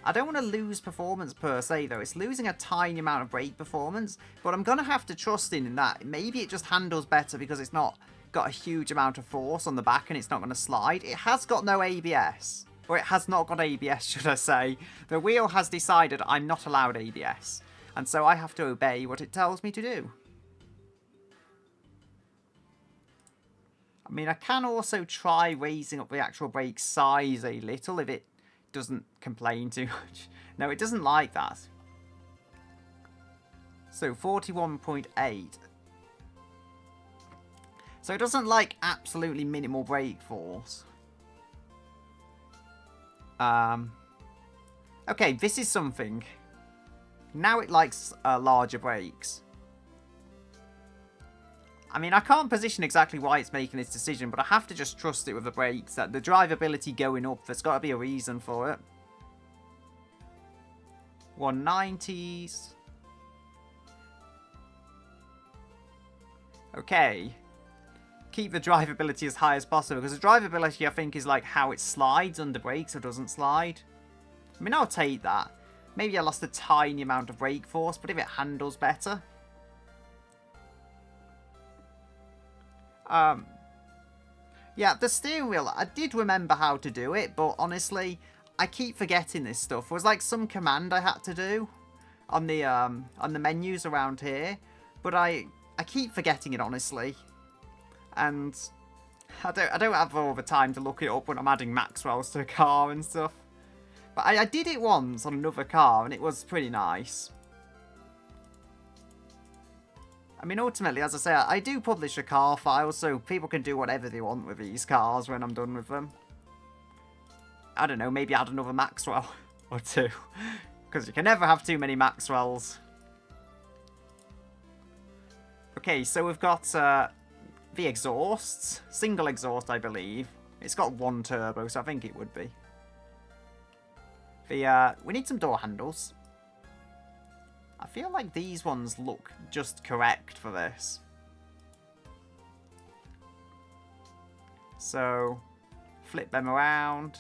I don't want to lose performance per se, though. It's losing a tiny amount of brake performance, but I'm going to have to trust in that. Maybe it just handles better because it's not got a huge amount of force on the back and it's not going to slide. It has got no ABS. Or it has not got ABS, should I say. The wheel has decided I'm not allowed ABS. And so I have to obey what it tells me to do. I mean, I can also try raising up the actual brake size a little if it doesn't complain too much. No, it doesn't like that. So 41.8. So it doesn't like absolutely minimal brake force. Okay, this is something. Now it likes larger brakes. I mean, I can't position exactly why it's making this decision, but I have to just trust it with the brakes. That the drivability going up, there's got to be a reason for it. 190s. Okay. Keep the drivability as high as possible, because the drivability, I think, is like how it slides under brakes or doesn't slide. I mean, I'll take that. Maybe I lost a tiny amount of brake force, but if it handles better. Yeah, the steering wheel, I did remember how to do it, but honestly, I keep forgetting this stuff. It was like some command I had to do on the menus around here, but I keep forgetting it, honestly. And I don't have all the time to look it up when I'm adding Maxwells to a car and stuff. But I did it once on another car, and it was pretty nice. I mean, ultimately, as I say, I do publish a car file, so people can do whatever they want with these cars when I'm done with them. I don't know, maybe add another Maxwell or two. Because you can never have too many Maxwells. Okay, so we've got the exhausts. Single exhaust, I believe. It's got one turbo, so I think it would be. We need some door handles. I feel like these ones look just correct for this. So, flip them around.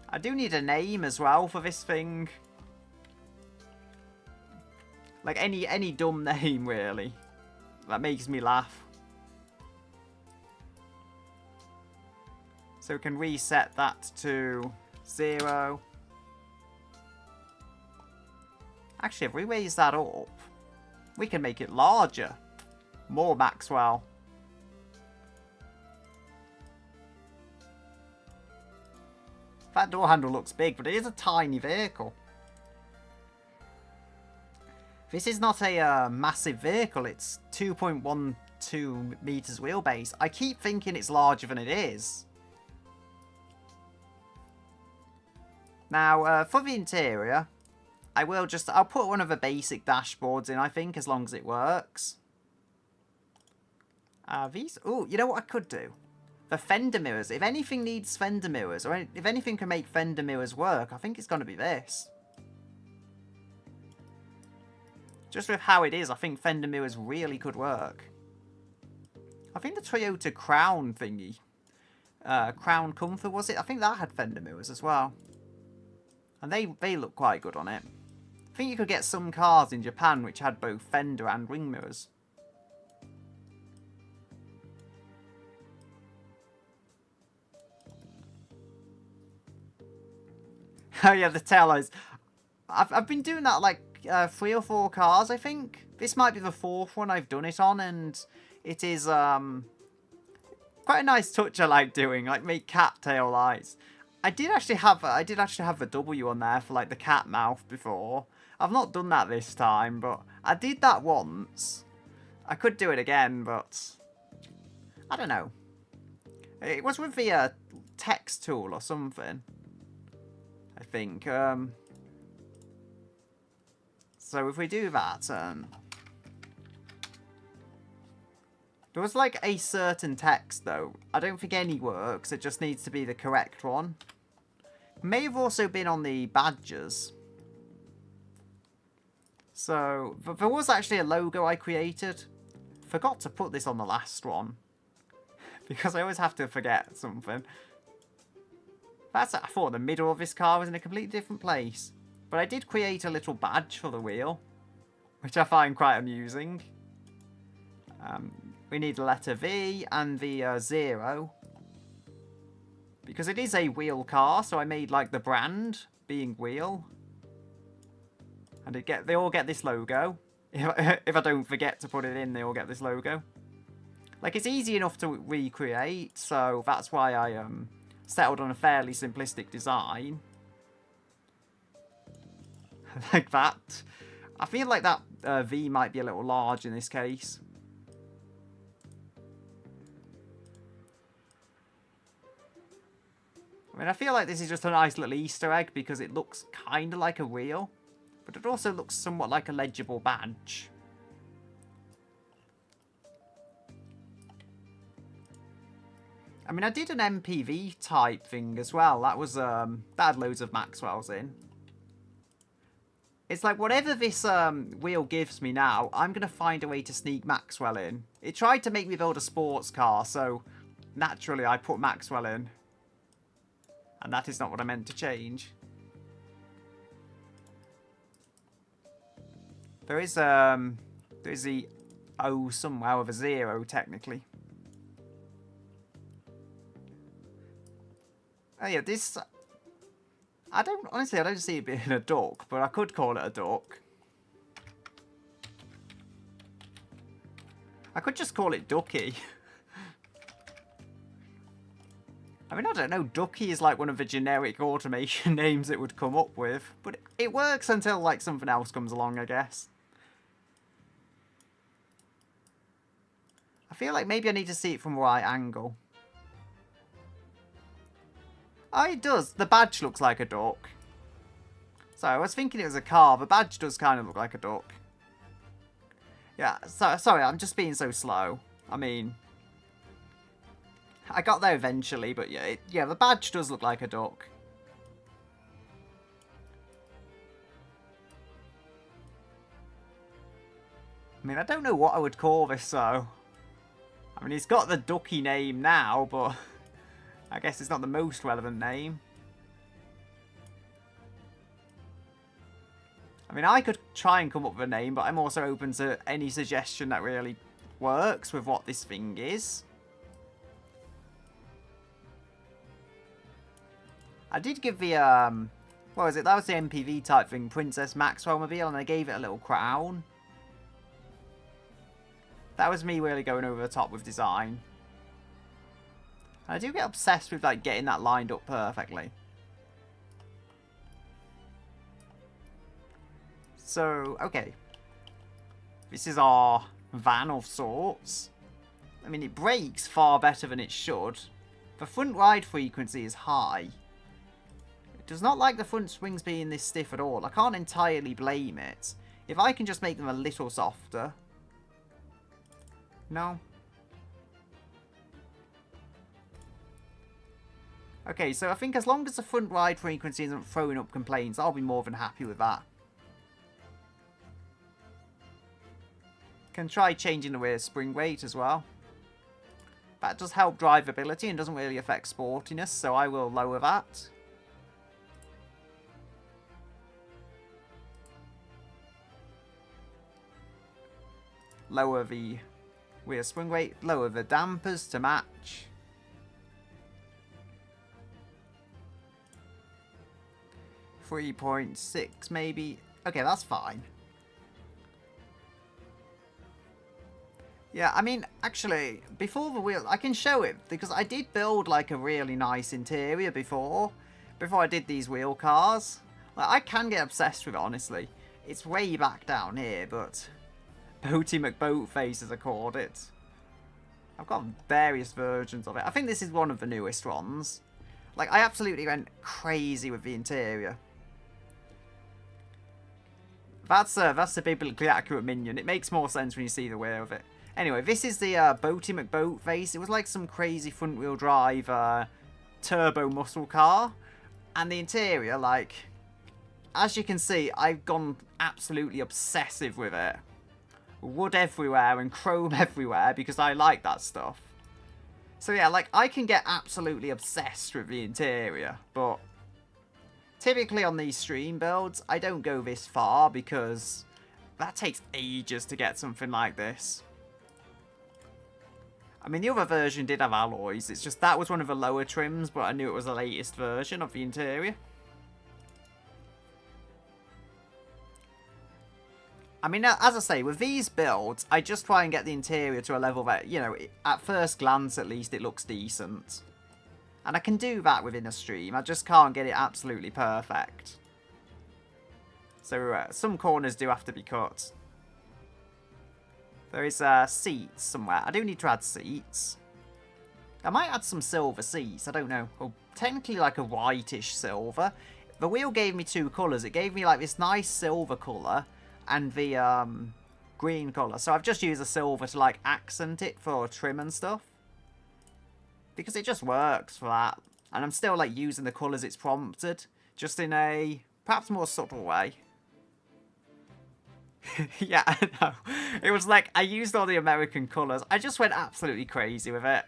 I do need a name as well for this thing. Like any dumb name, really. That makes me laugh. So we can reset that to 0. Actually, if we raise that up, we can make it larger. More Maxwell. That door handle looks big, but it is a tiny vehicle. This is not a massive vehicle. It's 2.12 meters wheelbase. I keep thinking it's larger than it is. Now, for the interior, I'll put one of the basic dashboards in, I think, as long as it works. Oh, you know what I could do? The fender mirrors. If anything needs fender mirrors, or if anything can make fender mirrors work, I think it's going to be this. Just with how it is, I think fender mirrors really could work. I think the Toyota Crown thingy, Crown Comfort, was it? I think that had fender mirrors as well. And they look quite good on it. I think you could get some cars in Japan which had both fender and wing mirrors. Oh yeah, the taillights. I've been doing that like 3 or 4 cars, I think. This might be the 4th one I've done it on, and it is quite a nice touch I like doing, like make cat tail lights. I did actually have a W on there for like the cat mouth before. I've not done that this time, but I did that once. I could do it again, but I don't know. It was with the text tool or something, I think. So if we do that, there was like a certain text though. I don't think any works. It just needs to be the correct one. May have also been on the badges. So there was actually a logo I created. Forgot to put this on the last one because I always have to forget something. I thought the middle of this car was in a completely different place. But I did create a little badge for the wheel, which I find quite amusing. We need the letter V and the 0. Because it is a wheel car, so I made like the brand being wheel. And they all get this logo. If I don't forget to put it in, they all get this logo. Like, it's easy enough to recreate, so that's why I settled on a fairly simplistic design. Like that. I feel like that V might be a little large in this case. I mean, I feel like this is just a nice little Easter egg because it looks kind of like a wheel, but it also looks somewhat like a legible badge. I mean, I did an MPV type thing as well. That was that had loads of Maxwells in. It's like whatever this wheel gives me now, I'm going to find a way to sneak Maxwell in. It tried to make me build a sports car, so naturally I put Maxwell in. And that is not what I meant to change. There is the O somewhere with a 0 technically. Oh yeah, this... Honestly, I don't see it being a duck, but I could call it a duck. I could just call it Ducky. I mean, I don't know, Ducky is like one of the generic automation names it would come up with, but it works until like something else comes along, I guess. I feel like maybe I need to see it from a right angle. Oh, it does. The badge looks like a duck. So I was thinking it was a car. The badge does kind of look like a duck. Yeah, so sorry, I'm just being so slow. I mean, I got there eventually, but yeah, the badge does look like a duck. I mean, I don't know what I would call this, though. I mean, he's got the Ducky name now, but I guess it's not the most relevant name. I mean, I could try and come up with a name, but I'm also open to any suggestion that really works with what this thing is. I did give the, what was it? That was the MPV type thing, Princess Maxwell Mobile, and I gave it a little crown. That was me really going over the top with design. And I do get obsessed with, like, getting that lined up perfectly. So, okay. This is our van of sorts. I mean, it brakes far better than it should. The front ride frequency is high. It does not like the front springs being this stiff at all. I can't entirely blame it. If I can just make them a little softer. No. Okay, so I think as long as the front ride frequency isn't throwing up complaints, I'll be more than happy with that. Can try changing the rear spring weight as well. That does help drivability and doesn't really affect sportiness, so I will lower that. Lower the rear spring weight, lower the dampers to match. .6 maybe. Okay, that's fine. Yeah, I mean, actually, before the wheel, I can show it, because I did build, like, a really nice interior before I did these wheel cars. Like, I can get obsessed with it, honestly. It's way back down here, but Boaty McBoatface, as I called it. I've got various versions of it. I think this is one of the newest ones. Like, I absolutely went crazy with the interior. That's a biblically accurate minion. It makes more sense when you see the way of it. Anyway, this is the Boaty McBoatface. It was like some crazy front-wheel drive turbo muscle car. And the interior, like, as you can see, I've gone absolutely obsessive with it. Wood everywhere and chrome everywhere because I like that stuff. So yeah, like, I can get absolutely obsessed with the interior, but typically on these stream builds, I don't go this far because that takes ages to get something like this. I mean, the other version did have alloys. It's just that was one of the lower trims, but I knew it was the latest version of the interior. I mean, as I say, with these builds, I just try and get the interior to a level that, you know, at first glance at least, it looks decent. And I can do that within a stream. I just can't get it absolutely perfect. So some corners do have to be cut. There is seats somewhere. I do need to add seats. I might add some silver seats. I don't know. Well, technically like a whitish silver. The wheel gave me two colours. It gave me like this nice silver colour and the green colour. So I've just used the silver to like accent it for trim and stuff. Because it just works for that. And I'm still like using the colours it's prompted. Just in a perhaps more subtle way. Yeah, I know. It was like, I used all the American colours. I just went absolutely crazy with it.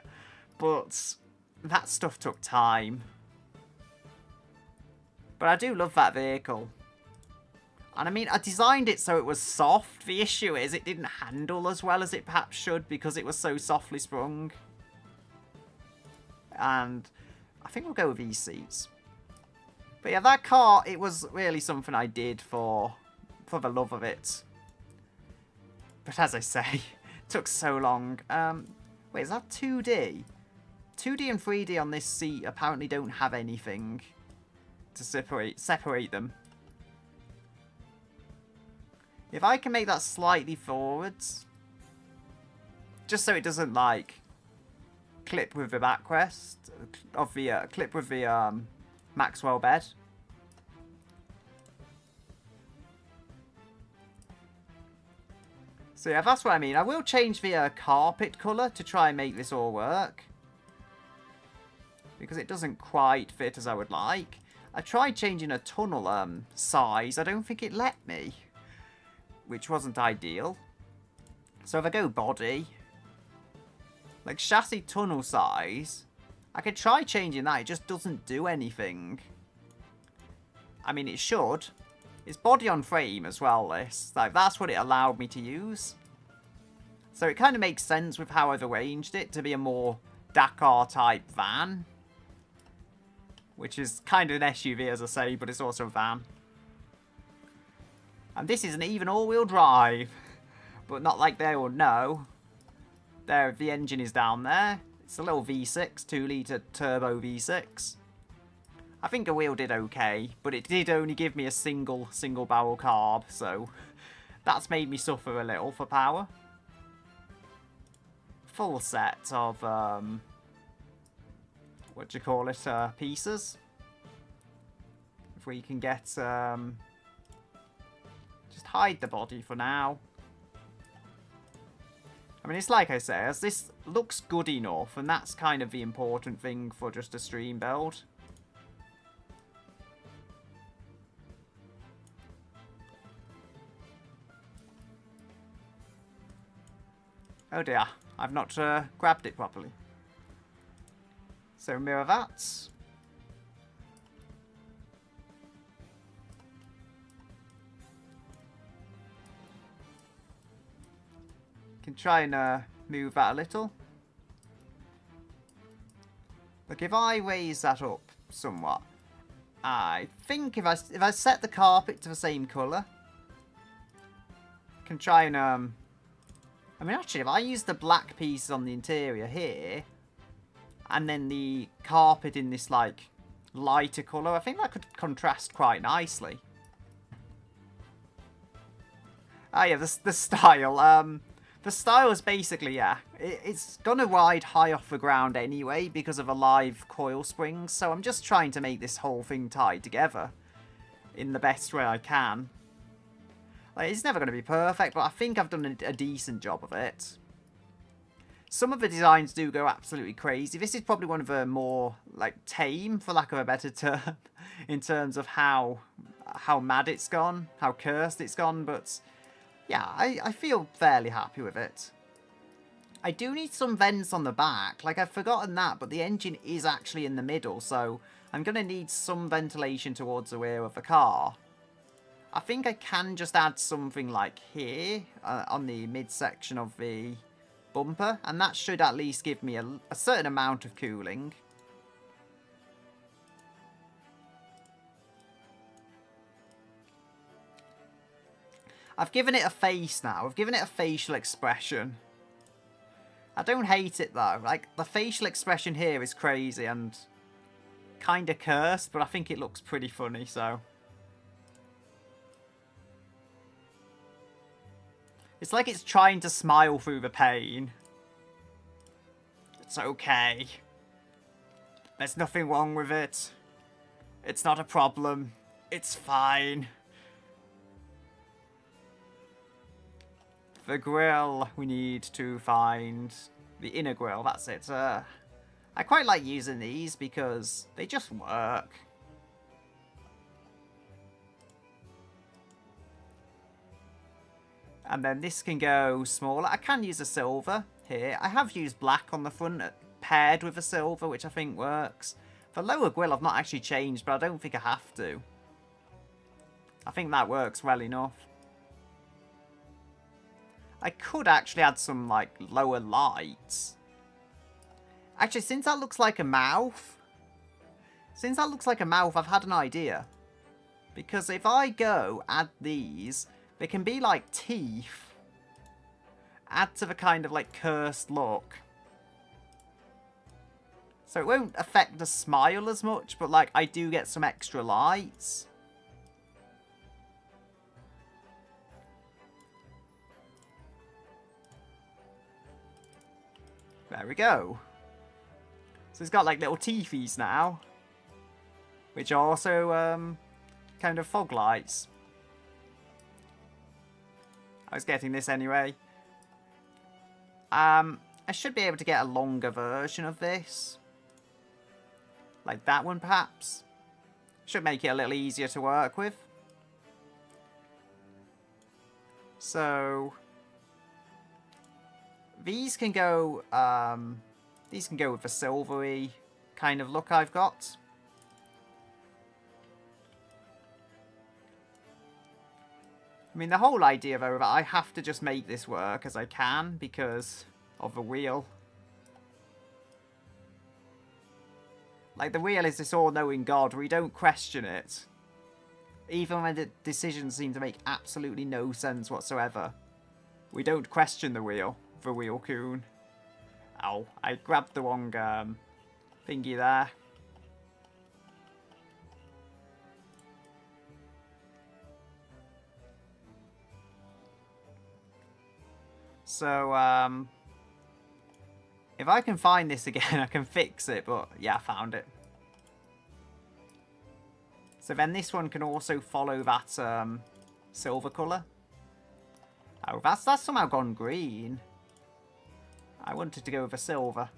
But that stuff took time. But I do love that vehicle. And I mean, I designed it so it was soft. The issue is it didn't handle as well as it perhaps should because it was so softly sprung. And I think we'll go with these seats. But yeah, that car, it was really something I did for the love of it. But as I say, it took so long. Wait, is that 2D? 2D and 3D on this seat apparently don't have anything to separate them. If I can make that slightly forwards, just so it doesn't, like, clip with the backrest of the, clip with the, Maxwell bed. So yeah, that's what I mean. I will change the carpet colour to try and make this all work, because it doesn't quite fit as I would like. I tried changing a tunnel size. I don't think it let me, which wasn't ideal. So if I go body, like chassis tunnel size, I could try changing that. It just doesn't do anything. I mean, it should. It's body on frame as well, this. Like, that's what it allowed me to use. So it kind of makes sense with how I've arranged it to be a more Dakar-type van. Which is kind of an SUV, as I say, but it's also a van. And this isn't even all-wheel drive. But not like they will know. There, the engine is down there. It's a little V6, 2-litre turbo V6. I think a wheel did okay, but it did only give me a single barrel carb, so that's made me suffer a little for power. Full set of, what do you call it, pieces. If we can get, just hide the body for now. I mean, it's like I say, as this looks good enough, and that's kind of the important thing for just a stream build. Oh dear, I've not grabbed it properly. So mirror that. Can try and move that a little. Look, if I raise that up somewhat, I think if I set the carpet to the same colour, I can try and I mean, actually, if I use the black pieces on the interior here, and then the carpet in this, like, lighter colour, I think that could contrast quite nicely. Oh, yeah, the style. The style is basically, yeah, it's going to ride high off the ground anyway because of a live coil springs, so I'm just trying to make this whole thing tie together in the best way I can. Like, it's never going to be perfect, but I think I've done a decent job of it. Some of the designs do go absolutely crazy. This is probably one of the more, like, tame, for lack of a better term, in terms of how mad it's gone, how cursed it's gone, but yeah, I feel fairly happy with it. I do need some vents on the back. Like, I've forgotten that, but the engine is actually in the middle, so I'm going to need some ventilation towards the rear of the car. I think I can just add something like here, on the midsection of the bumper, and that should at least give me a certain amount of cooling. I've given it a face now. I've given it a facial expression. I don't hate it though. Like, the facial expression here is crazy and kind of cursed, but I think it looks pretty funny, so. It's like it's trying to smile through the pain. It's okay. There's nothing wrong with it. It's not a problem. It's fine. The grill, we need to find the inner grill, that's it. I quite like using these because they just work. And then this can go smaller. I can use a silver here. I have used black on the front paired with a silver, which I think works. The lower grill I've not actually changed, but I don't think I have to. I think that works well enough. I could actually add some, like, lower lights. Actually, since that looks like a mouth... I've had an idea. Because if I go add these... They can be like teeth. Add to the kind of like cursed look. So it won't affect the smile as much, but like I do get some extra lights. There we go. So it's got like little teethies now, which are also kind of fog lights. I was getting this anyway. I should be able to get a longer version of this. Like that one, perhaps. Should make it a little easier to work with. So these can go with the silvery kind of look I've got. I mean, the whole idea, though, that I have to just make this work as I can because of the wheel. Like, the wheel is this all-knowing God where we don't question it. Even when the decisions seem to make absolutely no sense whatsoever. We don't question the wheel coon. Ow, I grabbed the wrong thingy there. So, if I can find this again, I can fix it, but yeah, I found it. So then this one can also follow that silver colour. Oh, that's somehow gone green. I wanted to go with a silver.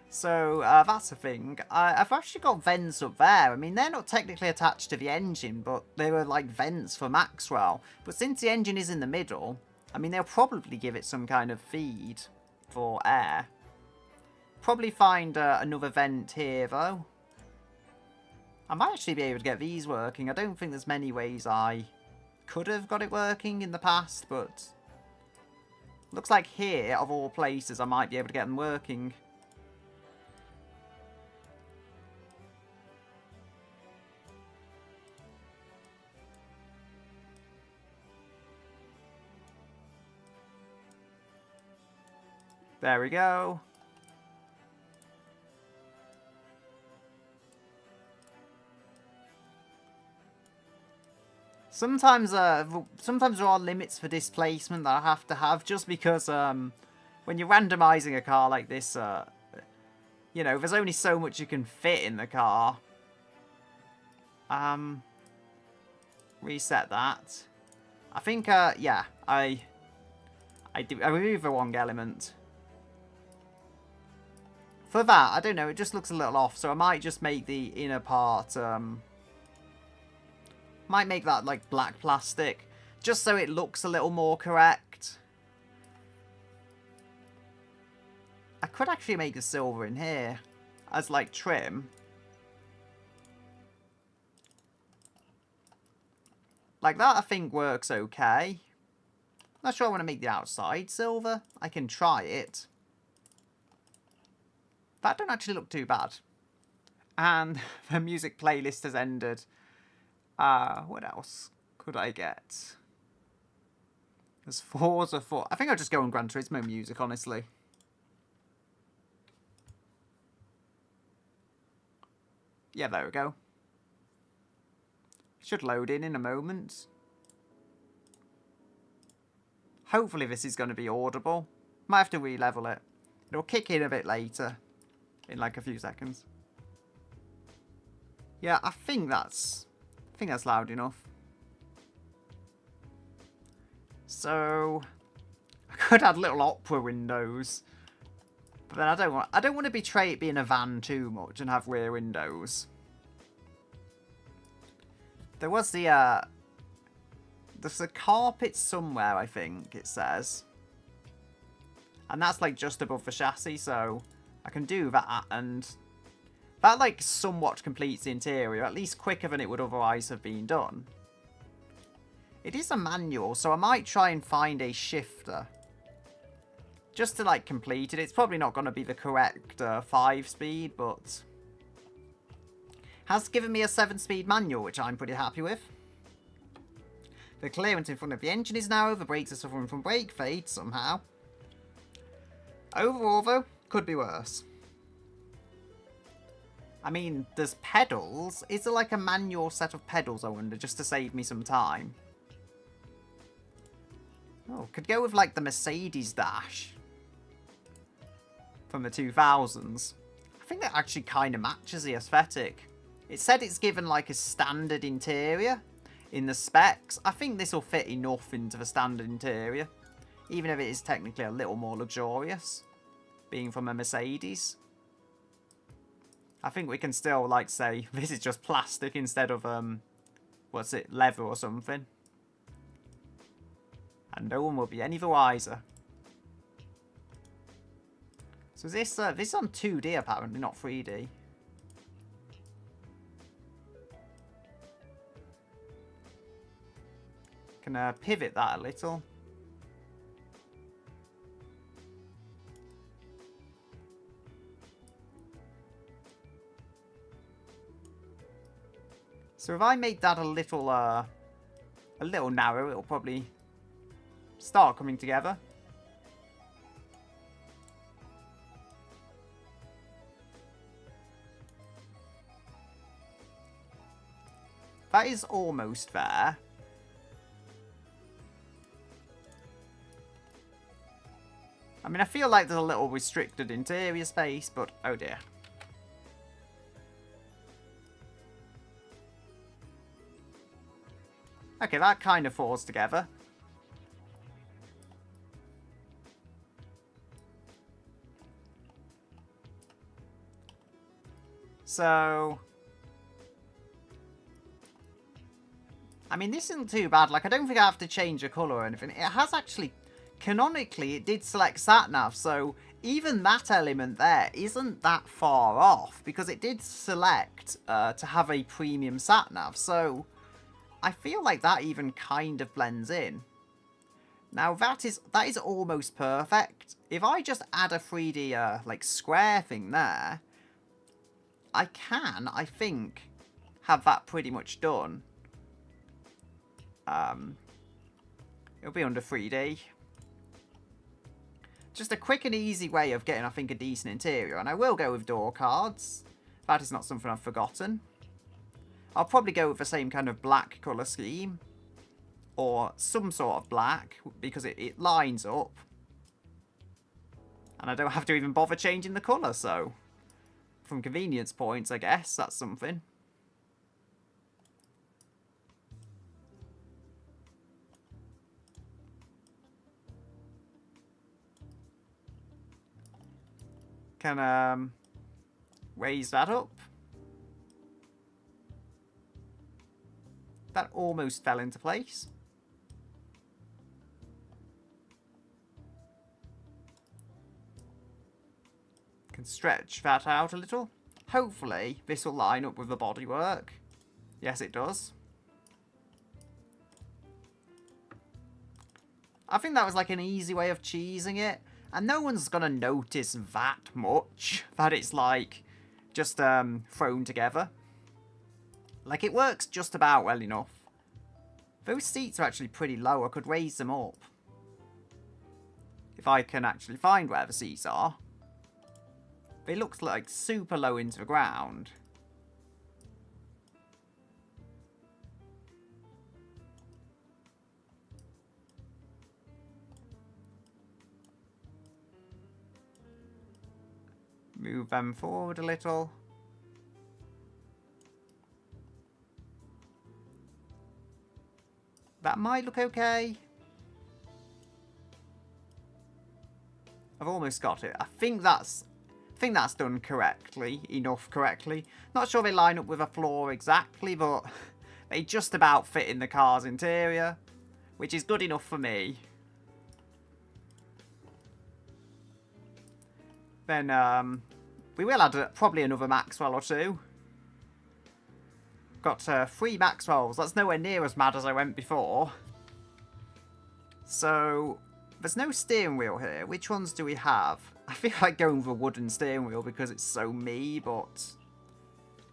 So, that's a thing. I've actually got vents up there. I mean, they're not technically attached to the engine, but they were like vents for Maxwell. But since the engine is in the middle, I mean, they'll probably give it some kind of feed for air. Probably find another vent here, though. I might actually be able to get these working. I don't think there's many ways I could have got it working in the past, but looks like here, of all places, I might be able to get them working. There we go. Sometimes there are limits for displacement that I have to have, just because when you're randomizing a car like this, you know, there's only so much you can fit in the car. Reset that. I think yeah, I remove the wrong element. For that, I don't know, it just looks a little off, so I might just make the inner part, might make that like black plastic, just so it looks a little more correct. I could actually make the silver in here as like trim. Like that I think works okay. Not sure I want to make the outside silver. I can try it. That don't actually look too bad. And the music playlist has ended. What else could I get? There's Forza 4. I think I'll just go on Gran Turismo music, honestly. Yeah, there we go. Should load in a moment. Hopefully this is going to be audible. Might have to re-level it. It'll kick in a bit later. In like a few seconds. Yeah, I think that's loud enough. So I could add little opera windows. But then I don't want to betray it being a van too much and have rear windows. There was there's a carpet somewhere, I think it says. And that's like just above the chassis, so I can do that, and that like somewhat completes the interior, at least quicker than it would otherwise have been done. It is a manual, so I might try and find a shifter. Just to like complete it. It's probably not going to be the correct 5-speed, but has given me a 7-speed manual, which I'm pretty happy with. The clearance in front of the engine is now over. Brakes are suffering from brake fade somehow. Overall, though, could be worse. I mean, there's pedals. Is there like a manual set of pedals, I wonder, just to save me some time? Oh, could go with like the Mercedes dash from the 2000s. I think that actually kind of matches the aesthetic. It said it's given like a standard interior in the specs. I think this will fit enough into the standard interior, even if it is technically a little more luxurious, being from a Mercedes. I think we can still, like, say, this is just plastic instead of, what's it, leather or something. And no one will be any the wiser. So is this is on 2D apparently, not 3D. Can pivot that a little. So if I make that a little narrow, it'll probably start coming together. That is almost there. I mean, I feel like there's a little restricted interior space, but oh dear. Okay, that kind of falls together. So, I mean, this isn't too bad. Like, I don't think I have to change a colour or anything. It has actually, canonically, it did select sat-nav, so even that element there isn't that far off, because it did select to have a premium sat-nav, so I feel like that even kind of blends in. Now, that is almost perfect. If I just add a 3D, like, square thing there, I can, I think, have that pretty much done. It'll be under 3D. Just a quick and easy way of getting, I think, a decent interior. And I will go with door cards. That is not something I've forgotten. I'll probably go with the same kind of black colour scheme. Or some sort of black, because it lines up. And I don't have to even bother changing the colour, so from convenience points, I guess, that's something. Can raise that up. That almost fell into place. Can stretch that out a little. Hopefully this will line up with the bodywork. Yes, it does. I think that was like an easy way of cheesing it. And no one's gonna notice that much. That it's like just thrown together. Like, it works just about well enough. Those seats are actually pretty low. I could raise them up. If I can actually find where the seats are. They look like super low into the ground. Move them forward a little. That might look okay. I've almost got it. I think that's done correctly, enough correctly. Not sure they line up with a floor exactly, but they just about fit in the car's interior, which is good enough for me. Then we will add probably another Maxwell or two. Got 3 Maxwells. That's nowhere near as mad as I went before. So there's no steering wheel here. Which ones do we have? I feel like going with a wooden steering wheel because it's so me, but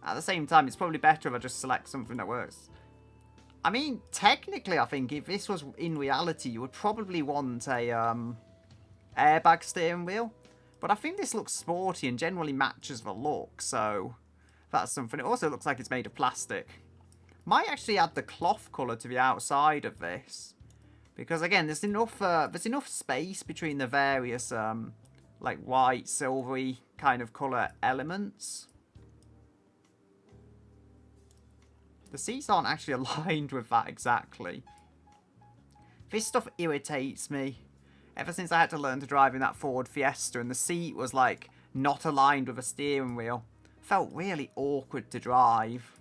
at the same time, it's probably better if I just select something that works. I mean, technically, I think if this was in reality, you would probably want a airbag steering wheel. But I think this looks sporty and generally matches the look, so that's something. It also looks like it's made of plastic. Might actually add the cloth colour to the outside of this. Because, again, there's enough space between the various, like, white, silvery kind of colour elements. The seats aren't actually aligned with that exactly. This stuff irritates me. Ever since I had to learn to drive in that Ford Fiesta and the seat was, like, not aligned with a steering wheel. Felt really awkward to drive.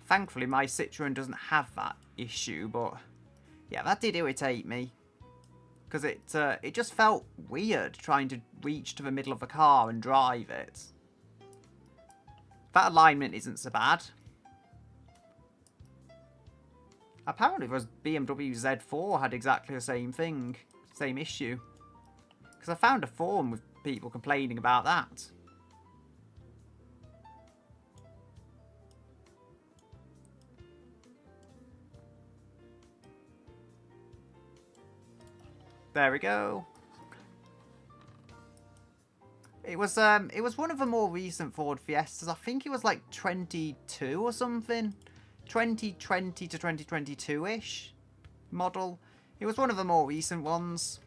Thankfully, my Citroen doesn't have that issue, but yeah, that did irritate me. Because it just felt weird trying to reach to the middle of the car and drive it. That alignment isn't so bad. Apparently, the BMW Z4 had exactly the same thing, same issue. Because I found a forum with people complaining about that. There we go. It was one of the more recent Ford Fiestas. I think it was like 22 or something. 2020 to 2022-ish model. It was one of the more recent ones.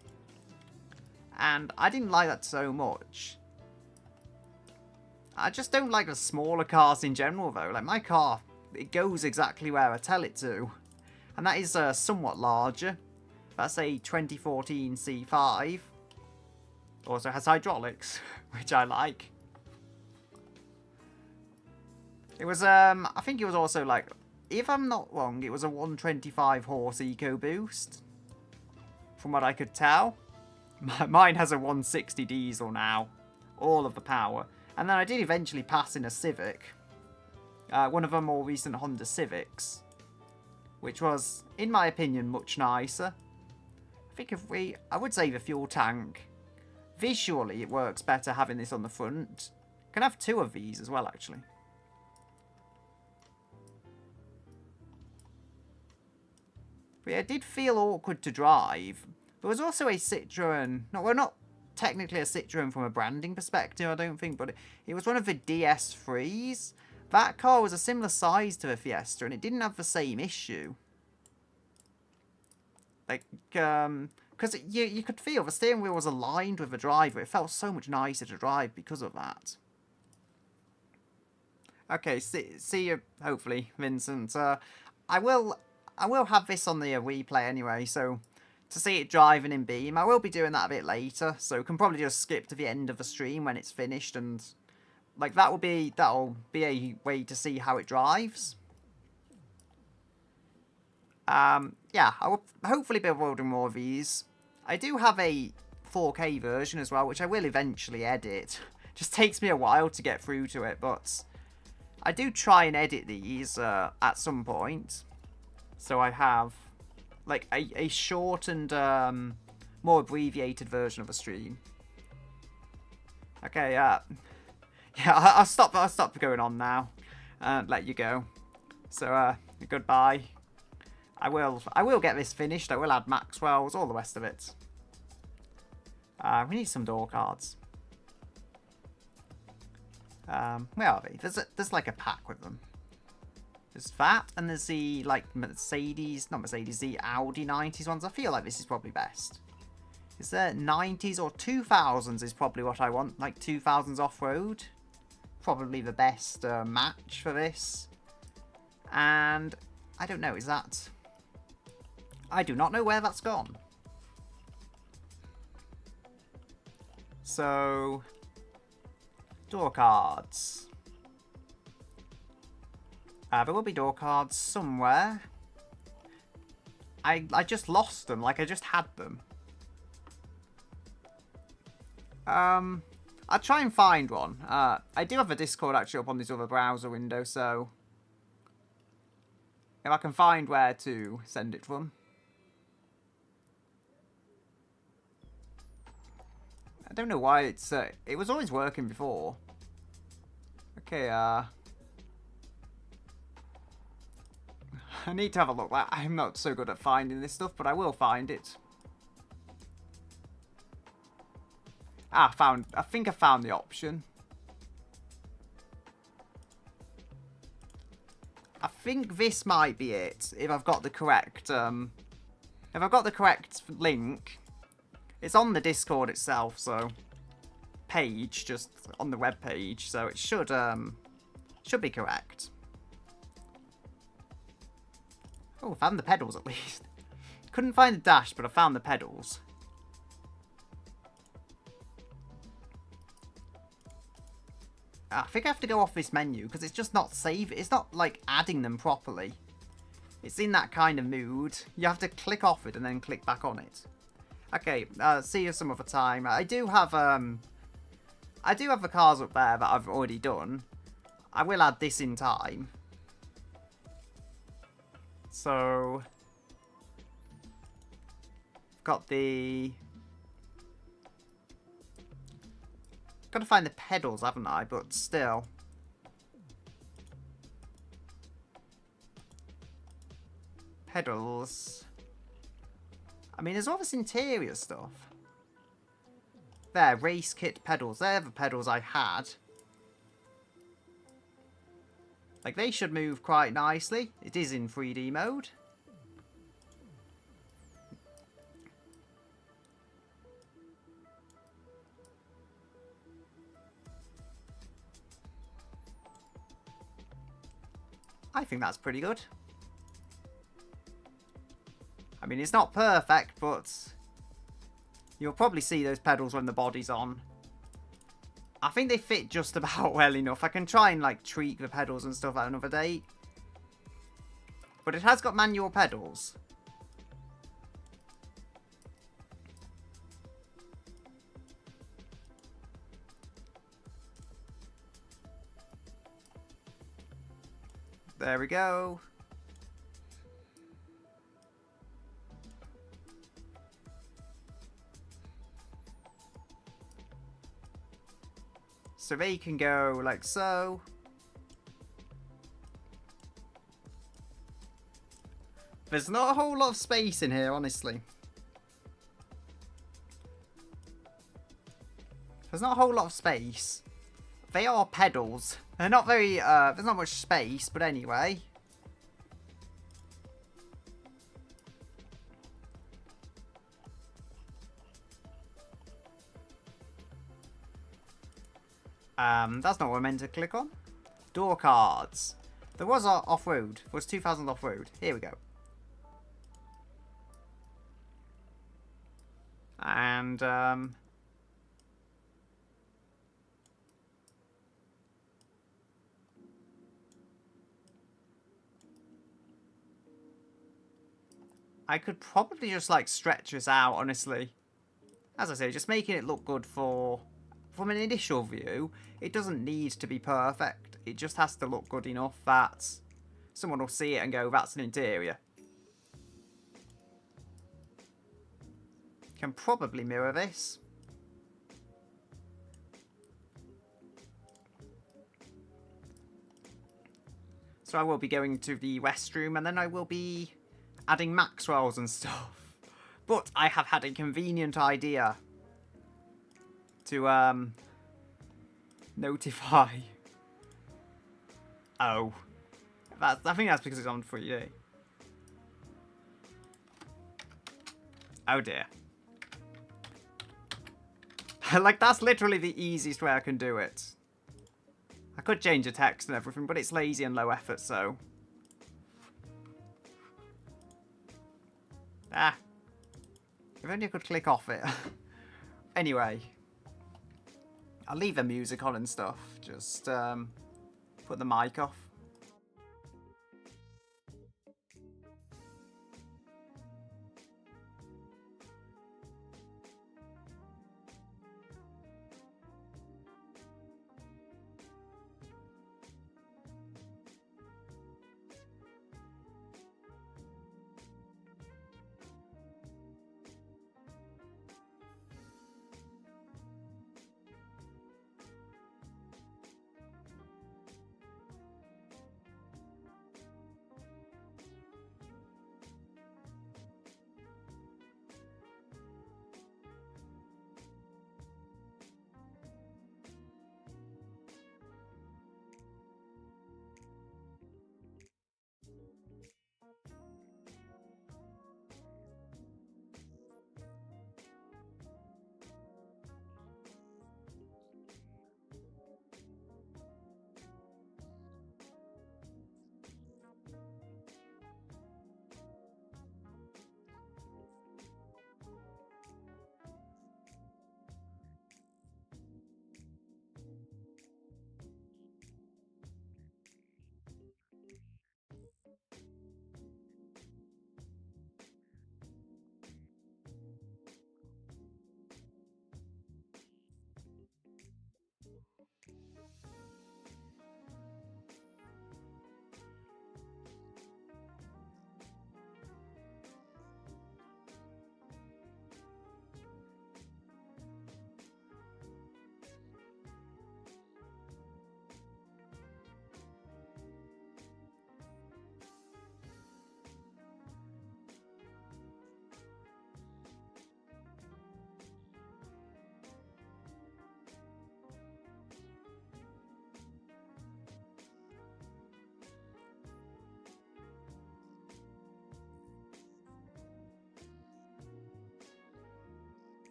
And I didn't like that so much. I just don't like the smaller cars in general, though. Like, my car, it goes exactly where I tell it to. And that is somewhat larger. That's a 2014 C5. Also has hydraulics, which I like. It was, I think it was also like, if I'm not wrong, it was a 125 horse EcoBoost. From what I could tell. Mine has a 160 diesel now. All of the power. And then I did eventually pass in a Civic. One of the more recent Honda Civics. Which was, in my opinion, much nicer. I think I would say the fuel tank. Visually, it works better having this on the front. Can have two of these as well, actually. But yeah, it did feel awkward to drive. There was also a Citroen. No, well, not technically a Citroen from a branding perspective, I don't think, but it was one of the DS3s. That car was a similar size to the Fiesta, and it didn't have the same issue. Like, because you could feel the steering wheel was aligned with the driver. It felt so much nicer to drive because of that. Okay, see you, hopefully, Vincent. I will have this on the replay anyway, so to see it driving in Beam, I will be doing that a bit later, so can probably just skip to the end of the stream when it's finished, and like that'll be a way to see how it drives. Yeah, I will hopefully be building more of these. I do have a 4K version as well, which I will eventually edit. Just takes me a while to get through to it, but I do try and edit these at some point. So I have like a short and more abbreviated version of a stream. Okay, yeah, I'll stop going on now and let you go. So goodbye. I will get this finished. I will add Maxwell's, all the rest of it. We need some door cards. Where are they? There's like a pack with them. There's that, and there's the like Mercedes, not Mercedes, the Audi 90s ones. I feel like this is probably best. Is there 90s or 2000s is probably what I want, like 2000s off-road. Probably the best match for this. And I don't know, is that... I do not know where that's gone. So, door cards. There will be door cards somewhere. I just lost them, like I just had them. I'll try and find one. I do have a Discord actually up on this other browser window, so if I can find where to send it from. I don't know why it's... it was always working before. Okay, I need to have a look. I'm not so good at finding this stuff, but I will find it. Ah, I think I found the option. I think this might be it, if I've got the correct, link. It's on the Discord itself, so... page, just on the web page, so it should be correct. Oh, I found the pedals at least. Couldn't find the dash, but I found the pedals. I think I have to go off this menu because it's just not save. It's not like adding them properly. It's in that kind of mood. You have to click off it and then click back on it. Okay, see you some other time. I do have the cars up there that I've already done. I will add this in time. So, got the... got to find the pedals, haven't I? But still. Pedals. I mean, there's all this interior stuff. There, race kit pedals. They're the pedals I had. Like, they should move quite nicely. It is in 3D mode. I think that's pretty good. I mean, it's not perfect, but you'll probably see those pedals when the body's on. I think they fit just about well enough. I can try and, like, tweak the pedals and stuff at another day. But it has got manual pedals. There we go. So they can go like so. There's not a whole lot of space in here, honestly. There's not a whole lot of space. They are pedals. They're not very, there's not much space, but anyway. That's not what I meant to click on. Door cards. There was off-road. There was 2000 off-road. Here we go. And, I could probably just, like, stretch this out, honestly. As I say, just making it look good from an initial view. It doesn't need to be perfect. It just has to look good enough that someone will see it and go, that's an interior. Can probably mirror this. So I will be going to the restroom and then I will be adding Maxwells and stuff. But I have had a convenient idea to notify. Oh. I think that's because it's on 3D. Oh dear. Like, that's literally the easiest way I can do it. I could change the text and everything, but it's lazy and low effort, so... Ah. If only I could click off it. Anyway. I'll leave the music on and stuff. Just, put the mic off.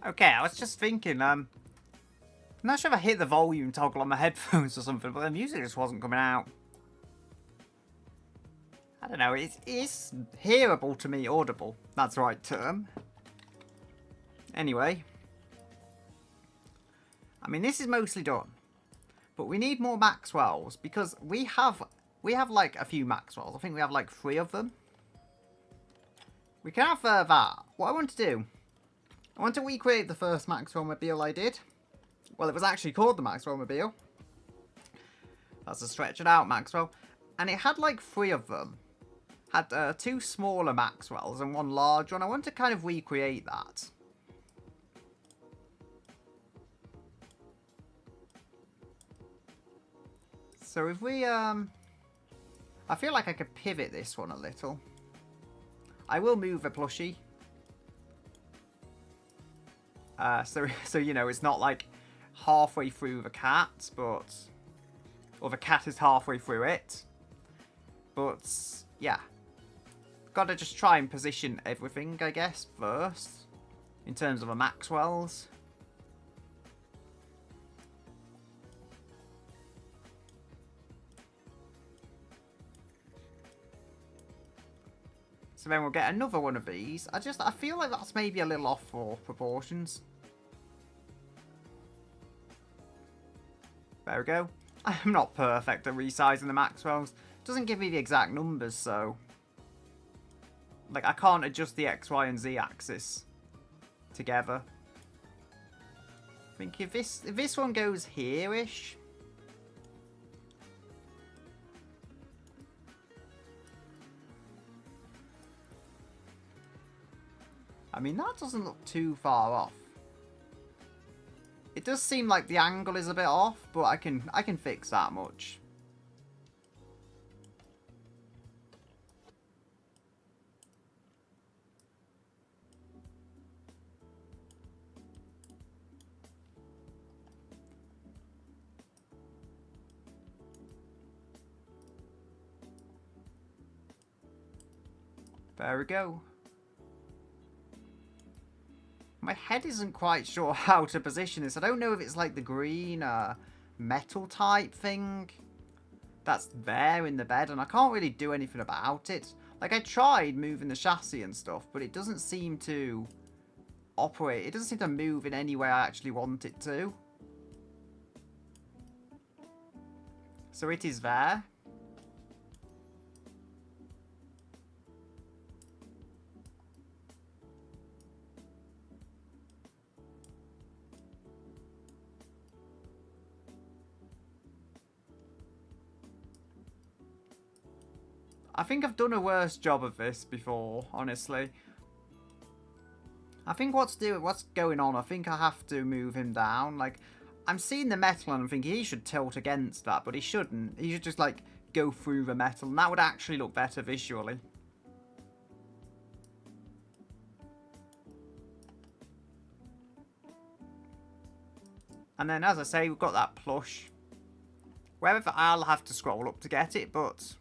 Okay, I was just thinking, I'm not sure if I hit the volume toggle on my headphones or something, but the music just wasn't coming out. I don't know, it's hearable to me, audible. That's the right term. Anyway. I mean, this is mostly done. But we need more Maxwells, because we have like a few Maxwells. I think we have like 3 of them. We can have that. What I want to do, I want to recreate the first Maxwell Mobile I did. Well, it was actually called the Maxwell Mobile. That's a stretch it out Maxwell. And it had like 3 of them. Had 2 smaller Maxwells and 1 large one. I want to kind of recreate that. So if we, I feel like I could pivot this one a little. I will move a plushie. So you know, it's not like halfway through the cat, but... Or the cat is halfway through it. But, yeah. Gotta just try and position everything, I guess, first. In terms of the Maxwells. So then we'll get another one of these. I feel like that's maybe a little off for proportions. There we go. I'm not perfect at resizing the Maxwells. It doesn't give me the exact numbers, so... Like, I can't adjust the X, Y, and Z axis together. I think if this one goes here-ish... I mean, that doesn't look too far off. It does seem like the angle is a bit off, but I can fix that much. There we go. My head isn't quite sure how to position this. I don't know if it's like the green metal type thing that's there in the bed, and I can't really do anything about it. Like, I tried moving the chassis and stuff, but it doesn't seem to operate. It doesn't seem to move in any way I actually want it to. So it is there. I think I've done a worse job of this before, honestly. I think what's going on, I think I have to move him down. Like, I'm seeing the metal and I'm thinking he should tilt against that, but he shouldn't. He should just, like, go through the metal, and that would actually look better visually. And then, as I say, we've got that plush. Wherever I'll have to scroll up to get it, but...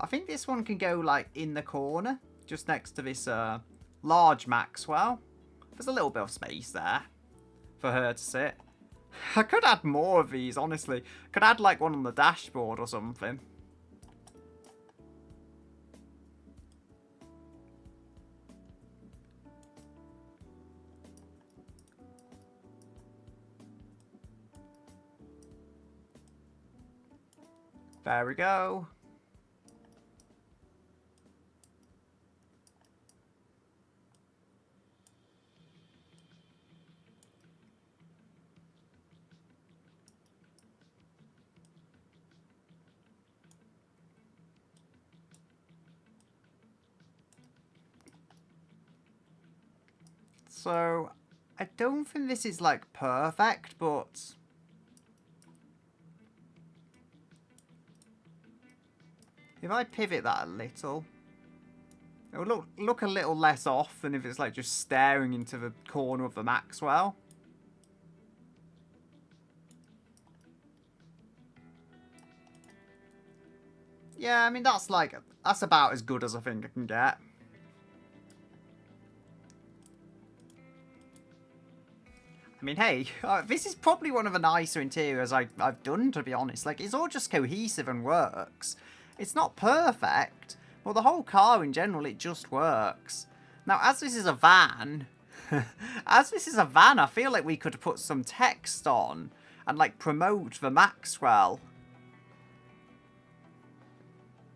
I think this one can go, like, in the corner, just next to this large Maxwell. There's a little bit of space there for her to sit. I could add more of these, honestly. Could add, like, one on the dashboard or something. There we go. So, I don't think this is, like, perfect, but... If I pivot that a little, it will look a little less off than if it's, like, just staring into the corner of the Maxwell. Yeah, I mean, that's about as good as I think I can get. I mean, hey, this is probably one of the nicer interiors I've done, to be honest. Like, it's all just cohesive and works. It's not perfect, but the whole car in general, it just works. Now, as this is a van, I feel like we could put some text on and, like, promote the Maxwell.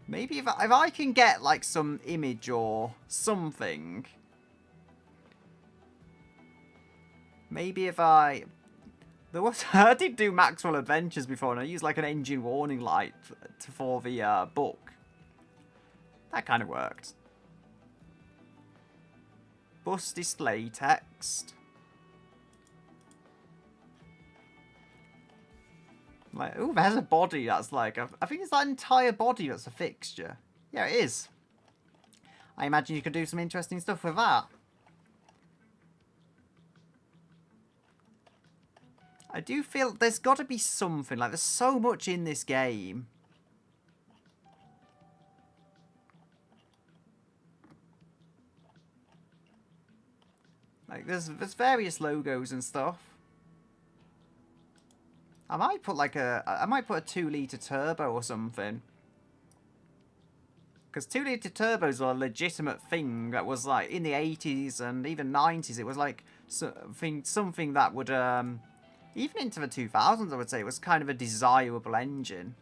Maybe if I can get, like, some image or something. Maybe if I did do Maxwell Adventures before, and I used like an engine warning light for the book. That kind of worked. Bus display text. Like, ooh, there's a body that's like, I think it's that entire body that's a fixture. Yeah, it is. I imagine you could do some interesting stuff with that. I do feel there's got to be something. Like, there's so much in this game. Like, there's various logos and stuff. I might put like a 2-litre turbo or something. Because 2-litre turbos are a legitimate thing that was like in the 80s and even 90s. It was like something that would even into the 2000s, I would say, it was kind of a desirable engine.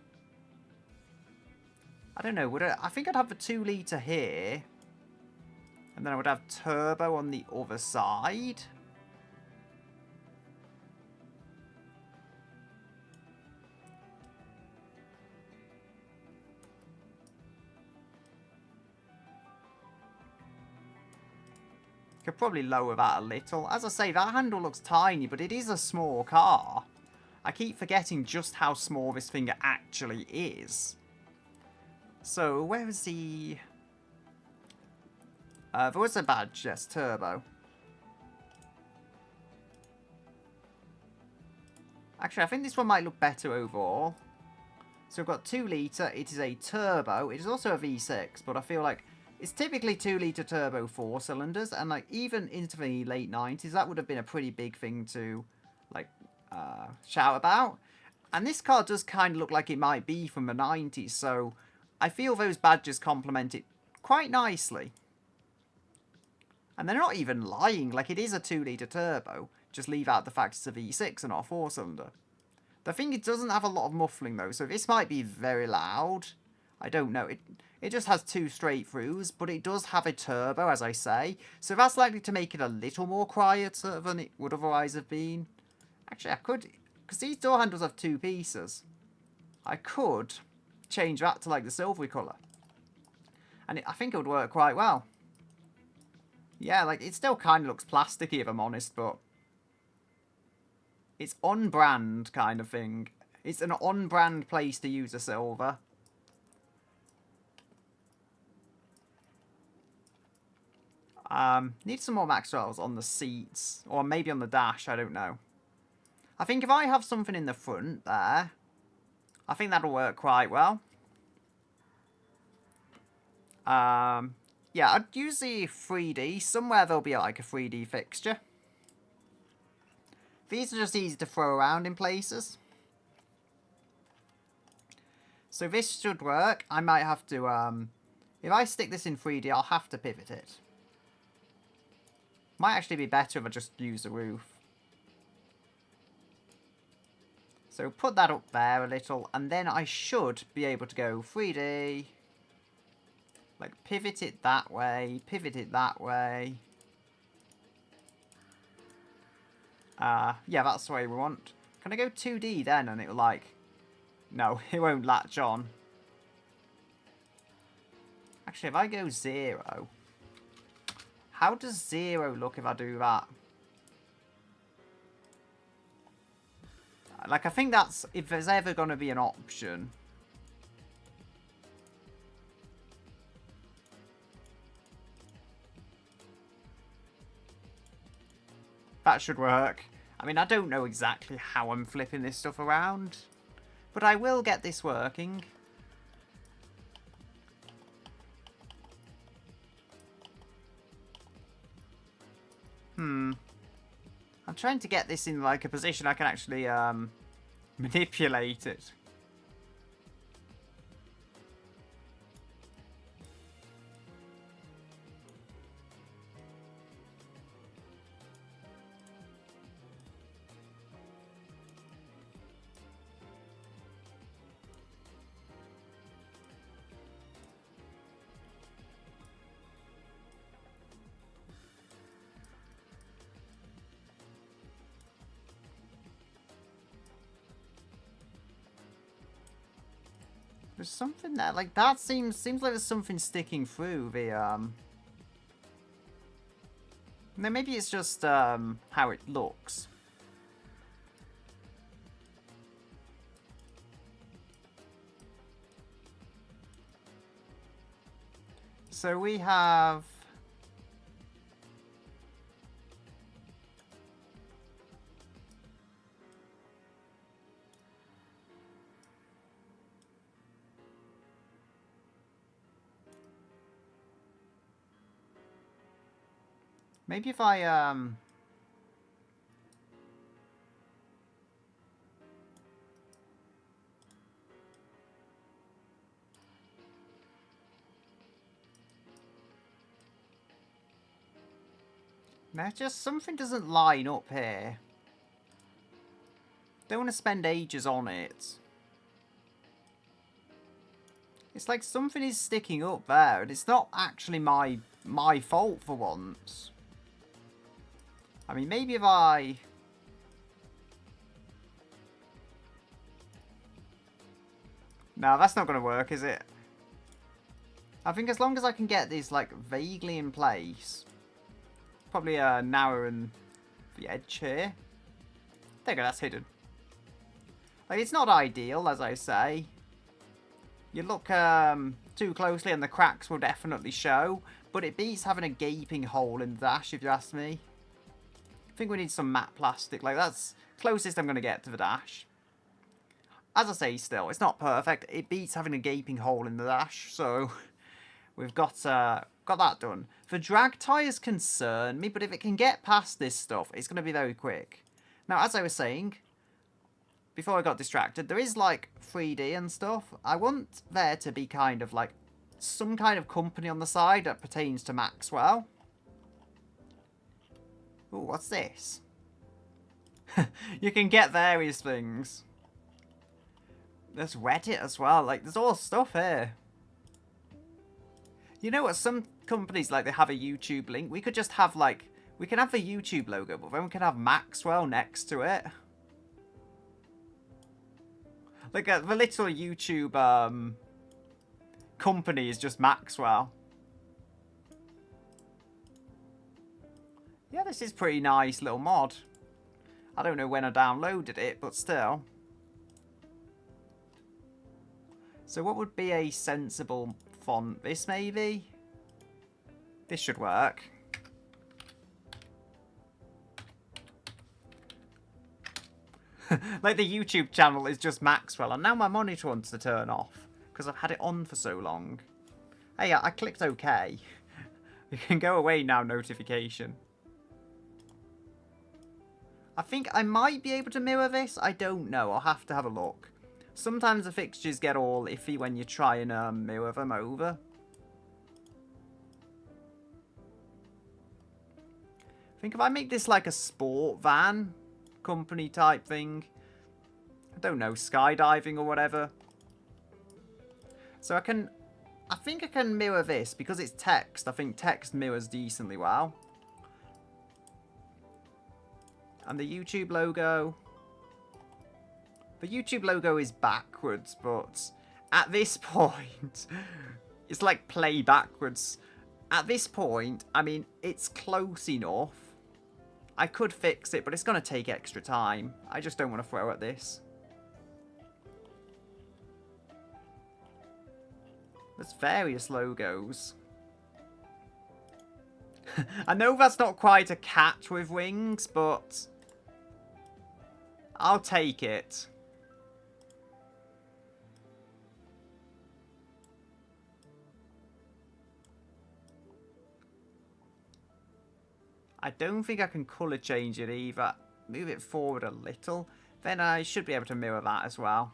I don't know, I think I'd have the 2-litre here. And then I would have turbo on the other side. Could probably lower that a little. As I say, that handle looks tiny, but it is a small car. I keep forgetting just how small this thing actually is. So, where is the... there was a badge, yes, turbo. Actually, I think this one might look better overall. So we've got 2-litre, it is a turbo. It is also a V6, but I feel like it's typically 2-litre turbo 4 cylinders, and like even into the late 90s, that would have been a pretty big thing to like shout about. And this car does kind of look like it might be from the 90s, so I feel those badges complement it quite nicely. And they're not even lying, like it is a 2-litre turbo, just leave out the fact it's a V6 and not a 4-cylinder. The thing, it doesn't have a lot of muffling though, so this might be very loud. I don't know. It just has 2 straight throughs, but it does have a turbo, as I say. So that's likely to make it a little more quieter than it would otherwise have been. Actually, I could, because these door handles have 2 pieces. I could change that to like the silvery colour. And I think it would work quite well. Yeah, like it still kind of looks plasticky if I'm honest, but it's on-brand kind of thing. It's an on-brand place to use a silver. Need some more Maxwells on the seats. Or maybe on the dash, I don't know. I think if I have something in the front there, I think that'll work quite well. Yeah, I'd use the 3D. Somewhere there'll be like a 3D fixture. These are just easy to throw around in places. So this should work. I might have to, if I stick this in 3D, I'll have to pivot it. Might actually be better if I just use the roof. So put that up there a little, and then I should be able to go 3D. Like, pivot it that way, pivot it that way. Yeah, that's the way we want. Can I go 2D then, and it'll like... No, it won't latch on. Actually, if I go 0... How does 0 look if I do that? Like, I think that's... If there's ever going to be an option... That should work. I mean, I don't know exactly how I'm flipping this stuff around. But I will get this working. I'm trying to get this in like a position I can actually manipulate it. There's something there, like that seems like there's something sticking through the No, maybe it's just how it looks. So we have maybe if I no, just something doesn't line up here. Don't want to spend ages on it. It's like something is sticking up there, and it's not actually my fault for once. I mean, maybe if I... No, that's not going to work, is it? I think as long as I can get this, like, vaguely in place. Probably narrowing the edge here. There you go, that's hidden. Like, it's not ideal, as I say. You look too closely and the cracks will definitely show. But it beats having a gaping hole in the dash, if you ask me. I think we need some matte plastic. Like, that's closest I'm going to get to the dash. As I say, still, it's not perfect. It beats having a gaping hole in the dash. So, we've got that done. The drag tires concern me, but if it can get past this stuff, it's going to be very quick. Now, as I was saying, before I got distracted, there is, like, 3D and stuff. I want there to be kind of, like, some kind of company on the side that pertains to Maxwell. Ooh, what's this? You can get various things. There's Reddit as well. Like, there's all stuff here. You know what? Some companies, like, they have a YouTube link. We could just have, like... We can have the YouTube logo, but then we can have Maxwell next to it. Like, the little YouTube company is just Maxwell. Yeah, this is pretty nice little mod. I don't know when I downloaded it, but still. So what would be a sensible font? This, maybe? This should work. Like, the YouTube channel is just Maxwell, and now my monitor wants to turn off, because I've had it on for so long. Hey, I clicked OK. You can go away now, notification. I think I might be able to mirror this. I don't know. I'll have to have a look. Sometimes the fixtures get all iffy when you try and mirror them over. I think if I make this like a sport van company type thing. I don't know, skydiving or whatever. So I think I can mirror this because it's text. I think text mirrors decently well. And the YouTube logo. The YouTube logo is backwards, but at this point, it's like play backwards. At this point, I mean, it's close enough. I could fix it, but it's going to take extra time. I just don't want to throw at this. There's various logos. I know that's not quite a cat with wings, but I'll take it. I don't think I can colour change it either. Move it forward a little. Then I should be able to mirror that as well.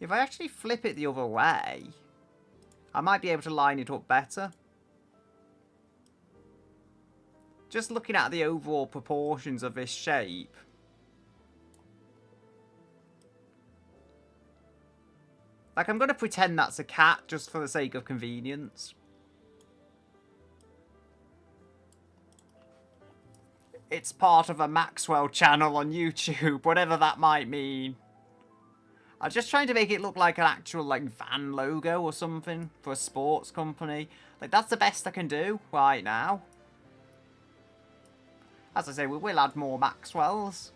If I actually flip it the other way, I might be able to line it up better. Just looking at the overall proportions of this shape. Like, I'm going to pretend that's a cat just for the sake of convenience. It's part of a Maxwell channel on YouTube, whatever that might mean. I'm just trying to make it look like an actual, like, van logo or something for a sports company. Like, that's the best I can do right now. As I say, we will add more Maxwells.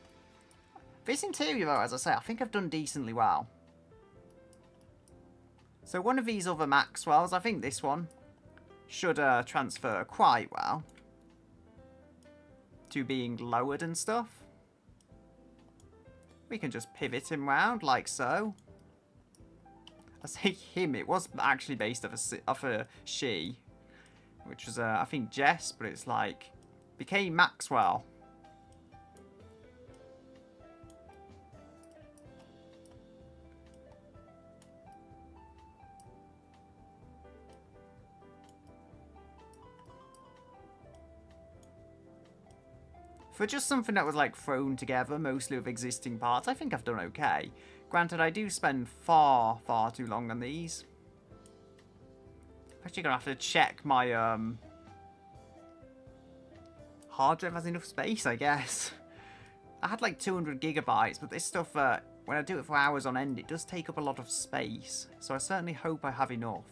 This interior, though, as I say, I think I've done decently well. So one of these other Maxwells, I think this one, should transfer quite well to being lowered and stuff. We can just pivot him round like so. I say him, it was actually based off a she, which was, I think, Jess, but it's like, became Maxwell. For just something that was like thrown together, mostly with existing parts, I think I've done okay. Granted, I do spend far too long on these. I'm actually going to have to check my hard drive has enough space, I guess. I had like 200 gigabytes, but this stuff, when I do it for hours on end, it does take up a lot of space. So I certainly hope I have enough.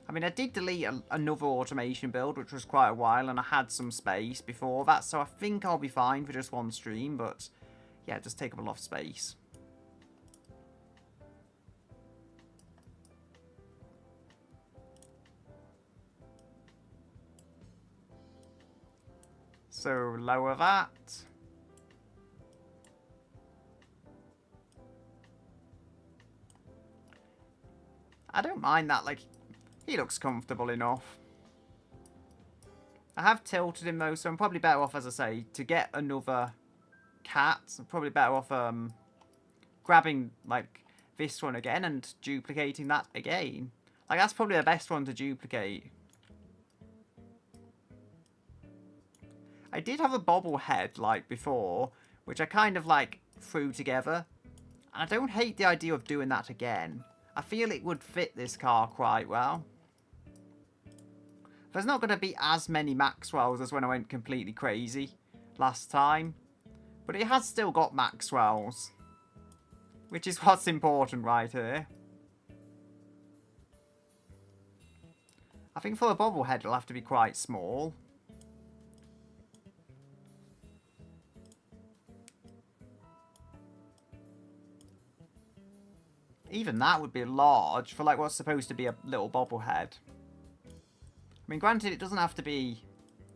I mean, I did delete another automation build, which was quite a while, and I had some space before that, so I think I'll be fine for just one stream, but yeah, it does take up a lot of space. So, lower that. I don't mind that, like, he looks comfortable enough. I have tilted him though, so I'm probably better off, as I say, to get another cat. I'm probably better off grabbing, like, this one again and duplicating that again. Like, that's probably the best one to duplicate. I did have a bobblehead, like, before, which I kind of, like, threw together. And I don't hate the idea of doing that again. I feel it would fit this car quite well. There's not going to be as many Maxwells as when I went completely crazy last time. But it has still got Maxwells. Which is what's important right here. I think for a bobblehead it'll have to be quite small. Even that would be large for like what's supposed to be a little bobblehead. I mean, granted, it doesn't have to be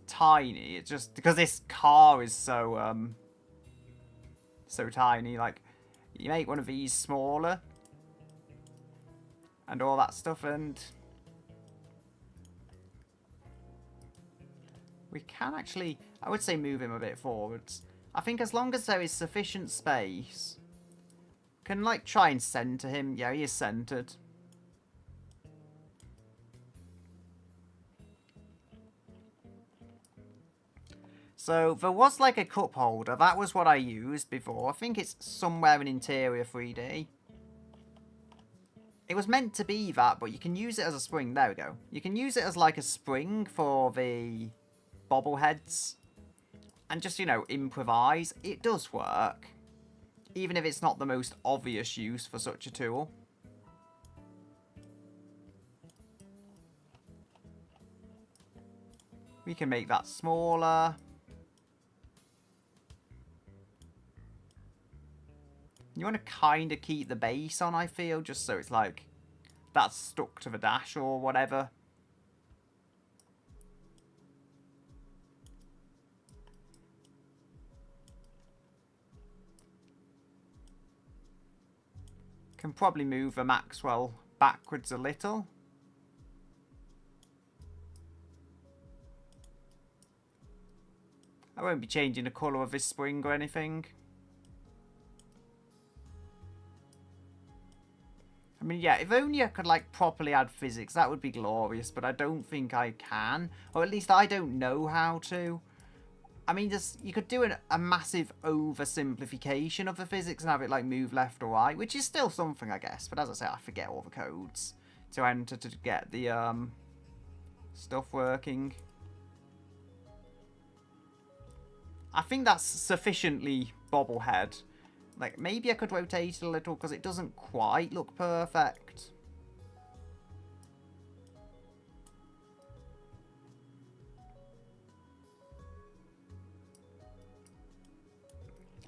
tiny. It's just because this car is so so tiny. Like, you make one of these smaller and all that stuff, and we can actually, I would say, move him a bit forwards. I think as long as there is sufficient space, can like try and center him. Yeah, he is centered. So, there was like a cup holder. That was what I used before. I think it's somewhere in Interior 3D. It was meant to be that, but you can use it as a spring. There we go. You can use it as like a spring for the bobbleheads. And just, you know, improvise. It does work. Even if it's not the most obvious use for such a tool. We can make that smaller. You want to kind of keep the base on, I feel, just so it's like that's stuck to the dash or whatever. Can probably move the Maxwell backwards a little. I won't be changing the colour of this spring or anything. I mean, yeah, if only I could, like, properly add physics, that would be glorious, but I don't think I can. Or at least I don't know how to. I mean, you could do a massive oversimplification of the physics and have it, like, move left or right, which is still something, I guess. But as I say, I forget all the codes to enter to get the stuff working. I think that's sufficiently bobblehead. Like, maybe I could rotate it a little because it doesn't quite look perfect.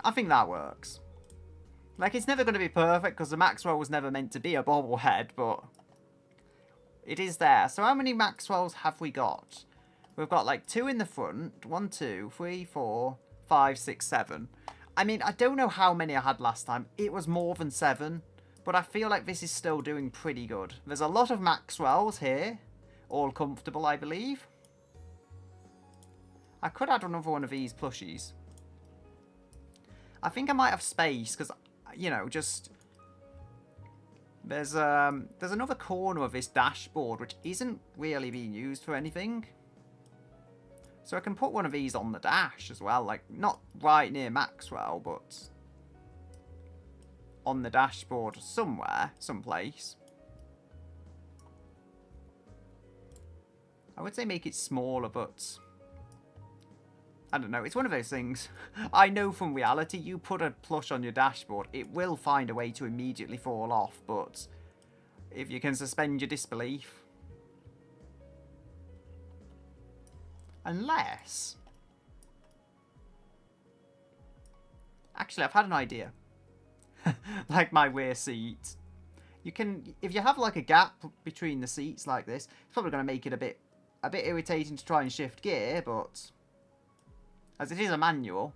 I think that works. Like, it's never going to be perfect because the Maxwell was never meant to be a bobblehead, but it is there. So how many Maxwells have we got? We've got, like, 2 in the front. 1, 2, 3, 4, 5, 6, 7. I mean, I don't know how many I had last time. It was more than 7. But I feel like this is still doing pretty good. There's a lot of Maxwells here. All comfortable, I believe. I could add another one of these plushies. I think I might have space because, you know, just... There's another corner of this dashboard which isn't really being used for anything. So I can put one of these on the dash as well. Like, not right near Maxwell, but on the dashboard somewhere, someplace. I would say make it smaller, but I don't know. It's one of those things. I know from reality, you put a plush on your dashboard, it will find a way to immediately fall off, but if you can suspend your disbelief... Unless... Actually, I've had an idea. Like my rear seat. You can... If you have like a gap between the seats like this, it's probably going to make it a bit irritating to try and shift gear, but... As it is a manual.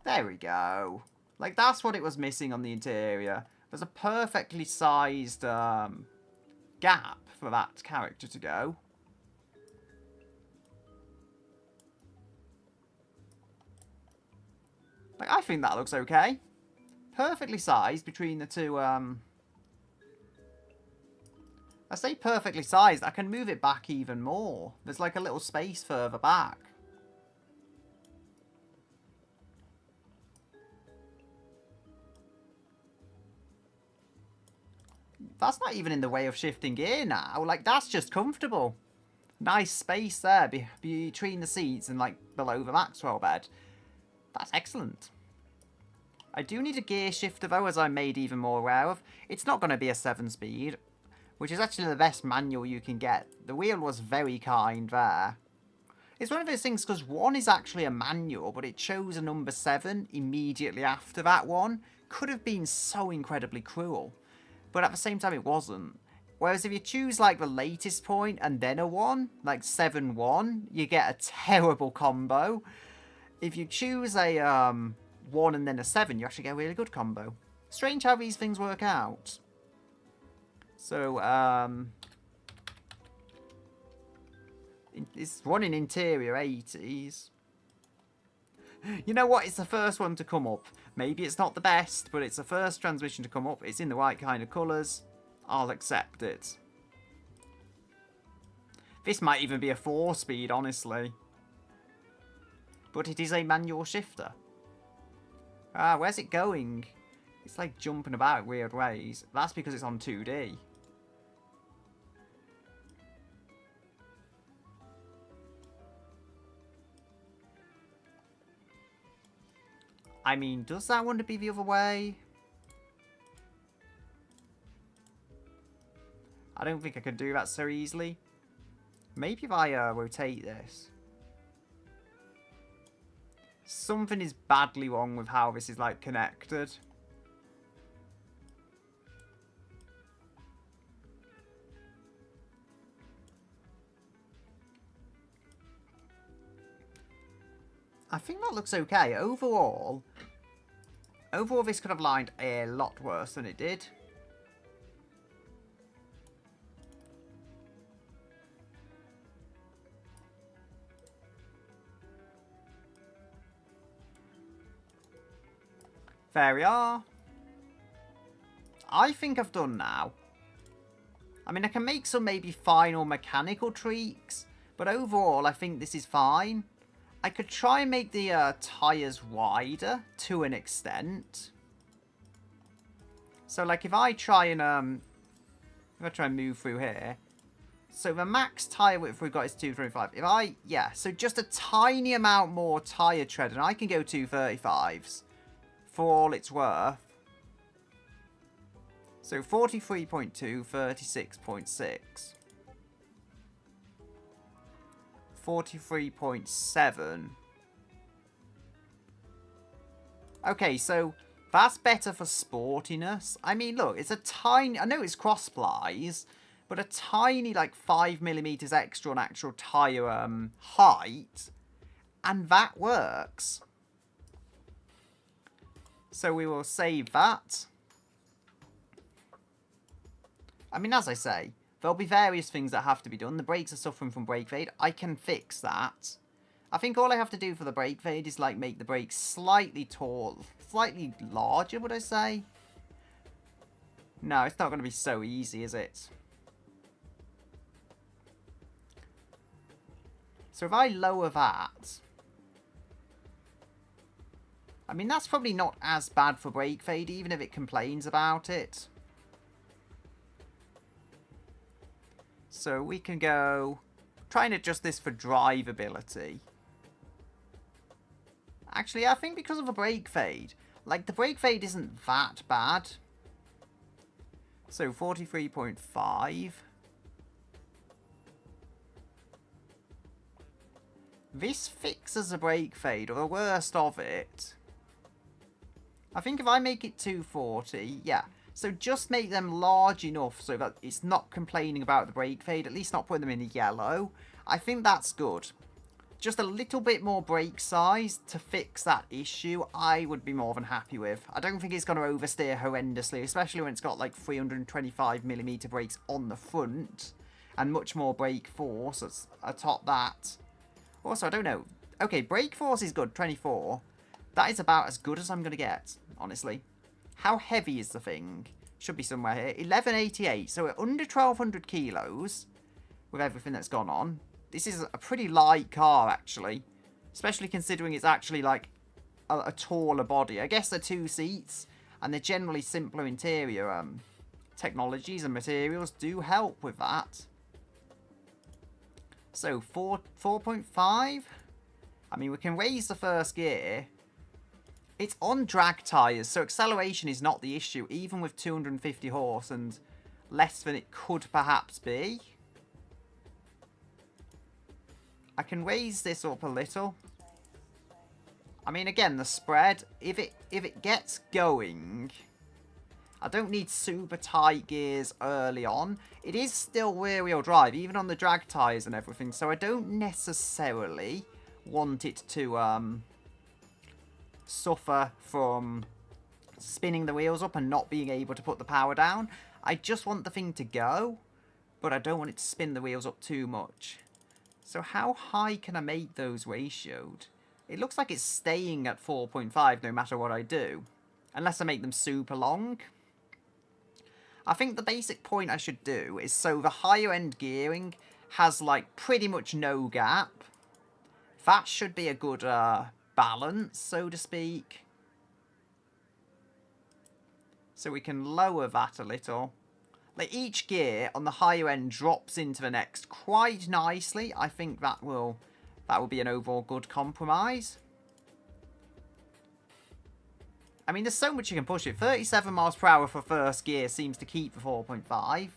There we go. Like, that's what it was missing on the interior. There's a perfectly sized gap for that character to go. Like, I think that looks okay. Perfectly sized between the two, I say perfectly sized, I can move it back even more. There's like a little space further back. That's not even in the way of shifting gear now. Like, that's just comfortable. Nice space there between the seats and, like, below the Maxwell bed. That's excellent. I do need a gear shifter, though, as I'm made even more aware of. It's not going to be a 7-speed, which is actually the best manual you can get. The wheel was very kind there. It's one of those things, because 1 is actually a manual, but it chose a number 7 immediately after that one. Could have been so incredibly cruel. But at the same time, it wasn't. Whereas if you choose, like, the latest point and then a 1, like 7-1, you get a terrible combo. If you choose a 1 and then a 7, you actually get a really good combo. Strange how these things work out. So, it's running interior 80s. You know what? It's the first one to come up. Maybe it's not the best, but it's the first transmission to come up. It's in the right kind of colours. I'll accept it. This might even be a 4-speed, honestly. But it is a manual shifter. Ah, where's it going? It's like jumping about weird ways. That's because it's on 2D. I mean, does that want to be the other way? I don't think I can do that so easily. Maybe if I rotate this. Something is badly wrong with how this is, like, connected. I think that looks okay. Overall, Overall, this could have lined a lot worse than it did. There we are. I think I've done now. I mean, I can make some maybe final mechanical tweaks, but overall, I think this is fine. I could try and make the tyres wider to an extent. So, like, if I try and move through here. So, the max tyre width we've got is 225. So just a tiny amount more tyre tread, and I can go 235s for all it's worth. So, 43.2, 36.6. 43.7. Okay, so that's better for sportiness. I mean, look, it's a tiny... I know it's cross-plies, but a tiny, like, 5mm extra on actual tyre height, and that works. So we will save that. I mean, as I say, there'll be various things that have to be done. The brakes are suffering from brake fade. I can fix that. I think all I have to do for the brake fade is, like, make the brakes slightly slightly larger, would I say? No, it's not going to be so easy, is it? So if I lower that... I mean, that's probably not as bad for brake fade, even if it complains about it. So we can go... Try and adjust this for drivability. Actually, I think because of the brake fade. Like, the brake fade isn't that bad. So, 43.5. This fixes the brake fade, or the worst of it. I think if I make it 240, yeah. So just make them large enough so that it's not complaining about the brake fade, at least not putting them in yellow. I think that's good. Just a little bit more brake size to fix that issue, I would be more than happy with. I don't think it's going to oversteer horrendously, especially when it's got like 325mm brakes on the front and much more brake force atop that. Also, I don't know. Okay, brake force is good, 24. That is about as good as I'm going to get, honestly. How heavy is the thing? Should be somewhere here. 1188. So we're under 1,200 kilos with everything that's gone on. This is a pretty light car, actually. Especially considering it's actually like a taller body. I guess they're 2 seats and they're generally simpler interior technologies and materials do help with that. So 4.5. I mean, we can raise the first gear. It's on drag tyres, so acceleration is not the issue, even with 250 horse and less than it could perhaps be. I can raise this up a little. I mean, again, the spread, if it gets going, I don't need super tight gears early on. It is still rear-wheel drive, even on the drag tyres and everything, so I don't necessarily want it to... suffer from spinning the wheels up and not being able to put the power down. I just want the thing to go, but I don't want it to spin the wheels up too much. So how high can I make those ratioed? It looks like it's staying at 4.5 no matter what I do, unless I make them super long. I think the basic point I should do is so the higher end gearing has like pretty much no gap. That should be a good balance, so to speak. So we can lower that a little. Like each gear on the higher end drops into the next quite nicely. I think that will be an overall good compromise. I mean, there's so much you can push it. 37 miles per hour for first gear seems to keep the 4.5.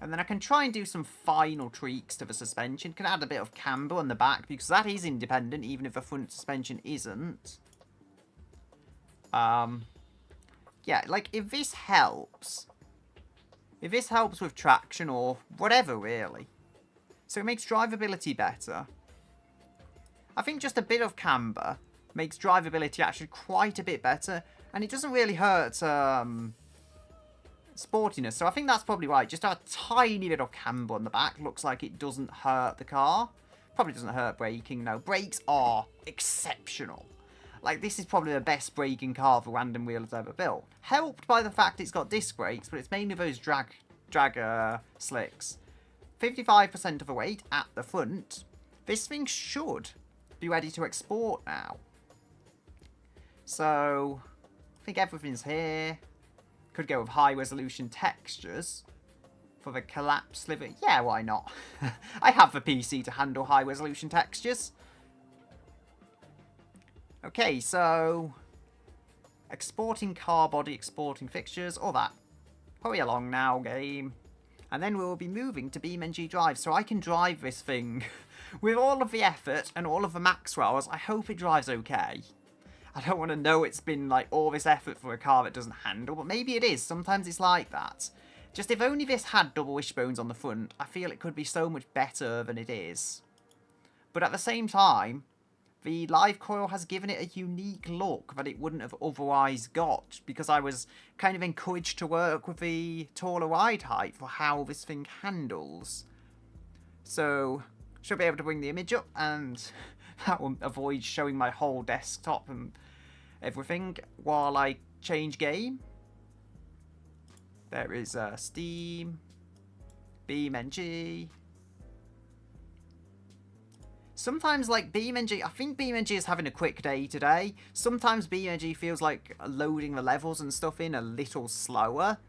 And then I can try and do some final tweaks to the suspension. Can add a bit of camber on the back, because that is independent, even if the front suspension isn't. Yeah, like, if this helps with traction or whatever, really. So it makes drivability better. I think just a bit of camber Makes drivability actually quite a bit better. And it doesn't really hurt sportiness. So I think that's probably right. Just a tiny bit of camber on the back. Looks like it doesn't hurt the car. Probably doesn't hurt braking. No, brakes are exceptional. Like, this is probably the best braking car the Random Wheel has ever built. Helped by the fact it's got disc brakes, but it's mainly those drag slicks. 55% of the weight at the front. This thing should be ready to export now. So, I think everything's here. Could go with high resolution textures for the collapse sliver. Yeah, why not? I have the PC to handle high resolution textures. Okay, so exporting car body, exporting fixtures, all that. Hurry along now, game. And then we'll be moving to BeamNG Drive, so I can drive this thing with all of the effort and all of the Maxwells. I hope it drives okay. I don't want to know it's been like all this effort for a car that doesn't handle, but maybe it is. Sometimes it's like that. Just if only this had double wishbones on the front, I feel it could be so much better than it is. But at the same time, the live coil has given it a unique look that it wouldn't have otherwise got, because I was kind of encouraged to work with the taller ride height for how this thing handles. So, should be able to bring the image up, and that will avoid showing my whole desktop and everything while I change game. There is Steam, BeamNG. Sometimes, like, BeamNG, I think BeamNG is having a quick day today. Sometimes BeamNG feels like loading the levels and stuff in a little slower.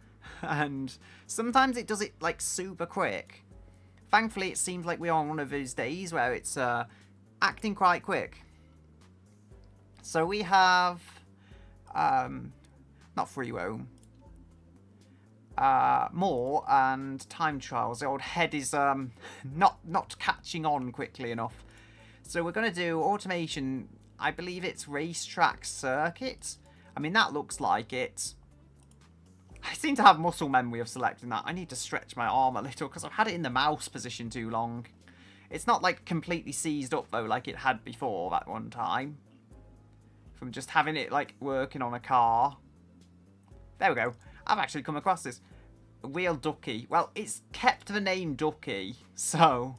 And sometimes it does it, like, super quick. Thankfully, it seems like we're on one of those days where it's acting quite quick. So we have, not free roam. More and time trials. The old head is not catching on quickly enough. So we're going to do automation. I believe it's racetrack circuit. I mean, that looks like it. I seem to have muscle memory of selecting that. I need to stretch my arm a little because I've had it in the mouse position too long. It's not like completely seized up though like it had before that one time. From just having it like working on a car. There we go. I've actually come across this. Wheel Ducky. Well, it's kept the name Ducky, so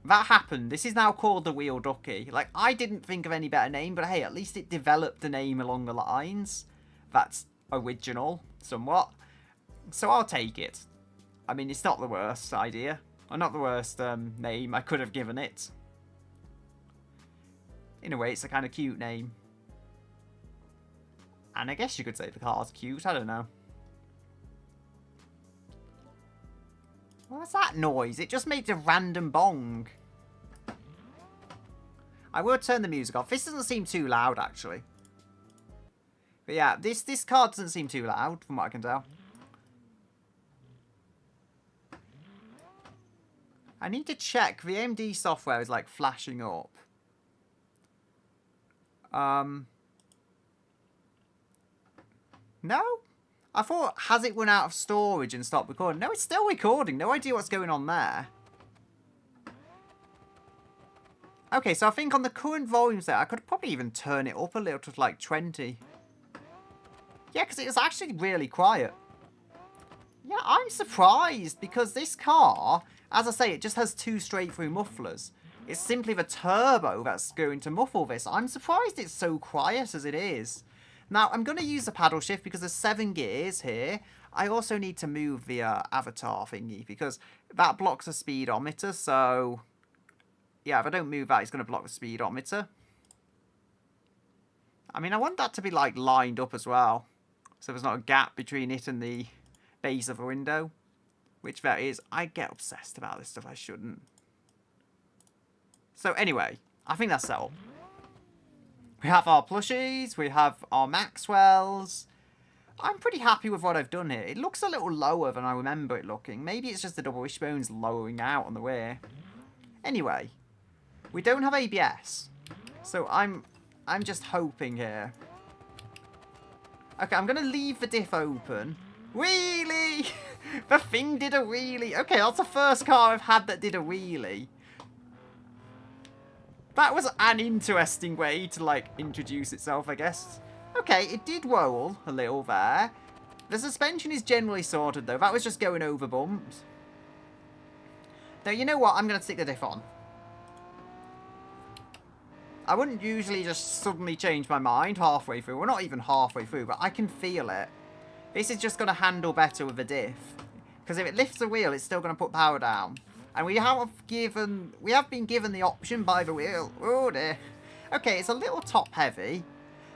that happened. This is now called the Wheel Ducky. Like, I didn't think of any better name, but hey, at least it developed a name along the lines. That's original, somewhat. So I'll take it. I mean, it's not the worst idea. Or not the worst name I could have given it. In a way, it's a kind of cute name. And I guess you could say the car's cute. I don't know. What's that noise? It just makes a random bong. I will turn the music off. This doesn't seem too loud, actually. But yeah, this car doesn't seem too loud, from what I can tell. I need to check. The AMD software is, like, flashing up. No? I thought, has it run out of storage and stopped recording? No, it's still recording. No idea what's going on there. Okay, so I think on the current volumes there, I could probably even turn it up a little to like 20. Yeah, because it was actually really quiet. Yeah, I'm surprised because this car, as I say, it just has two straight-through mufflers. It's simply the turbo that's going to muffle this. I'm surprised it's so quiet as it is. Now, I'm going to use the paddle shift because there's 7 gears here. I also need to move the avatar thingy because that blocks the speedometer. So, yeah, if I don't move that, it's going to block the speedometer. I mean, I want that to be, like, lined up as well. So there's not a gap between it and the base of the window. Which there is. I get obsessed about this stuff. I shouldn't. So, anyway, I think that's settled. We have our plushies, we have our Maxwells. I'm pretty happy with what I've done here. It looks a little lower than I remember it looking. Maybe it's just the double wishbones lowering out on the rear. Anyway, we don't have ABS. So I'm just hoping here. Okay, I'm going to leave the diff open. Wheelie! The thing did a wheelie. Okay, that's the first car I've had that did a wheelie. That was an interesting way to, like, introduce itself, I guess. Okay, it did roll a little there. The suspension is generally sorted, though. That was just going over bumps. Now, you know what? I'm going to stick the diff on. I wouldn't usually just suddenly change my mind halfway through. We're not even halfway through, but I can feel it. This is just going to handle better with a diff. Because if it lifts the wheel, it's still going to put power down. And we have been given the option by the wheel. Oh dear. Okay, it's a little top heavy.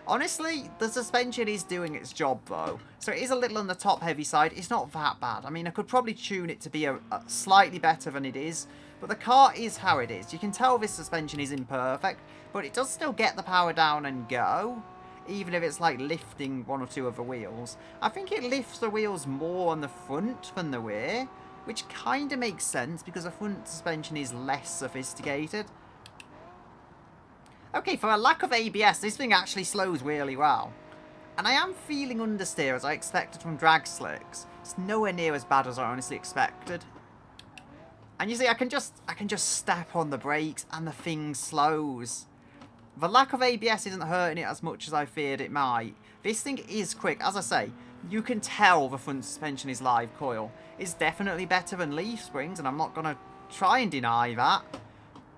Honestly, the suspension is doing its job though. So it is a little on the top heavy side. It's not that bad. I mean, I could probably tune it to be a slightly better than it is. But the car is how it is. You can tell this suspension is imperfect. But it does still get the power down and go. Even if it's like lifting one or two of the wheels. I think it lifts the wheels more on the front than the rear. Which kind of makes sense because the front suspension is less sophisticated. Okay, for a lack of ABS, this thing actually slows really well. And I am feeling understeer as I expected from drag slicks. It's nowhere near as bad as I honestly expected. And you see, I can just step on the brakes and the thing slows. The lack of ABS isn't hurting it as much as I feared it might. This thing is quick. As I say, you can tell the front suspension is live coil. It's definitely better than leaf springs, and I'm not going to try and deny that.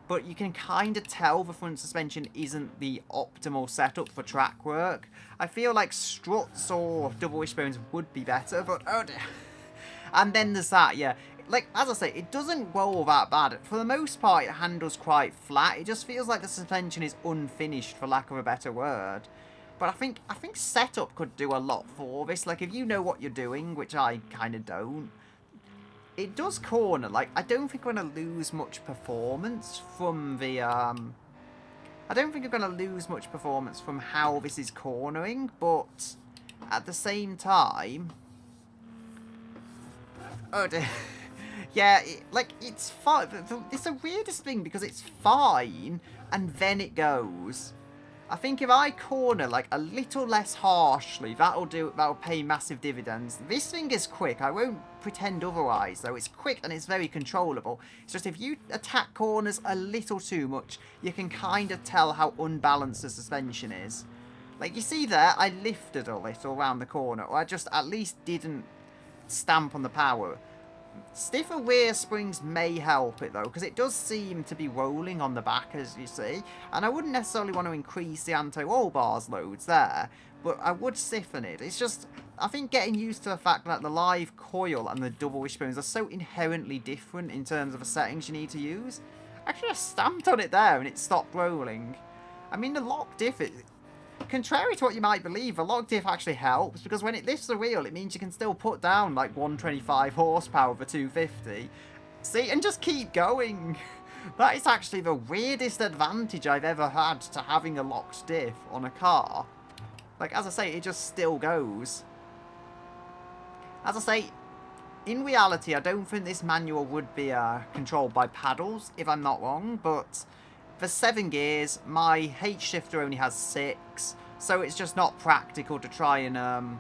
But you can kind of tell the front suspension isn't the optimal setup for track work. I feel like struts or double wishbones would be better, but oh dear. And then there's that, yeah. Like, as I say, it doesn't roll that bad. For the most part, it handles quite flat. It just feels like the suspension is unfinished, for lack of a better word. But I think setup could do a lot for this. Like, if you know what you're doing, which I kind of don't, it does corner. Like, I don't think I'm going to lose much performance from the, I don't think I'm going to lose much performance from how this is cornering, but at the same time, oh dear. Yeah, it's fine. It's the weirdest thing because it's fine and then it goes. I think if I corner like a little less harshly, that'll pay massive dividends. This thing is quick. I won't pretend otherwise, though. It's quick and it's very controllable. It's just if you attack corners a little too much, you can kind of tell how unbalanced the suspension is. Like, you see there, I lifted a little around the corner, or I just at least didn't stamp on the power. Stiffer rear springs may help it though, because it does seem to be rolling on the back, as you see. And I wouldn't necessarily want to increase the anti-roll bars loads there, but I would stiffen it. It's just, I think getting used to the fact that the live coil and the double wishbones are so inherently different in terms of the settings you need to use. Actually, I stamped on it there and it stopped rolling. I mean, the lock diff, contrary to what you might believe, the log diff actually helps, because when it lifts the wheel, it means you can still put down like 125 horsepower for 250. See, and just keep going. That is actually the weirdest advantage I've ever had to having a locked diff on a car. Like, as I say, it just still goes. As I say, in reality, I don't think this manual would be controlled by paddles, if I'm not wrong, but for 7 gears, my H-shifter only has 6, so it's just not practical to try and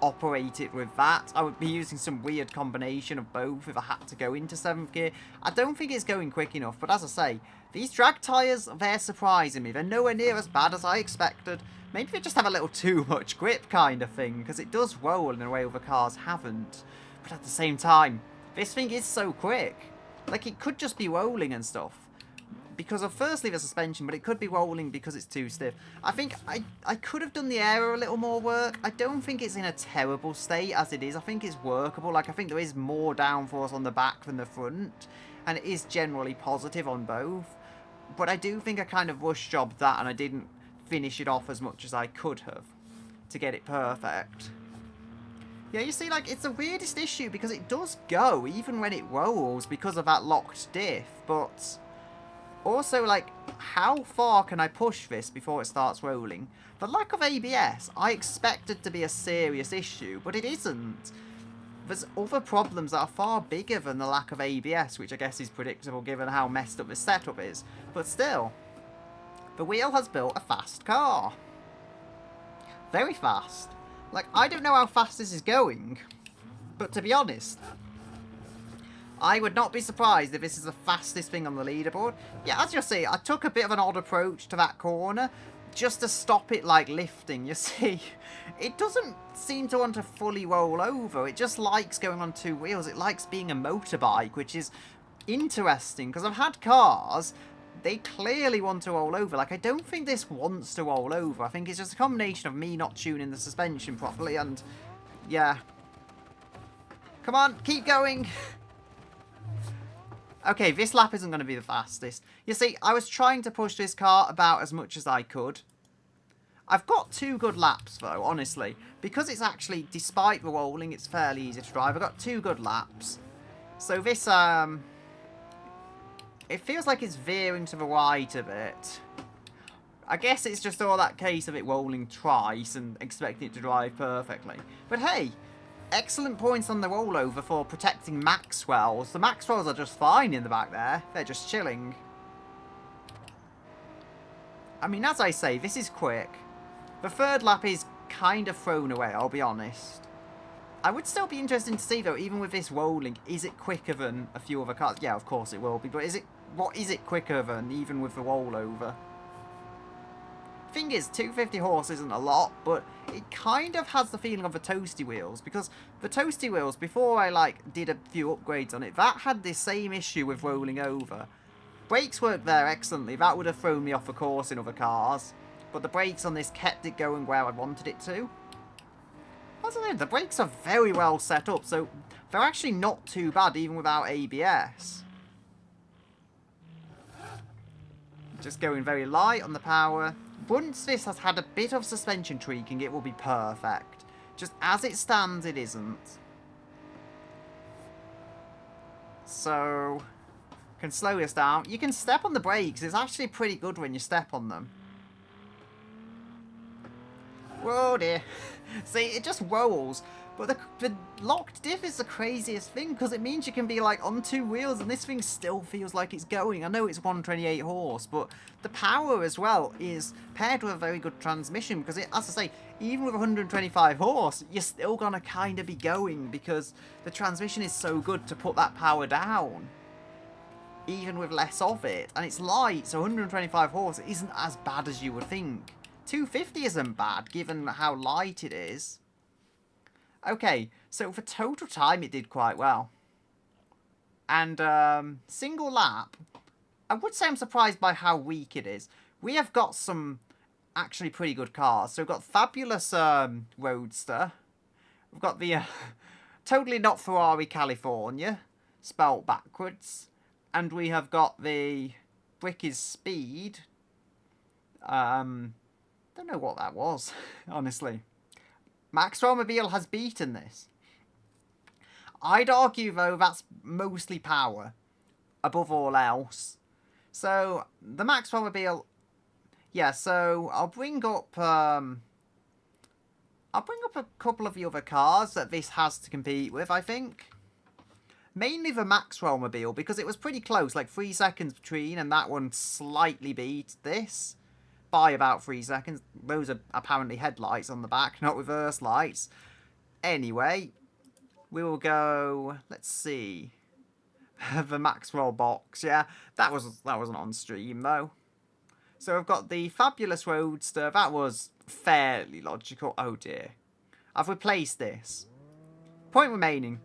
operate it with that. I would be using some weird combination of both if I had to go into 7th gear. I don't think it's going quick enough, but as I say, these drag tyres, they're surprising me. They're nowhere near as bad as I expected. Maybe they just have a little too much grip kind of thing, because it does roll in a way other cars haven't. But at the same time, this thing is so quick. Like, it could just be rolling and stuff. Because of, firstly, the suspension, but it could be rolling because it's too stiff. I think I could have done the aero a little more work. I don't think it's in a terrible state as it is. I think it's workable. Like, I think there is more downforce on the back than the front. And it is generally positive on both. But I do think I kind of rush jobbed that and I didn't finish it off as much as I could have to get it perfect. Yeah, you see, like, it's the weirdest issue because it does go even when it rolls because of that locked diff. But also, like, how far can I push this before it starts rolling? The lack of ABS, I expected to be a serious issue, but it isn't. There's other problems that are far bigger than the lack of ABS, which I guess is predictable given how messed up this setup is. But still, the wheel has built a fast car. Very fast. Like, I don't know how fast this is going, but to be honest, I would not be surprised if this is the fastest thing on the leaderboard. Yeah, as you'll see, I took a bit of an odd approach to that corner just to stop it, like, lifting. You see, it doesn't seem to want to fully roll over. It just likes going on two wheels. It likes being a motorbike, which is interesting, because I've had cars, they clearly want to roll over. Like, I don't think this wants to roll over. I think it's just a combination of me not tuning the suspension properly and, yeah. Come on, keep going. Okay, this lap isn't going to be the fastest. You see, I was trying to push this car about as much as I could. I've got 2 good laps, though, honestly. Because it's actually, despite the rolling, it's fairly easy to drive. I've got 2 good laps. So this, it feels like it's veering to the right a bit. I guess it's just all that case of it rolling twice and expecting it to drive perfectly. But hey, excellent points on the rollover for protecting Maxwell's. The Maxwells are just fine in the back there. They're just chilling. I mean, as I say, this is quick. The 3rd lap is kind of thrown away, I'll be honest. I would still be interested to see, though, even with this rolling, is it quicker than a few other cars? Yeah, of course it will be, but what is it quicker than, even with the rollover? Thing is, 250 horse isn't a lot, but it kind of has the feeling of the toasty wheels, because the toasty wheels, before I, like, did a few upgrades on it, that had the same issue with rolling over. Brakes worked there excellently. That would have thrown me off the course in other cars, but the brakes on this kept it going where I wanted it to. I don't know, the brakes are very well set up, so they're actually not too bad, even without ABS. Just going very light on the power. Once this has had a bit of suspension tweaking, it will be perfect. Just as it stands, it isn't. So, can slow this down. You can step on the brakes. It's actually pretty good when you step on them. Whoa dear. See, it just rolls. But the locked diff is the craziest thing, because it means you can be like on 2 wheels and this thing still feels like it's going. I know it's 128 horse, but the power as well is paired with a very good transmission, because it, as I say, even with 125 horse, you're still going to kind of be going, because the transmission is so good to put that power down, even with less of it. And it's light, so 125 horse isn't as bad as you would think. 250 isn't bad, given how light it is. Okay, so for total time, it did quite well. And single lap, I would say I'm surprised by how weak it is. We have got some actually pretty good cars. So we've got fabulous Roadster. We've got the totally not Ferrari California, spelt backwards. And we have got the Brick's Speed. Don't know what that was, honestly. Maxwell Mobile has beaten this. I'd argue, though, that's mostly power, above all else. So, the Maxwell Mobile... Yeah, so I'll bring up a couple of the other cars that this has to compete with, I think. Mainly the Maxwell Mobile, because it was pretty close, like 3 seconds between, and that one slightly beat this. By about 3 seconds. Those are apparently headlights on the back, not reverse lights. Anyway, we will go, let's see, the Maxwell box. Yeah, that wasn't on stream though. So I've got the fabulous Roadster. That was fairly logical. Oh dear, I've replaced this. Point remaining.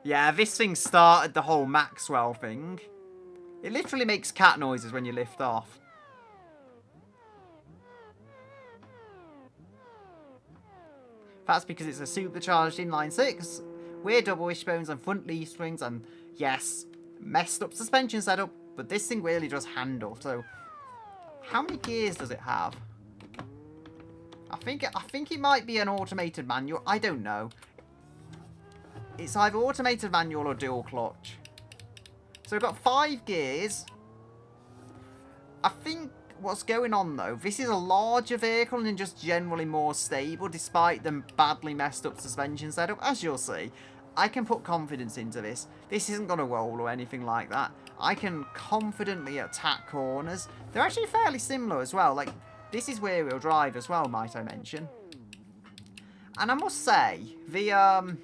Yeah, this thing started the whole Maxwell thing. It literally makes cat noises when you lift off. That's because it's a supercharged inline-6, weird double wishbones and front leaf springs, and yes, messed up suspension setup, but this thing really does handle. So, how many gears does it have? I think it might be an automated manual. I don't know. It's either automated manual or dual clutch. So we've got 5 gears. I think what's going on though, this is a larger vehicle and just generally more stable despite the badly messed up suspension setup. As you'll see, I can put confidence into this. This isn't going to roll or anything like that. I can confidently attack corners. They're actually fairly similar as well. Like, this is rear-wheel drive as well, might I mention. And I must say, the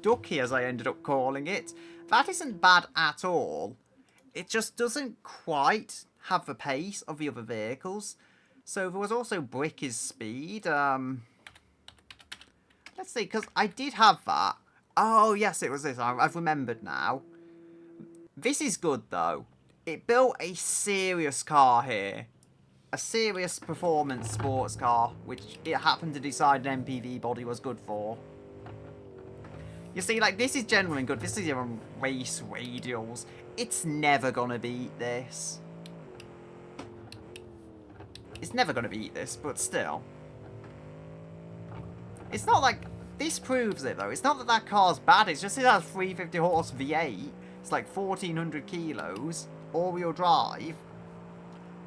ducky, as I ended up calling it. That isn't bad at all. It just doesn't quite have the pace of the other vehicles. So there was also Brick's speed. Let's see, because I did have that. Oh, yes, it was this. I've remembered now. This is good, though. It built a serious car here. A serious performance sports car, which it happened to decide an MPV body was good for. You see, like, this is generally good. This is even race radials. It's never gonna beat this. It's never gonna beat this, but still. It's not like... This proves it, though. It's not that that car's bad. It's just it has 350 horse V8. It's like 1,400 kilos. All-wheel drive.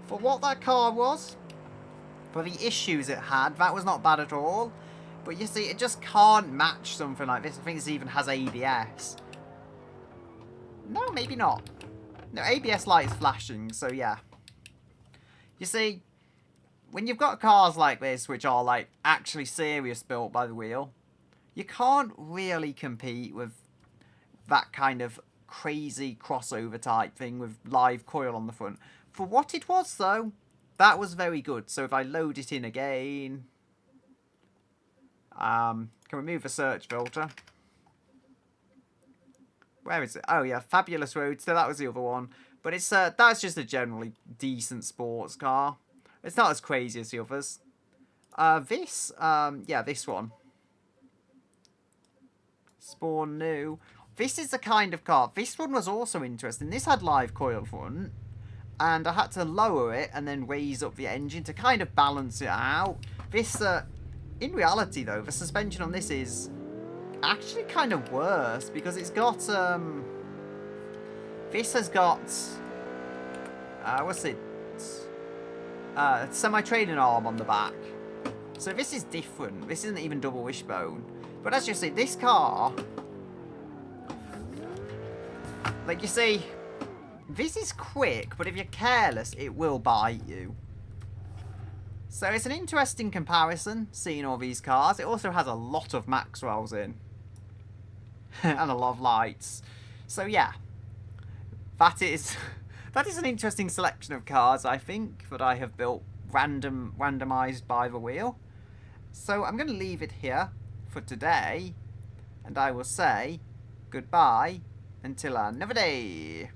For what that car was, for the issues it had, that was not bad at all. But you see, it just can't match something like this. I think this even has ABS. No, maybe not. No, ABS light is flashing, so yeah. You see, when you've got cars like this, which are like actually serious built by the wheel, you can't really compete with that kind of crazy crossover type thing with live coil on the front. For what it was, though, that was very good. So if I load it in again... can remove the search filter. Where is it? Oh, yeah, Fabulous Roadster. That was the other one. But it's that's just a generally decent sports car. It's not as crazy as the others. Yeah, this one. Spawn New. This is the kind of car. This one was also interesting. This had live coil front. And I had to lower it and then raise up the engine to kind of balance it out. This, in reality though, the suspension on this is actually kind of worse because it's got, this has got, what's it, semi-trailing arm on the back. So this is different. This isn't even double wishbone. But as you see, this car, like you see, this is quick, but if you're careless, it will bite you. So it's an interesting comparison, seeing all these cars. It also has a lot of Maxwells in. And a lot of lights. So yeah, that is an interesting selection of cars, I think, that I have built randomized by the wheel. So I'm going to leave it here for today. And I will say goodbye until another day.